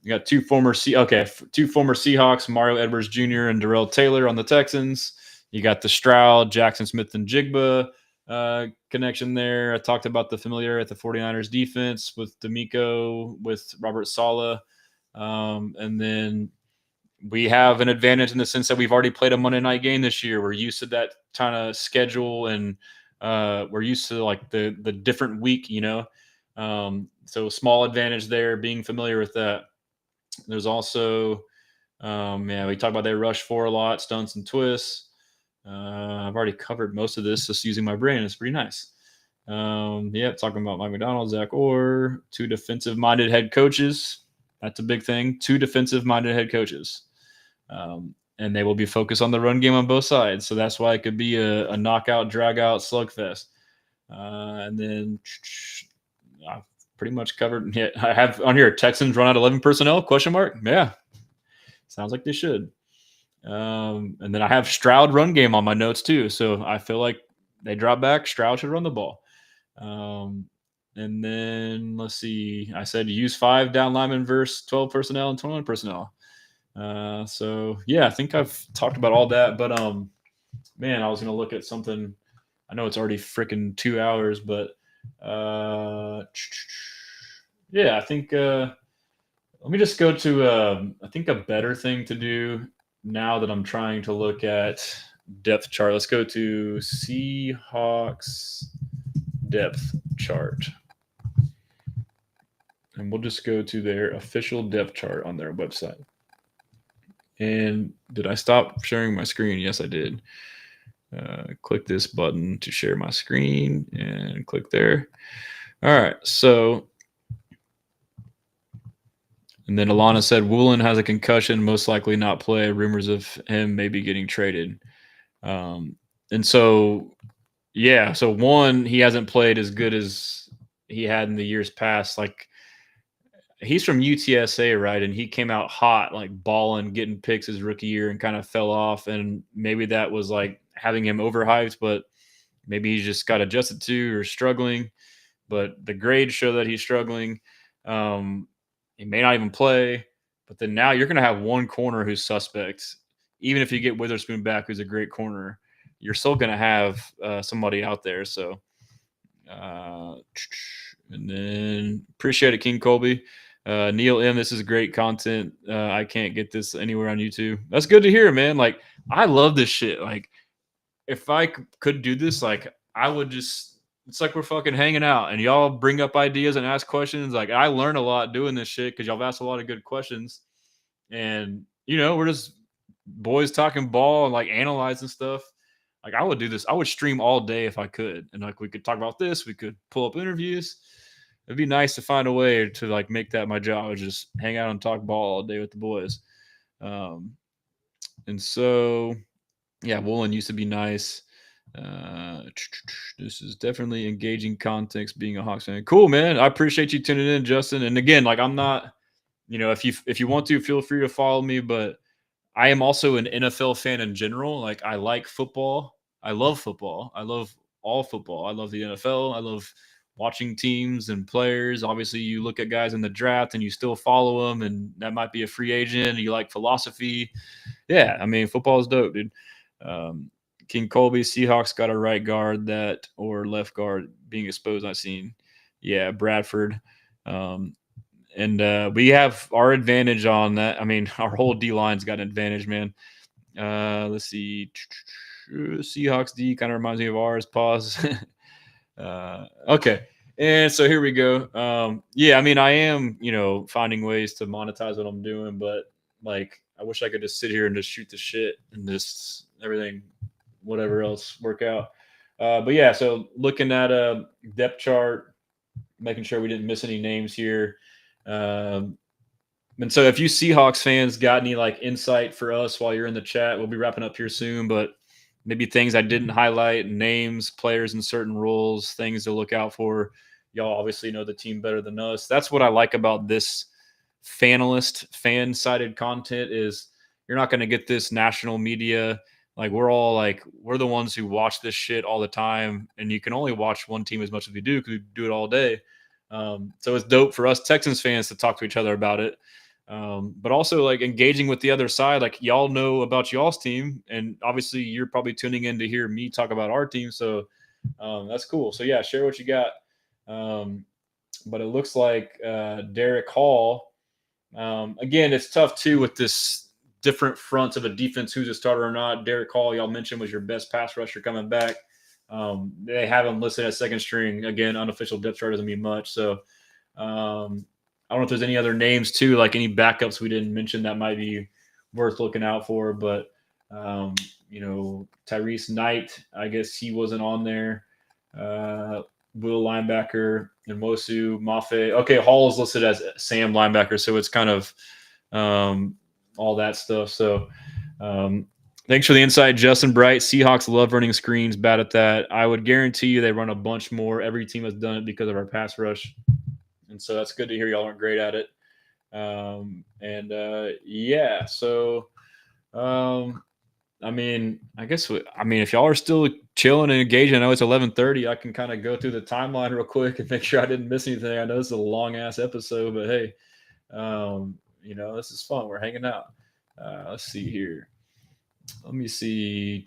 You got two former Seahawks, Mario Edwards Jr. and Darrell Taylor on the Texans. You got the Stroud, Jackson Smith, and Jigba connection there. I talked about the familiarity at the 49ers defense with D'Amico, with Robert Saleh. And then we have an advantage in the sense that we've already played a Monday night game this year. We're used to that kind of schedule, and we're used to like the different week, so small advantage there, being familiar with that. There's also, we talked about they rush 4 a lot, stunts and twists. I've already covered most of this just using my brain. It's pretty nice. Talking about Mike Macdonald, Zach Orr, 2 defensive-minded head coaches. That's a big thing. 2 defensive-minded head coaches. And they will be focused on the run game on both sides. So that's why it could be a knockout, drag-out slugfest. And then I've pretty much covered. Yeah, I have on here, Texans run out 11 personnel, ? Yeah. Sounds like they should. And then I have Stroud run game on my notes too. So I feel like they drop back. Stroud should run the ball. And then let's see. I said use 5 down linemen versus 12 personnel and 21 personnel. So yeah, I think I've talked about all that. But man, I was gonna look at something. I know it's already freaking 2 hours, but I think let me just go to I think a better thing to do now that I'm trying to look at depth chart. Let's go to Seahawks depth chart. And we'll just go to their official depth chart on their website. And did I stop sharing my screen? Yes, I did. Click this button to share my screen and click there. All right, so and then Alana said Woolen has a concussion, most likely not play. Rumors of him maybe getting traded. And so, so one, he hasn't played as good as he had in the years past. Like, he's from UTSA, right? And he came out hot, like balling, getting picks his rookie year, and kind of fell off. And maybe that was like having him overhyped, but maybe he just got adjusted to or struggling. But the grades show that he's struggling. He may not even play. But then now you're going to have one corner who's suspect. Even if you get Witherspoon back, who's a great corner, you're still going to have somebody out there. So, and then appreciate it, King Colby. Neil M, this is great content. I can't get this anywhere on YouTube. That's good to hear, man. Like, I love this shit. Like, if I could do this, like, I would just, it's like we're fucking hanging out and y'all bring up ideas and ask questions. Like, I learn a lot doing this shit because y'all have asked a lot of good questions. And, we're just boys talking ball and like analyzing stuff. Like, I would do this. I would stream all day if I could. And like, we could talk about this. We could pull up interviews. It'd be nice to find a way to like make that my job, just hang out and talk ball all day with the boys. And so, yeah, Woolen used to be nice. This is definitely engaging context being a Hawks fan. Cool, man. I appreciate you tuning in, Justin. And again, like, I'm not, if you want to, feel free to follow me, but I am also an NFL fan in general. Like, I like football. I love football. I love all football. I love the NFL. I love watching teams and players. Obviously, you look at guys in the draft and you still follow them, and that might be a free agent. You like philosophy. Yeah, I mean, football is dope, dude. King Colby, Seahawks got a right guard that or left guard being exposed. I've seen. Yeah, Bradford. And we have our advantage on that. I mean, our whole D line's got an advantage, man. Let's see. Seahawks D kind of reminds me of ours. Pause. Okay. And so here we go. Yeah, I mean, I am, finding ways to monetize what I'm doing, but like, I wish I could just sit here and just shoot the shit and just everything, whatever else work out. But yeah, so looking at a depth chart, making sure we didn't miss any names here. And so if you Seahawks fans got any like insight for us while you're in the chat, we'll be wrapping up here soon, but maybe things I didn't highlight, names, players in certain roles, things to look out for. Y'all obviously know the team better than us. That's what I like about this fan-sided content is you're not going to get this national media. Like, we're the ones who watch this shit all the time, and you can only watch one team as much as we do because we do it all day. So it's dope for us Texans fans to talk to each other about it. But also like engaging with the other side, like y'all know about y'all's team, and obviously you're probably tuning in to hear me talk about our team. So that's cool. So yeah, share what you got. But it looks like Derek Hall. Again, it's tough too with this different fronts of a defense, who's a starter or not. Derek Hall, y'all mentioned, was your best pass rusher coming back. They have him listed as second string. Again, unofficial depth chart doesn't mean much. So I don't know if there's any other names too, like any backups we didn't mention that might be worth looking out for. But Tyrese Knight, I guess he wasn't on there. Will linebacker and Mosu Mafe. Okay, Hall is listed as Sam linebacker, so it's kind of all that stuff. So thanks for the insight, Justin Bright. Seahawks love running screens, bad at that. I would guarantee you they run a bunch more. Every team has done it because of our pass rush. And so that's good to hear y'all aren't great at it. Yeah, so I mean, if y'all are still chilling and engaging, I know it's 11:30. I can kind of go through the timeline real quick and make sure I didn't miss anything. I know this is a long ass episode, but hey, this is fun. We're hanging out. Let's see here. Let me see,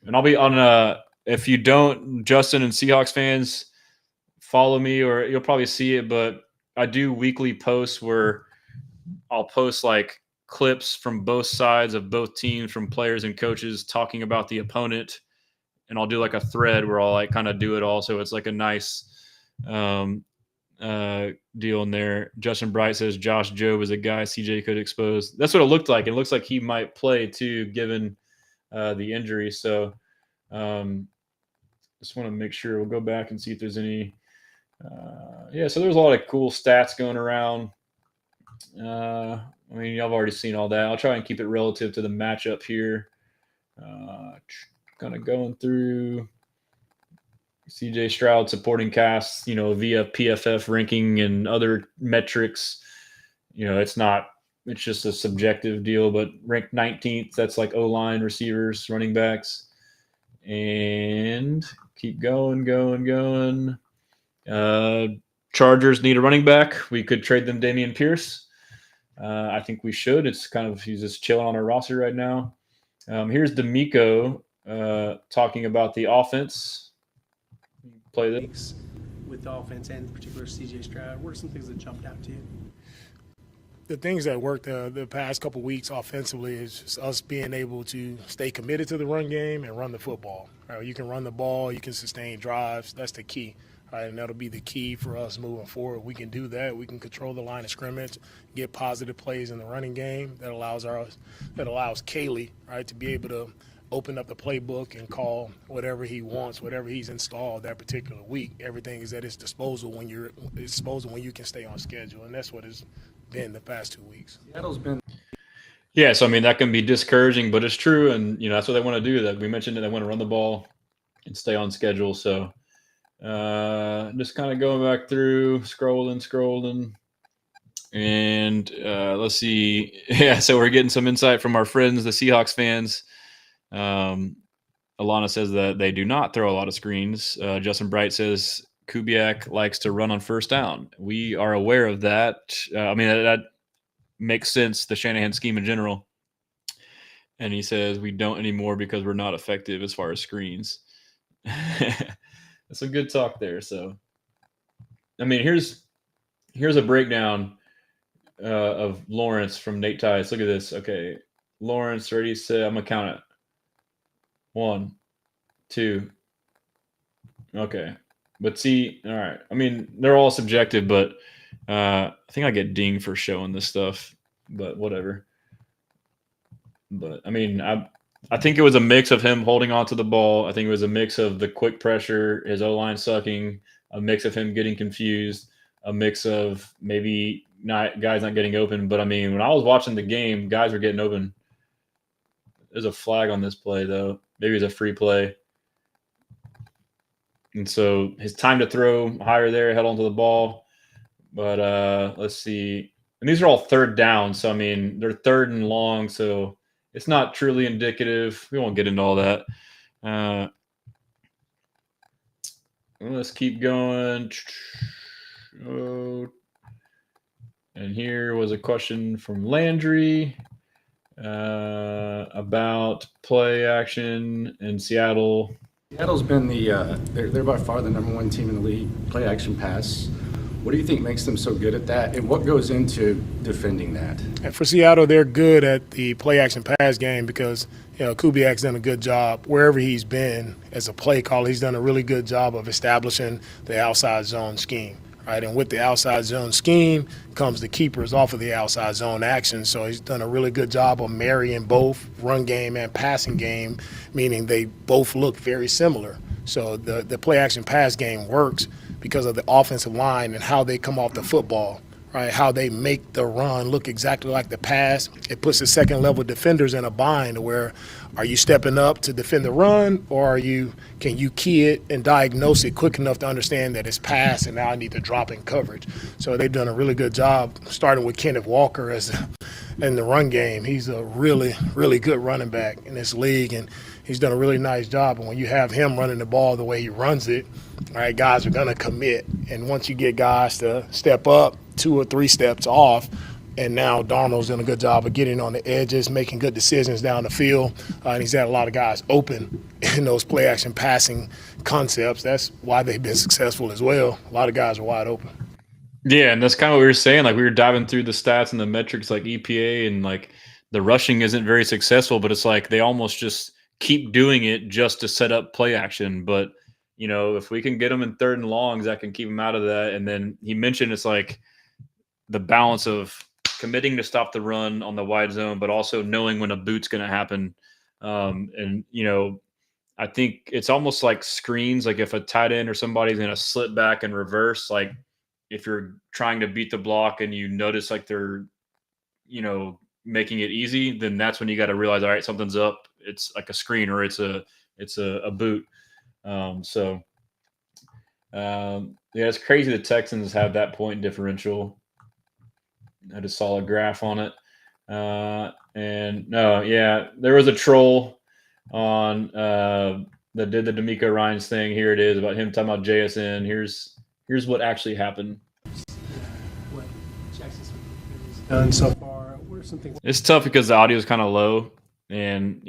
and I'll be on. If you don't, Justin and Seahawks fans, follow me, or you'll probably see it. But I do weekly posts where I'll post like clips from both sides of both teams, from players and coaches talking about the opponent, and I'll do like a thread where I'll like kind of do it all. So it's like a nice deal in there. Justin Bright says Josh Jobe is a guy CJ could expose. That's what it looked like. It looks like he might play too, given the injury. So just want to make sure. We'll go back and see if there's any. So there's a lot of cool stats going around. Y'all have already seen all that. I'll try and keep it relative to the matchup here. Kind of going through CJ Stroud supporting casts, via PFF ranking and other metrics. It's just a subjective deal, but ranked 19th. That's like O-line, receivers, running backs. And keep going. Chargers need a running back. We could trade them Dameon Pierce. I think we should. It's kind of he's just chilling on our roster right now. Here's D'Amico talking about the offense. Play this.
With the offense and in particular CJ Stroud, what are some things that jumped out to you?
The things that worked the past couple weeks offensively is just us being able to stay committed to the run game and run the football. Right? You can run the ball, you can sustain drives. That's the key. Right? And that'll be the key for us moving forward. We can do that. We can control the line of scrimmage, get positive plays in the running game. That allows Caley, right, to be able to open up the playbook and call whatever he wants, whatever he's installed that particular week. Everything is at his disposal when you can stay on schedule, and that's what it's been the past 2 weeks.
Seattle's been.
Yeah, so I mean that can be discouraging, but it's true, and that's what they want to do. That we mentioned that they want to run the ball and stay on schedule. So just kind of going back through, scrolling, and let's see. Yeah, so we're getting some insight from our friends, the Seahawks fans. Alana says that they do not throw a lot of screens. Justin Bright says Kubiak likes to run on first down. We are aware of that. I mean, that makes sense, the Shanahan scheme in general. And he says we don't anymore because we're not effective as far as screens. That's some good talk there. So, I mean, here's a breakdown of Lawrence from Nate Tice. Look at this. Okay, Lawrence already said, I'm going to count it. 1, 2. Okay. But see, all right. I mean, they're all subjective, but I think I get dinged for showing this stuff, but whatever. But I mean, I think it was a mix of him holding on to the ball. I think it was a mix of the quick pressure, his O-line sucking, a mix of him getting confused, a mix of maybe guys not getting open. But I mean, when I was watching the game, guys were getting open. There's a flag on this play, though. Maybe it's a free play. And so his time to throw higher there, held onto the ball. But let's see. And these are all third down. So, I mean, they're third and long. So it's not truly indicative. We won't get into all that. Let's keep going. Oh. And here was a question from Landry about play action in Seattle.
Seattle's been they're by far the number 1 team in the league, play action pass. What do you think makes them so good at that, and what goes into defending that?
And for Seattle, they're good at the play action pass game because Kubiak's done a good job wherever he's been as a play caller. He's done a really good job of establishing the outside zone scheme. Right, and with the outside zone scheme comes the keepers off of the outside zone action. So he's done a really good job of marrying both run game and passing game, meaning they both look very similar. So the play action pass game works because of the offensive line and how they come off the football, right? How they make the run look exactly like the pass. It puts the second level defenders in a bind where are you stepping up to defend the run, or can you key it and diagnose it quick enough to understand that it's pass and now I need to drop in coverage? So they've done a really good job starting with Kenneth Walker in the run game. He's a really, really good running back in this league, and he's done a really nice job. And when you have him running the ball the way he runs it, right, guys are going to commit. And once you get guys to step up 2 or 3 steps off, and now Darnold's done a good job of getting on the edges, making good decisions down the field, and he's had a lot of guys open in those play-action passing concepts. That's why they've been successful as well. A lot of guys are wide open.
Yeah, and that's kind of what we were saying. Like, we were diving through the stats and the metrics like EPA, and like the rushing isn't very successful, but it's like they almost just keep doing it just to set up play action. But, if we can get them in third and longs, that can keep them out of that. And then he mentioned it's like the balance of committing to stop the run on the wide zone, but also knowing when a boot's going to happen. And I think it's almost like screens. Like if a tight end or somebody's going to slip back and reverse, like if you're trying to beat the block and you notice like they're, making it easy, then that's when you got to realize, all right, something's up. It's like a screen or it's a boot. Yeah, it's crazy the Texans have that point differential. I just saw a graph on it. And no, yeah, there was a troll on that did the D'Amico Ryans thing. Here it is about him talking about JSN. Here's what actually happened.
What Jackson done so far? What are some things?
It's tough because the audio is kind of low, and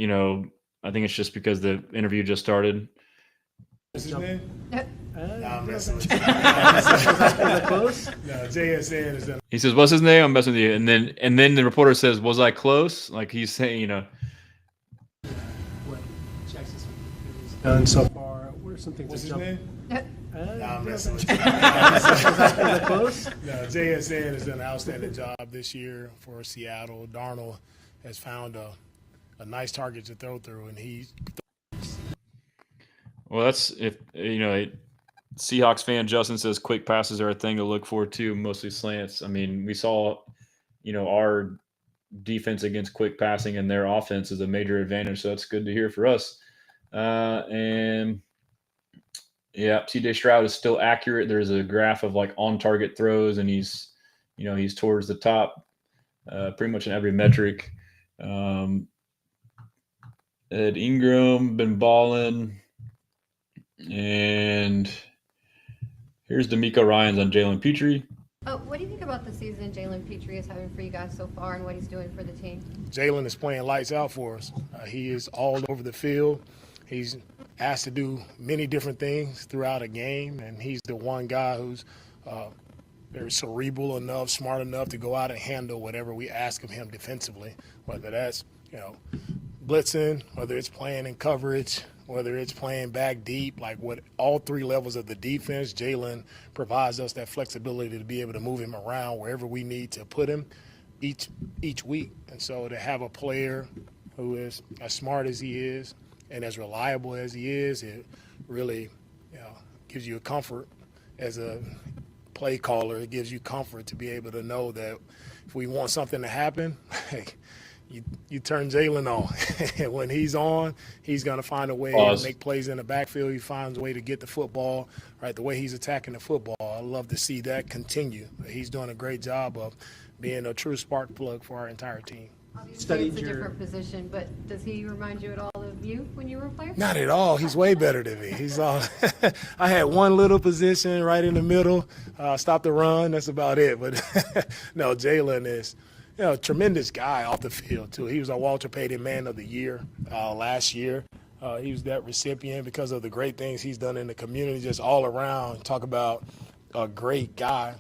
I think it's just because the interview just started.
What's his name?
I'm
messing with
you. Is that close?
No, JSN is done.
He says, "What's his name?" I'm messing with you, and then the reporter says, "Was I close?" Like he's saying,
What Jackson's done so far? What are some things?
What's
that
his
jump?
name? I'm messing with
Is that close?
No, JSN has done an outstanding job this year for Seattle. Darnold has found a nice target to throw through, and he's
well, that's Seahawks fan Justin says quick passes are a thing to look for too, mostly slants. I mean, we saw, our defense against quick passing and their offense is a major advantage, so that's good to hear for us. And yeah, CJ Stroud is still accurate. There's a graph of like on target throws, and he's towards the top pretty much in every metric. Ed Ingram been balling. And here's D'Amico Ryans on Jalen Petrie.
What do you think about the season Jalen Petrie is having for you guys so far and what he's doing for the team?
Jalen is playing lights out for us. He is all over the field. He's asked to do many different things throughout a game, and he's the one guy who's very cerebral enough, smart enough to go out and handle whatever we ask of him defensively, whether that's blitzing, whether it's playing in coverage, whether it's playing back deep, like what all three levels of the defense, Jalen provides us that flexibility to be able to move him around wherever we need to put him each week. And so to have a player who is as smart as he is and as reliable as he is, it really gives you a comfort as a play caller. It gives you comfort to be able to know that if we want something to happen, you turn Jalen on. And when he's on, he's going to find a way to make plays in the backfield. He finds a way to get the football, right, the way he's attacking the football. I love to see that continue. He's doing a great job of being a true spark plug for our entire team.
Obviously, it's a different position, but does he remind you at all of you when you were a player?
Not at all. He's way better than me. He's I had one little position right in the middle, stop the run. That's about it. But no, Jalen is a tremendous guy off the field, too. He was our Walter Payton Man of the Year last year. He was that recipient because of the great things he's done in the community, just all around. Talk about a great guy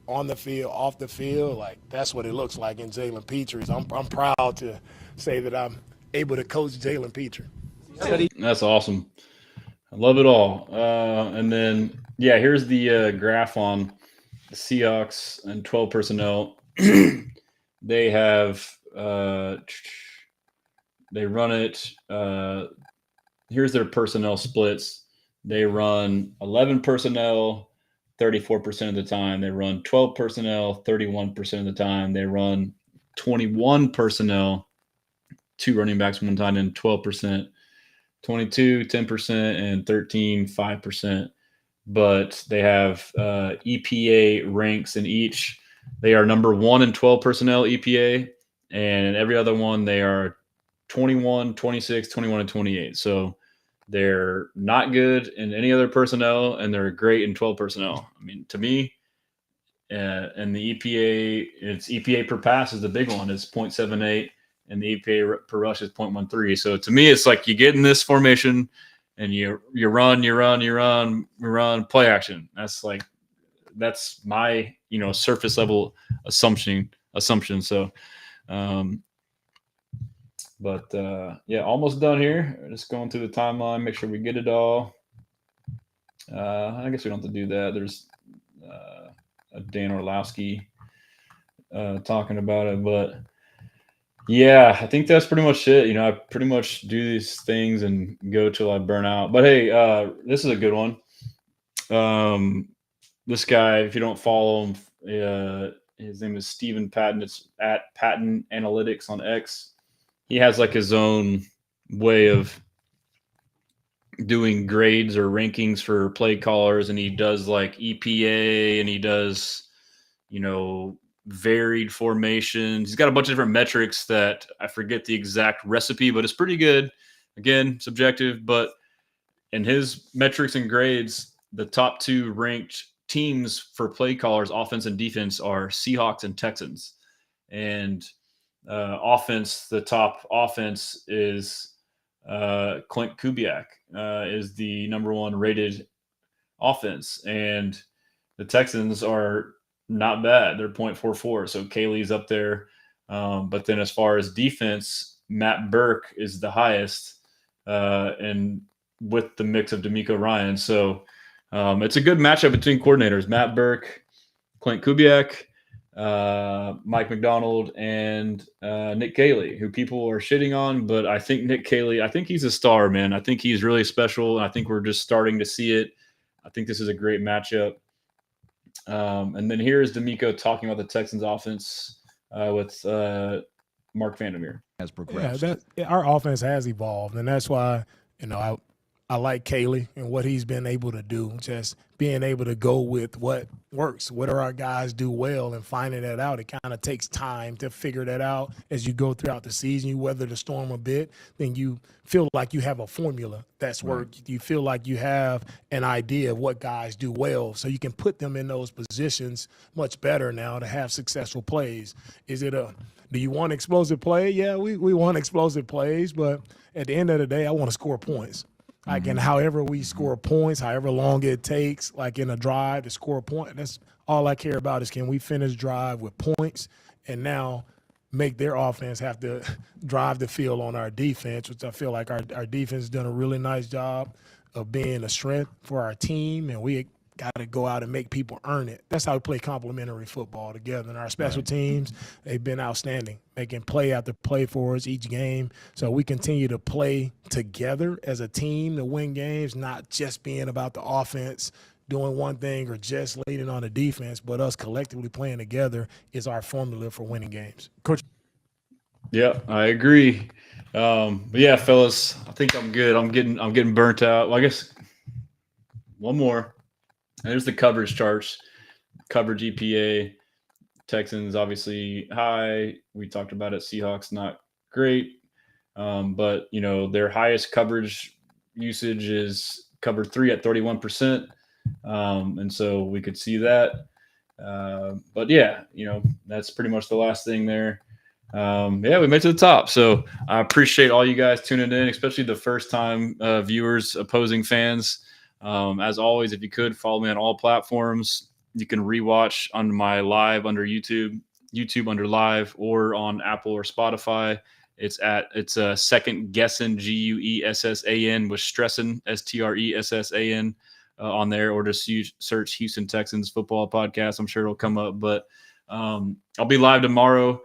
on the field, off the field. Like, that's what it looks like in Jalen Petrie. I'm proud to say that I'm able to coach Jalen Petrie.
That's awesome. I love it all. And then, here's the graph on the Seahawks and 12 personnel. They have they run it. Here's their personnel splits. They run 11 personnel 34% of the time. They run 12 personnel 31% of the time. They run 21 personnel, 2 running backs, 1 tight end, 12%, 22 10%, and 13 5%. But they have EPA ranks in each. They are number 1 in 12 personnel EPA, and in every other one they are 21, 26, 21, and 28. So they're not good in any other personnel, and they're great in 12 personnel. I mean, to me, and the EPA, it's EPA per pass is the big one. It's 0.78, and the EPA per rush is 0.13. So to me, it's like you get in this formation, and you run, play action. That's my surface level assumption. So, almost done here. Just going through the timeline, make sure we get it all. I guess we don't have to do that. There's Dan Orlowski talking about it, but yeah, I think that's pretty much it. I pretty much do these things and go till I burn out. But hey, this is a good one. This guy, if you don't follow him, his name is Stephen Patton. It's at Patton Analytics on X. He has like his own way of doing grades or rankings for play callers, and he does like EPA, and he does, varied formations. He's got a bunch of different metrics that I forget the exact recipe, but it's pretty good. Again, subjective, but in his metrics and grades, the top 2 ranked teams for play callers, offense and defense, are Seahawks and Texans. And offense, the top offense is Clint Kubiak is the number 1 rated offense. And the Texans are not bad. They're 0.44. So Caley's up there. But then as far as defense, Matt Burke is the highest, and with the mix of D'Amico Ryan. So it's a good matchup between coordinators, Matt Burke, Clint Kubiak, Mike Macdonald, and Nick Caley, who people are shitting on. But I think Nick Caley, I think he's a star, man. I think he's really special, and I think we're just starting to see it. I think this is a great matchup. And then here is D'Amico talking about the Texans offense with Mark Vandermeer.
Has progressed.
Our offense has evolved, and that's why, I like Caley and what he's been able to do, just being able to go with what works. What do our guys do well, and finding that out. It kind of takes time to figure that out as you go throughout the season. You weather the storm a bit, then you feel like you have a formula that's worked. You feel like you have an idea of what guys do well, so you can put them in those positions much better now to have successful plays. Do you want explosive play? Yeah, we want explosive plays, but at the end of the day, I want to score points. Like, and however we score points, however long it takes, like in a drive to score a point, that's all I care about is can we finish drive with points and now make their offense have to drive the field on our defense, which I feel like our defense has done a really nice job of being a strength for our team, and we got to go out and make people earn it. That's how we play complementary football together. And our special teams, they've been outstanding, making play after play for us each game. So we continue to play together as a team to win games, not just being about the offense doing one thing or just leaning on the defense, but us collectively playing together is our formula for winning games. Coach.
Yeah, I agree. But yeah, fellas, I think I'm good. I'm getting burnt out. Well, I guess one more. There's the coverage charts, coverage EPA. Texans obviously high. We talked about it. Seahawks not great, but their highest coverage usage is cover 3 at 31%, and so we could see that. But yeah, that's pretty much the last thing there. Yeah, we made it to the top. So I appreciate all you guys tuning in, especially the first time viewers, opposing fans. As always, if you could follow me on all platforms, you can rewatch on my live under YouTube under live, or on Apple or Spotify. It's Second Guessin, GUESSAN with Stressin, STRESSAN on there, or just search Houston Texans football podcast. I'm sure it'll come up, but I'll be live tomorrow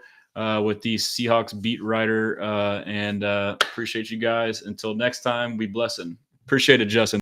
with the Seahawks beat writer, and appreciate you guys. Until next time, we blessin'. Appreciate it, Justin.